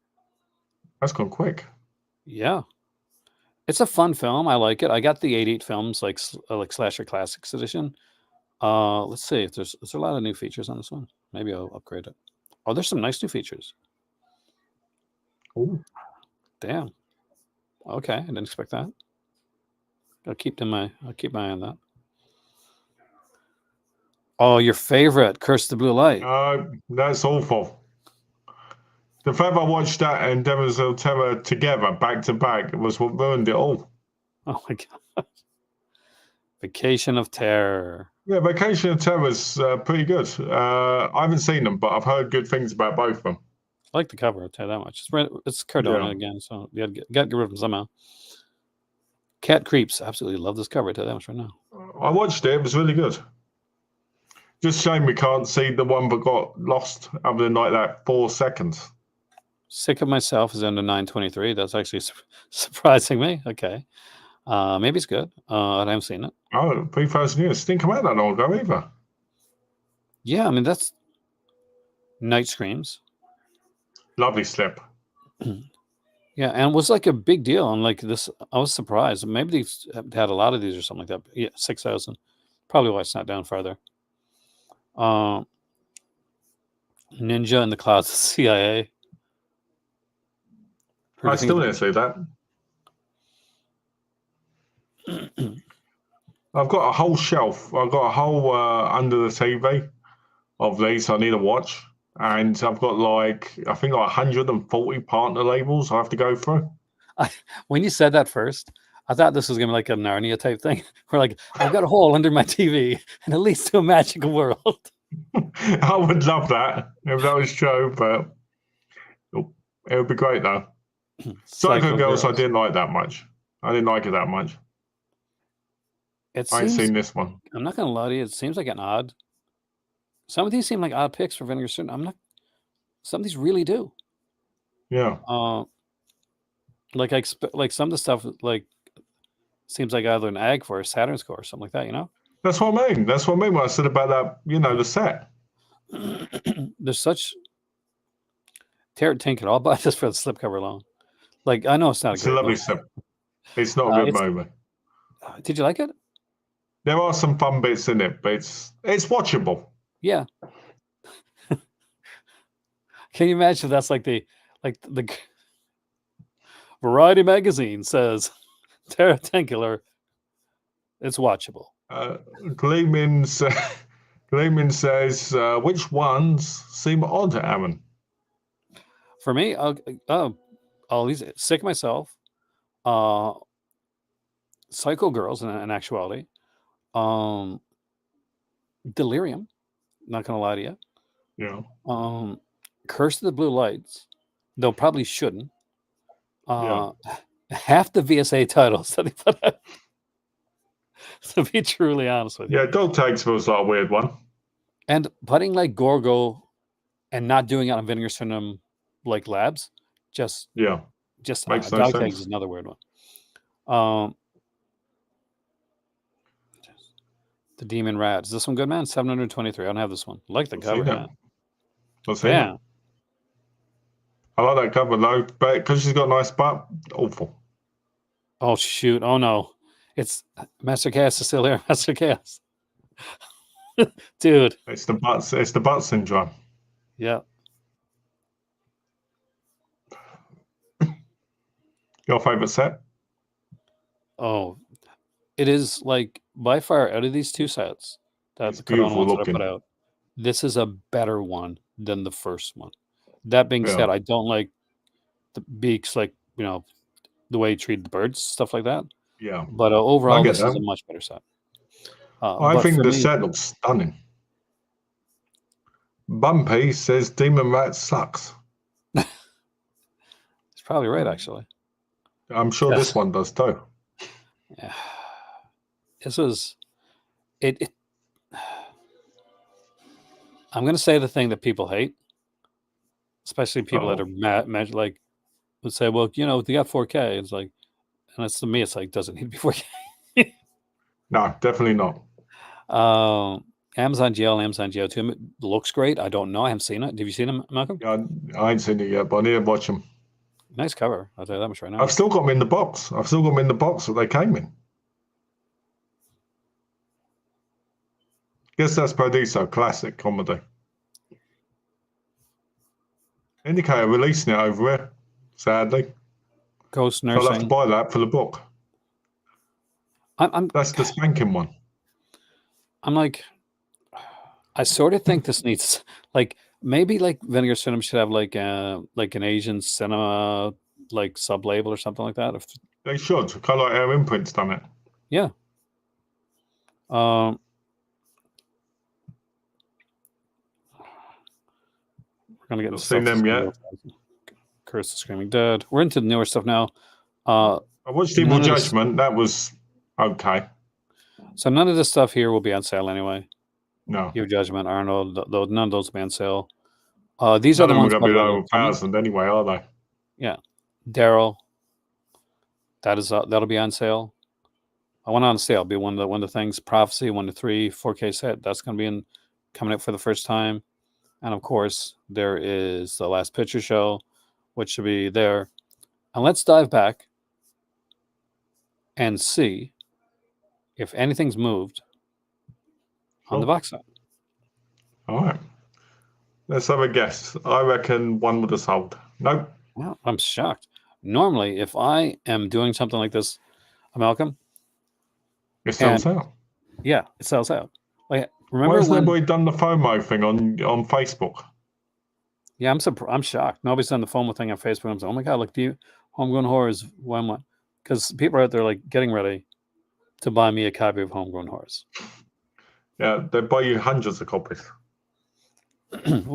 That's gone quick. Yeah. It's a fun film. I like it. I got the 88 films, like Slasher Classics edition. Let's see if there's a lot of new features on this one. Maybe I'll upgrade it. Oh, there's some nice new features. Oh, damn. Okay, I didn't expect that. I'll keep my eye on that. Oh, your favorite, Curse of the Blue Light. That's awful. The fact I watched that and Devils of Terror together, back to back, was what ruined it all. Oh my god. Vacation of Terror. Yeah, Vacation of Terror is pretty good. I haven't seen them, but I've heard good things about both of them. I like the cover, I'll tell you that much. It's Cardona again, so you got to get rid of them somehow. Cat Creeps. Absolutely love this cover, I'll tell you that much right now. I watched it. It was really good. Just shame we can't see the one that got lost other than like that 4 seconds. Sick of Myself is under 923. That's actually surprising me. Okay. Maybe it's good. I haven't seen it. Oh, 3,000 years. Didn't come out that long ago either. Yeah, I mean, that's Night Screams. Lovely slip. Yeah, and it was like a big deal. And like this, I was surprised. Maybe they've had a lot of these or something like that. Yeah, 6,000. Probably why it's not down farther. Ninja in the Clouds, CIA. I still didn't see that. I've got a whole shelf. I've got a whole under the TV of these I need to watch. And I've got I think 140 partner labels I have to go through. When you said that first, I thought this was going to be like a Narnia type thing. Where like, I've got a hole under my TV and it leads to a magical world. I would love that if that was true, but it would be great though. Psycho Girls I didn't like that much. I didn't like it that much. I ain't seen this one. I'm not going to lie to you. It seems like an odd. Some of these seem like odd picks for Vinegar Syndrome. I'm not. Some of these really do. Yeah. Like I expect, like some of the stuff like seems like either an Ag for a Saturn score or something like that. That's what I mean. That's what I mean when I said about that. The set. There's such. Tear it, Tinker. I'll buy this for the slipcover alone. Like I know it's not. It's a lovely slip. It's not a good movie. Did you like it? There are some fun bits in it, but it's watchable. Yeah. Can you imagine if that's like the Variety magazine says Terra Tenkular, it's watchable. Gleeman says, which ones seem odd, Aaron? For me, all these Sick of Myself, Psycho Girls in actuality. Delirium. Not gonna lie to you. Yeah. Curse of the Blue Lights. Though probably shouldn't. Yeah. Half the VSA titles that they put out. To be truly honest with you. Yeah. Dog Tags feels like a weird one. And putting like Gorgo and not doing it on Vinegar Syndrome like Labs, just Makes no Dog sense. Tags is another weird one. The Demon Rat. Is this one good, man? 723. I don't have this one. I like the cover, man. I've seen it. I like that cover though, but because she's got a nice butt, awful. Oh shoot! Oh no, it's Master Chaos is still here. Master Chaos, dude. It's the butt. It's the butt syndrome. Yeah. Your favorite set? Oh, it is like by far out of these two sets that It's the Corona beautiful ones that I put looking. out. This is a better one than the first one. That being said, I don't like the beaks, like the way he treated the birds, stuff like that. Yeah. But overall, this is a much better set. I think the set looks stunning. Bumpy says Demon Rat sucks. He's probably right, actually. I'm sure this one does too. Yeah. This was it. I'm going to say the thing that people hate, especially people that are like would say, well, they got 4K. It's like, and it's to me, it's like, doesn't need to be 4K. No, definitely not. Amazon GL, Amazon GO2 looks great. I don't know. I haven't seen it. Have you seen them, Malcolm? Yeah, I ain't seen it yet, but I need to watch them. Nice cover. I'll tell you that much right now. I've still got them in the box. That they came in. Guess that's Paradiso, classic comedy. Indicator releasing it over here, sadly. Ghost Nursing. So I'll have to buy that for the book. That's the spanking one. I'm like, I sort of think this needs, like, maybe like Vinegar Syndrome should have like an Asian cinema like sub label or something like that. They should. Kind of like our Imprint's done it. Yeah. We're gonna get. Not seen them yet. Curse the Screaming Dead. We're into the newer stuff now. I watched Evil Judgment. That was okay. So none of this stuff here will be on sale anyway. No. Evil Judgment, Arnold, none of those will be on sale. These are the ones going to be over 1,000 anyway, are they? Yeah. Daryl. That'll be on sale. I went on sale. Be one of the things. Prophecy 1 to 3 4K set. That's going to be coming up for the first time. And of course, there is the Last Picture Show, which should be there. And let's dive back and see if anything's moved on the box set. All right. Let's have a guess. I reckon one would have sold. Nope. Well, I'm shocked. Normally, if I am doing something like this, Malcolm, it sells out. Yeah, it sells out. Like, remember why has nobody done the FOMO thing on Facebook? Yeah, I'm shocked. Nobody's done the FOMO thing on Facebook. I'm saying, oh my god, look, Homegrown Horrors one, because people are out there like getting ready to buy me a copy of Homegrown Horrors. Yeah, they buy you hundreds of copies.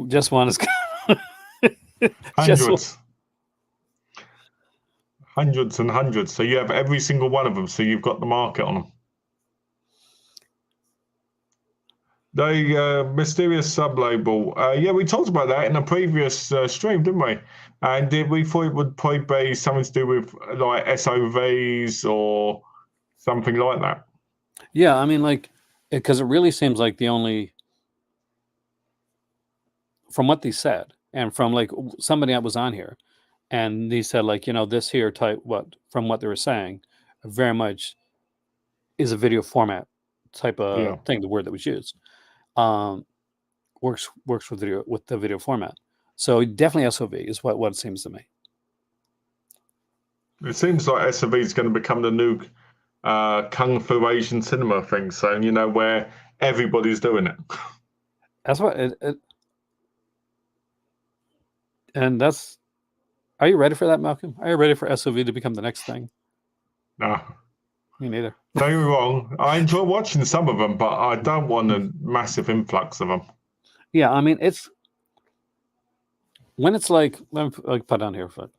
Just one is hundreds. Hundreds and hundreds. So you have every single one of them. So you've got the market on them. The mysterious sub-label. Yeah, we talked about that in a previous stream, didn't we? And we thought it would probably be something to do with like SOVs or something like that. Yeah, I mean, like, because it really seems like the only, from what they said, and from like somebody that was on here, and they said like, this here type, from what they were saying, very much is a video format type of thing, the word that was used. Works with the video format. So definitely SOV is what it seems to me. It seems like SOV is going to become the new Kung Fu Asian cinema thing. So, where everybody's doing it. That's what and that's, are you ready for that, Malcolm? Are you ready for SOV to become the next thing? No. Me neither. Don't get me wrong. I enjoy watching some of them, but I don't want a massive influx of them. Yeah, I mean, it's when it's like, let me put down here for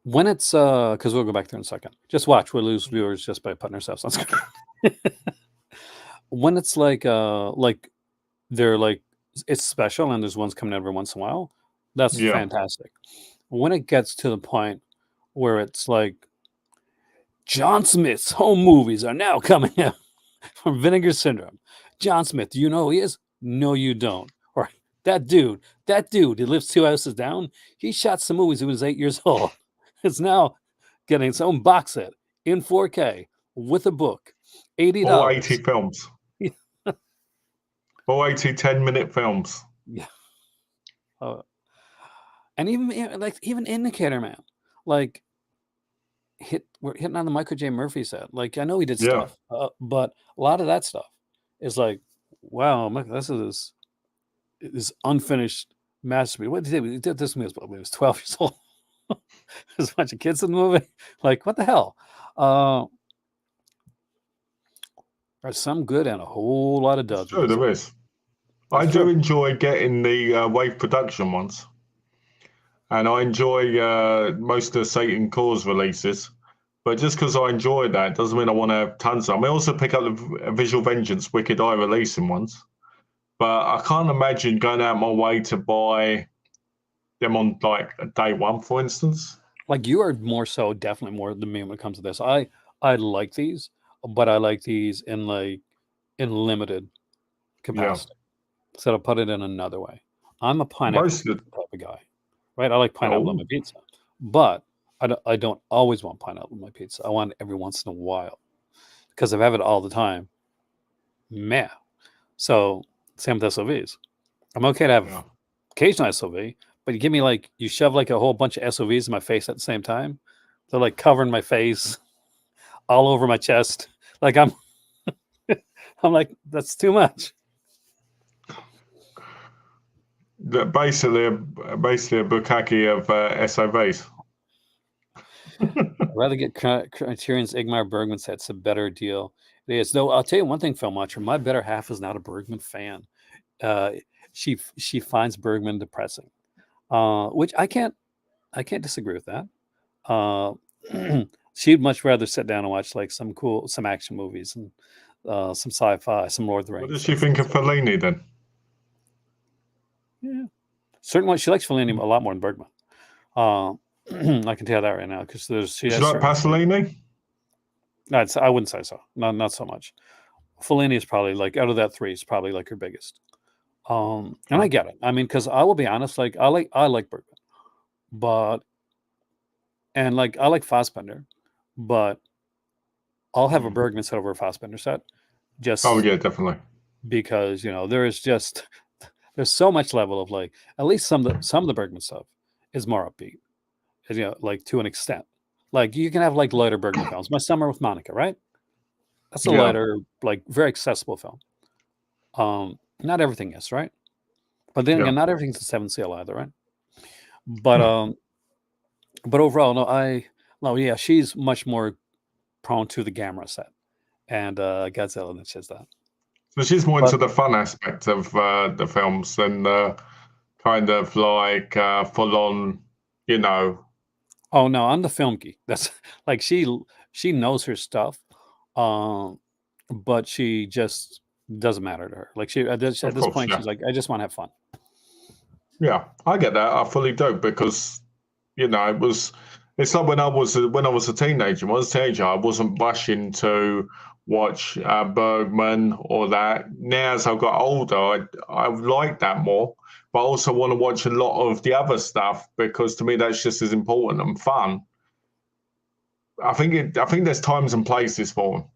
when it's because we'll go back there in a second. Just watch, we'll lose viewers just by putting ourselves on screen. When it's like they're like it's special and there's ones coming out every once in a while, that's Yeah. fantastic. When it gets to the point where it's like John Smith's home movies are now coming out from Vinegar Syndrome. John Smith, do you know who he is? No, you don't. Or that dude who lives 2 houses down, he shot some movies when he was 8 years old. It's now getting its own box set in 4K with a book. $80. All 80 films. All 80 10-minute films. Yeah. And even Indicator Man, like we're hitting on the Michael J. Murphy set. Like I know he did stuff, but a lot of that stuff is like, wow, this is this unfinished masterpiece. What did he do? He did this movie when he was 12 years old. There's a bunch of kids in the movie. Like what the hell? There's some good and a whole lot of duds. Sure, there is. I do enjoy getting the wave production ones. And I enjoy most of Satan Cause releases. But just because I enjoy that doesn't mean I want to have tons of them. I also pick up the Visual Vengeance Wicked Eye releasing ones. But I can't imagine going out my way to buy them on like day one, for instance. Like you are more so definitely more than me when it comes to this. I like these, but I like these in limited capacity. So to put it in another way, I'm a pineapple type of guy, right? I like pineapple on my pizza, but I don't always want pineapple on my pizza. I want it every once in a while because if I have it all the time, meh. So same with SOVs. I'm okay to have occasional SOV, but you give me you shove like a whole bunch of SOVs in my face at the same time. They're like covering my face, all over my chest. Like I'm like, that's too much. Basically a bukkake of SOVs. I'd rather get Criterion's Ingmar Bergman said it's a better deal. It is. Though I'll tell you one thing, Film Watcher, my better half is not a Bergman fan. She finds Bergman depressing, which I can't disagree with that. She'd much rather sit down and watch like some action movies and some sci-fi, some Lord of the Rings. What does she think of Fellini then? Yeah, certainly she likes Fellini a lot more than Bergman. I can tell that right now because she like Pasolini? No, I wouldn't say so. Not so much. Fellini is probably like out of that three is probably like her biggest. And I get it. I mean, because I will be honest, like I like Bergman, but I like Fassbender, but I'll have a Bergman set over a Fassbender set. Just definitely. Because there's so much level of like at least some of the Bergman stuff is more upbeat, like to an extent. Like you can have like lighter Bergman films. My Summer with Monica, right? That's a lighter, like very accessible film. Not everything is, right? But then again, not everything's a 7 Seal either, right? But overall, she's much more prone to the Gamera set, and Godzilla that says that. So she's more into the fun aspect of the films than kind of like full on, Oh no, I'm the film geek. That's like she knows her stuff, but she just doesn't matter to her. Like at this point, she's like, I just want to have fun. Yeah, I get that. I fully do because it's like when I was a teenager. When I was a teenager, I wasn't rushing to watch Bergman or that. Now, as I've got older, I like that more. But I also want to watch a lot of the other stuff because to me that's just as important and fun. I think there's times and places for them.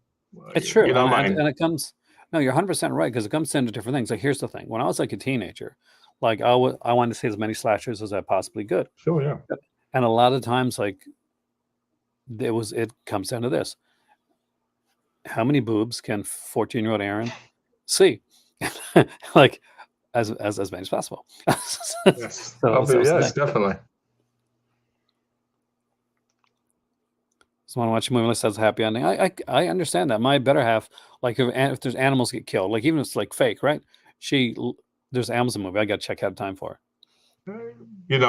It's true, and it comes. No, you're 100% right because it comes into different things. Like here's the thing: when I was like a teenager, like I wanted to see as many slashers as I possibly could. Sure, yeah. And a lot of times, like it comes down to this: how many boobs can 14-year-old Aaron see? Like as many as possible. Yes, yes, definitely. Someone watch a movie that has a happy ending. I understand that. My better half, like if there's animals get killed, like even if it's like fake, right? There's an Amazon movie I got to check out time for. You know,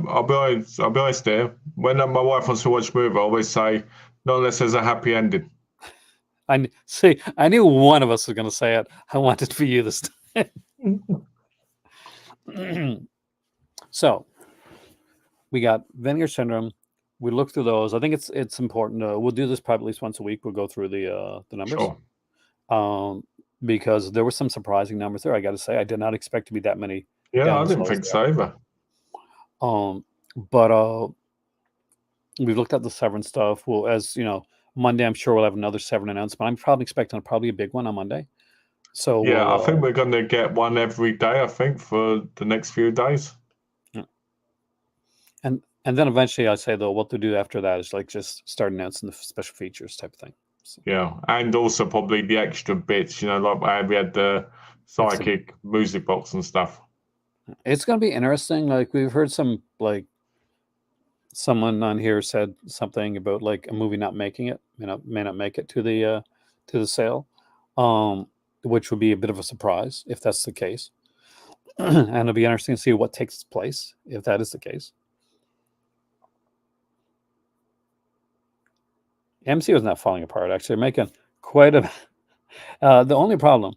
I'll be honest there. When my wife wants to watch a movie, I always say, not unless there's a happy ending. I knew one of us was going to say it. I wanted for you this time. So we got Vinegar Syndrome. We look through those. I think it's important. We'll do this probably at least once a week. We'll go through the numbers. Sure. Because there were some surprising numbers there. I got to say, I did not expect to be that many. Yeah, I didn't think so either. But we've looked at the Severin stuff. Well, as you know, Monday I'm sure we'll have another Severin announcement. I'm probably expecting a big one on Monday. So yeah, I think we're going to get one every day. I think for the next few days. Yeah. And then eventually, I say though, what to do after that is like just start announcing the special features type of thing. So. Yeah, and also probably the extra bits. You know, like we had the psychic music box and stuff. It's going to be interesting. Like we've heard someone on here said something about like a movie not making it, may not make it to the sale, which would be a bit of a surprise if that's the case. And it'll be interesting to see what takes place if that is the case. MCU is not falling apart. Actually, they're making quite a. The only problem,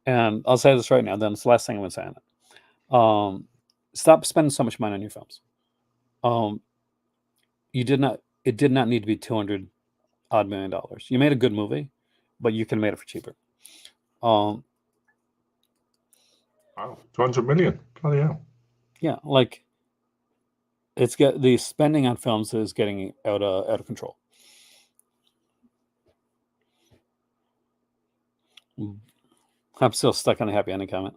and I'll say this right now, then it's the last thing I'm going to say on it. Stop spending so much money on your films. It did not need to be $200 odd million. You made a good movie, but you can have made it for cheaper. Wow, 200 million. Bloody hell. Yeah, like the spending on films is getting out of control. I'm still stuck on a happy ending comment.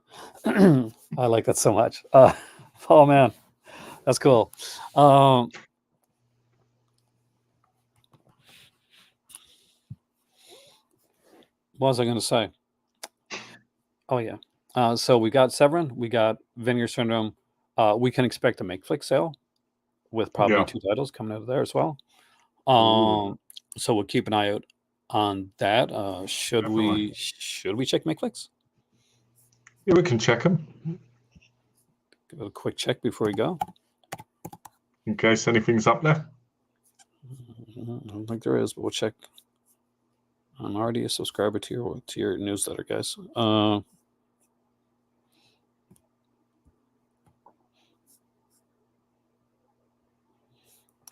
I like that so much. Oh man, that's cool. What was I going to say? Oh yeah. So we got Severin, we got Vinegar Syndrome. We can expect a Make-Flick sale with probably 2 titles coming out of there as well. So we'll keep an eye out on that. Should we check Make-Flicks? Yeah, we can check them. Give it a quick check before we go. In case anything's up there. I don't think there is, but we'll check. I'm already a subscriber to your newsletter, guys.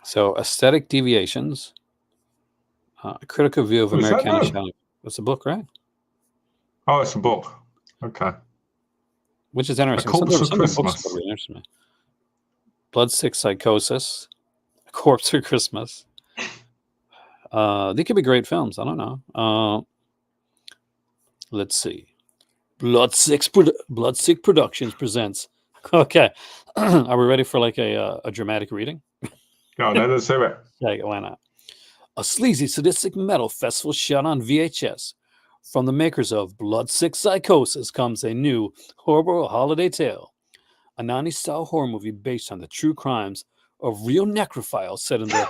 So, Aesthetic Deviations, a critical view of Americana Challenge. It's a book, right? Oh, it's a book. Okay. Which is interesting. A Corpse for Christmas. Really interesting me. Bloodsick Psychosis, A Corpse for Christmas. They could be great films. I don't know. Let's see. Bloodsick Productions presents. Okay. Are we ready for like a dramatic reading? No, let's do it. Yeah, why not? A sleazy, sadistic metal festival shot on VHS. From the makers of Bloodsick Psychosis comes a new horrible holiday tale. A 90s-style horror movie based on the true crimes of real necrophiles set in the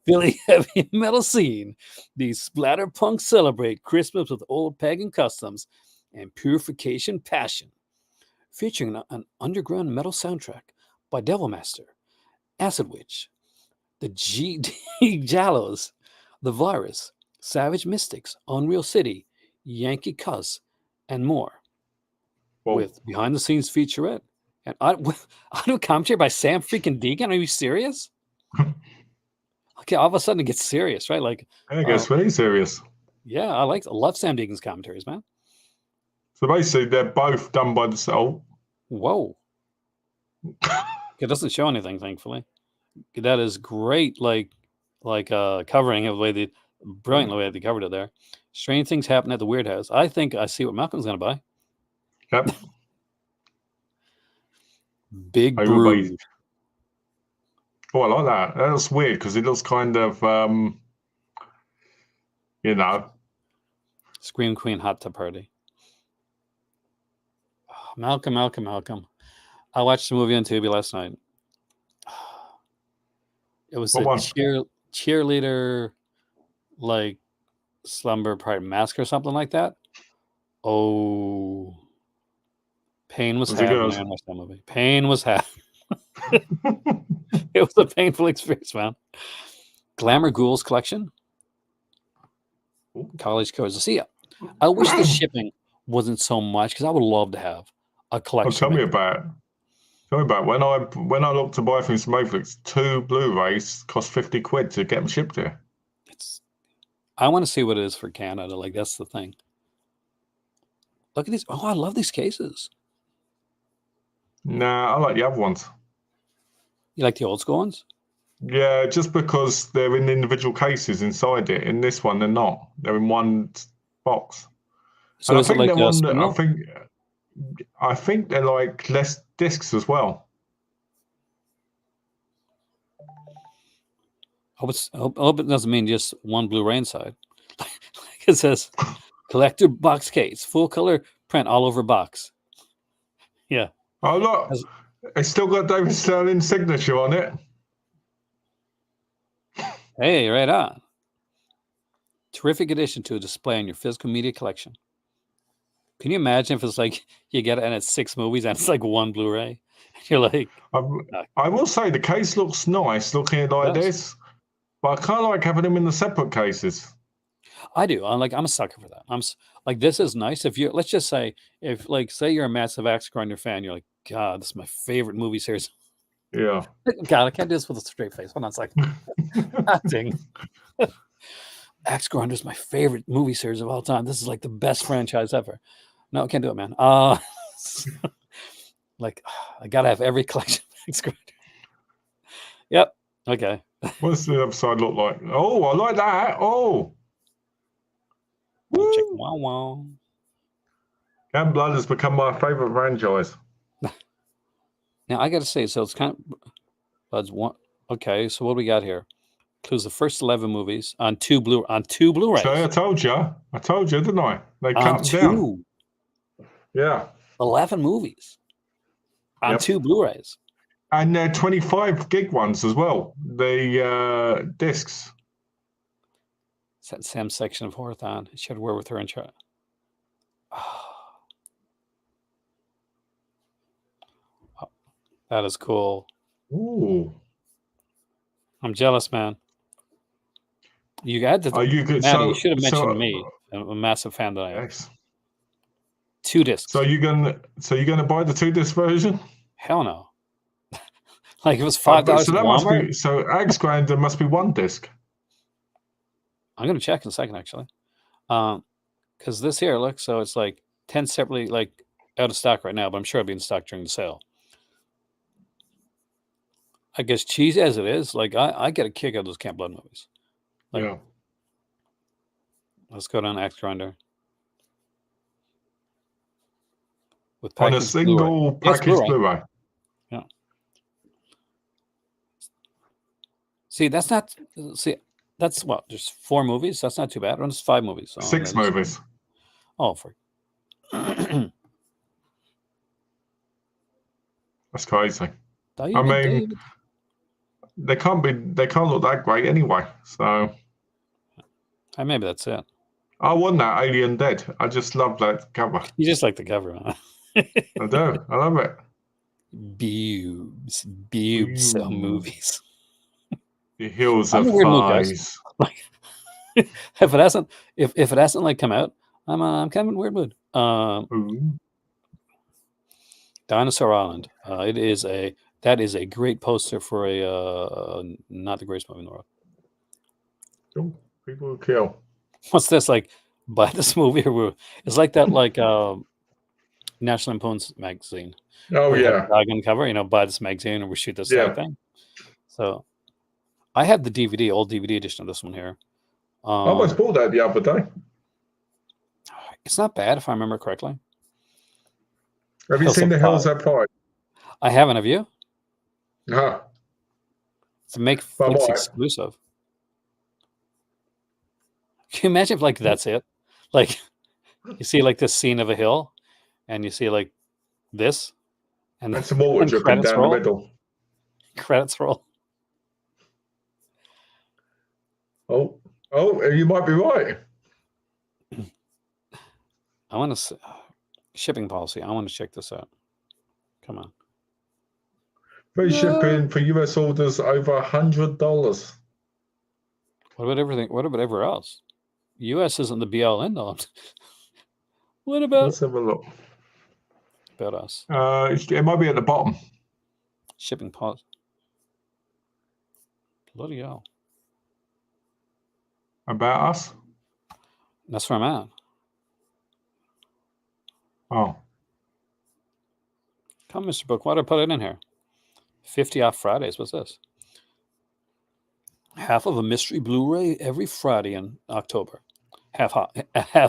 Philly heavy metal scene. These splatter punks celebrate Christmas with old pagan customs and purification passion. Featuring an underground metal soundtrack by Devilmaster, Acid Witch, the GD Jallows, The Virus, Savage Mystics, Unreal City, Yankee Cuss, and more. Whoa. With behind-the-scenes featurette and audio commentary by Sam freaking Deacon. Are you serious? Okay, all of a sudden it gets serious, right? Like it gets really serious. Yeah, I love Sam Deacon's commentaries, man. So basically, they're both done by themselves. Whoa! It doesn't show anything, thankfully. That is great, covering of the way brilliant way they covered it there. Strange things happen at the Weird House. I think I see what Malcolm's going to buy. Yep. Big Brew. Oh, I like that. That's weird because it looks kind of, Scream Queen Hot Tub Party. Oh, Malcolm. I watched the movie on Tubi last night. It was cheerleader, like Slumber Party Massacre or something like that. Oh, pain was Was it had when good? I watched that movie. Pain was had. It was a painful experience, man. Glamour Ghouls collection, college codes. See, I wish the shipping wasn't so much because I would love to have a Oh, collection. tell me like that. about it. Tell me about it. When I look to buy things from Moflix, 2 Blu-rays cost 50 quid to get them shipped here. I want to see what it is for Canada. Like, that's the thing. Look at these. Oh, I love these cases. Nah, I like the other ones. You like the old school ones? Yeah, just because they're in individual cases inside it. In this one, they're not. They're in one box. So And is it like a spindle? I think they're like less discs as well. I hope it doesn't mean just one Blu-ray inside. Like it says, collector box case, full color print all over box. Yeah. Oh, look. It's still got David Sterling's signature on it. Hey, right on. Terrific addition to a display in your physical media collection. Can you imagine if it's like you get it and it's 6 movies and it's like one Blu-ray? You're like, I will say the case looks nice looking like this, but I kind of like having them in the separate cases. I do. I'm a sucker for that. I'm like, this is nice. If you, let's just say, if like, say you're a massive Axe Grinder fan, you're like, God, this is my favorite movie series. Yeah. God, I can't do this with a straight face. Hold on a second. Acting. Axe Grinder is my favorite movie series of all time. This is like the best franchise ever. No, I can't do it, man. Like, I gotta have every collection of Axe Grinder. Yep. Okay. What's the other side look like? Oh, I like that. Oh. Chicken wow wow. Camp Blood has become my favorite franchise. Now I got to say, so it's kind of Blood's one. Okay, so what do we got here? Includes the first 11 movies on two Blu-rays. So I told you, didn't I? They cut them down. Yeah. 11 movies on 2 Blu-rays. And they're 25 gig ones as well. The discs. It's that same section of Horathon. She had to wear with her in China. Oh, that is cool. Ooh. I'm jealous, man. You had to. You should have mentioned me. I'm a massive fan that I am. Yes. 2 discs. So you're gonna buy the 2 disc version? Hell no. Like it was $5. So that must be Axe Grinder must be 1 disc. I'm gonna check in a second, actually. Because this here, look, so it's like 10 separately, like out of stock right now, but I'm sure it'll be in stock during the sale. I guess cheesy as it is, like I get a kick out of those Camp Blood movies. Like, yeah. Let's go down to Axe Grinder. With on a single package Blu-ray. Yeah. See, that's what, there's 4 movies. That's not too bad. It's 5 movies. 6 movies. Oh, that's crazy. I mean, they can't look that great anyway. So maybe that's it. I want that Alien Dead. I just love that cover. You just like the cover, huh? I do. I love it. Boobs movies. The Hills of Thighs. Like, if it hasn't like come out, I'm kind of in a weird mood. Dinosaur Island. That is a great poster for a not the greatest movie in the world. Cool. People will kill. What's this like? Buy this movie, or it's like that, like National Lampoon's magazine. Oh yeah, dog on the cover. Buy this magazine, or we shoot this thing. So, I have the DVD, old DVD edition of this one here. I almost bought that the other day. It's not bad if I remember correctly. Have you seen The Hills Have Eyes? I haven't. Have you? No. It's a Netflix exclusive. Can you imagine if like that's it? Like you see like this scene of a hill, and you see like this, and some water dripping down the middle. Credits roll. Oh, you might be right. I want to shipping policy. I want to check this out. Come on. Free shipping for US orders over $100. What about everything? What about everywhere else? US isn't the be all end all. What about? Let's have a look. About us. It might be at the bottom. Shipping policy. Bloody hell. About us? That's where I'm at. Oh. Come, Mr. Book. Why did I put it in here? 50 off Fridays. What's this? Half of a mystery Blu-ray every Friday in October. Half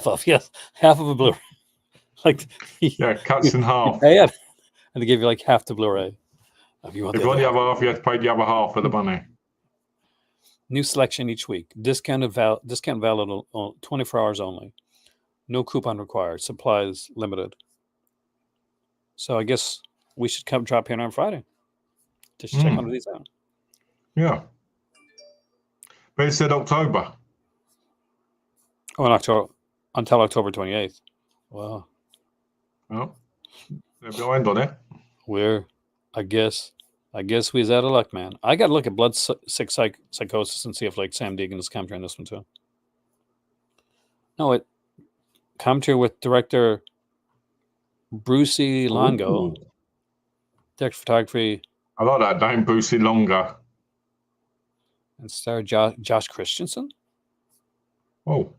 of, yes. Half of a Blu-ray. Like, yeah, cuts in half. Pay it, and they give you like half the Blu-ray. If you want the other half, you have to pay the other half for the money. New selection each week. Discount valid 24 hours only. No coupon required. Supplies limited. So I guess we should come drop in on Friday. Just check one of these out. Yeah. But it said October. Oh, in October, until October 28th. Wow. Well, they're behind on it. I guess we's out of luck, man. I got to look at Blood Sick Psychosis and see if like Sam Deegan is commentary on this one too. No, it commentary with director Brucey Longo. Director photography. I like that name, Brucey Longo. And star Josh Christensen. Oh.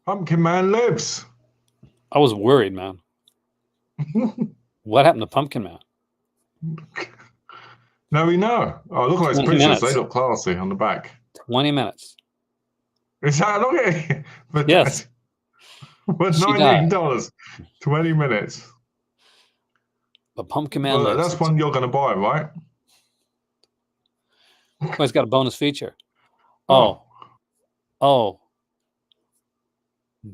Pumpkin Man lives. I was worried, man. What happened to Pumpkin Man? No, we know. Oh, look at those pictures. Minutes. They look classy on the back. 20 minutes. Is that look at it? But yes. But $19. 20 minutes. But Pumpkin Man lives. That's one you're going to buy, right? Oh, it's got a bonus feature. Oh.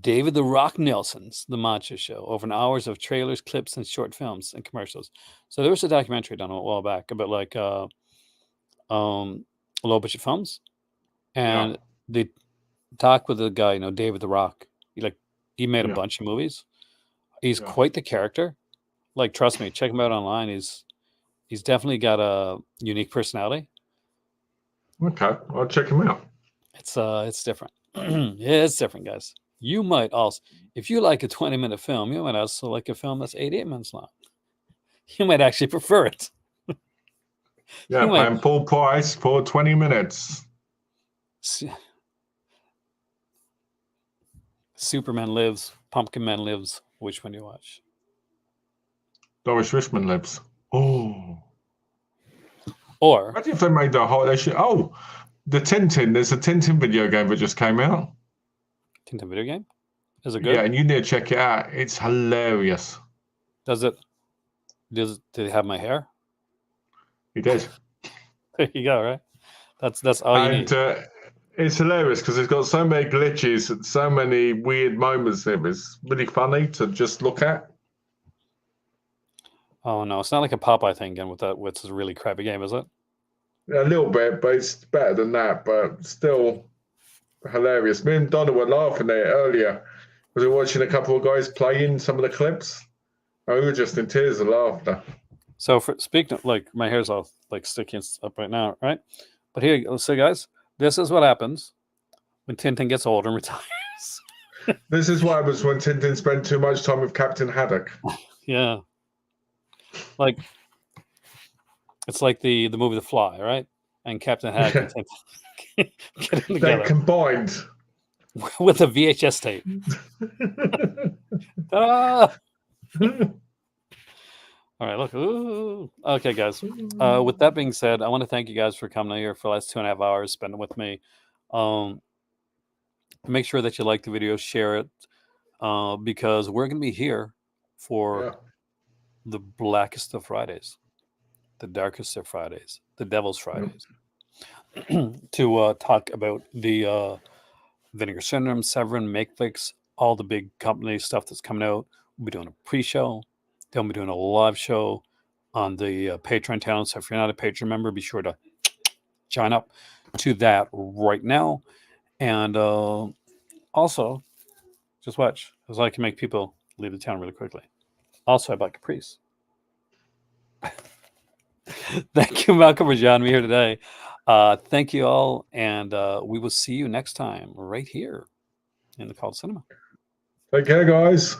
David the Rock Nelson's The Macho Show, over an hours of trailers, clips, and short films and commercials. So there was a documentary done a while back about like low budget films, and they talk with the guy, David the Rock. He made a bunch of movies. He's quite the character. Like, trust me, check him out online. He's definitely got a unique personality. Okay, I'll check him out. It's different. Yeah, it's different, guys. You might also, if you like a 20-minute film, you might also like a film that's 88 minutes long. You might actually prefer it. Yeah, paying full price for 20 minutes. Superman Lives, Pumpkin Man Lives. Which one do you watch? Doris Richmond Lives. Oh. Or imagine if they made the whole. The Tintin. There's a Tintin video game that just came out. Tintin video game? Is it good? Yeah, and you need to check it out. It's hilarious. Does it have my hair? He did. There you go, right? That's all you need. It's hilarious because it's got so many glitches and so many weird moments in it. It's really funny to just look at. Oh no, it's not like a Popeye thing again with a really crappy game, is it? A little bit, but it's better than that. But still hilarious. Me and Donna were laughing at it earlier because we were watching a couple of guys playing some of the clips. And we were just in tears of laughter. So speaking of, like, my hair's all like sticky up right now, right? But here, let's say, guys, this is what happens when Tintin gets older and retires. This is what happens when Tintin spent too much time with Captain Haddock. Yeah. Like, it's like the movie The Fly, right? And Captain Haddock and Tintin getting together. They're combined. With a VHS tape. Ta-da! All right, look. Ooh. Okay, guys. With that being said, I want to thank you guys for coming here for the last 2.5 hours, spending with me. Make sure that you like the video, share it, because we're going to be here for the blackest of Fridays, the darkest of Fridays, the devil's Fridays, to talk about the Vinegar Syndrome, Severin, Makeflix, all the big company stuff that's coming out. We'll be doing a pre-show. Then we'll be doing a live show on the Patreon channel. So if you're not a Patreon member, be sure to join up. to that right now. And also, just watch, because I can make people leave the town really quickly. Also, I bought Caprice. Thank you, Malcolm, for joining me here today. Thank you all, and we will see you next time right here in the Cult Cinema. Take care, guys.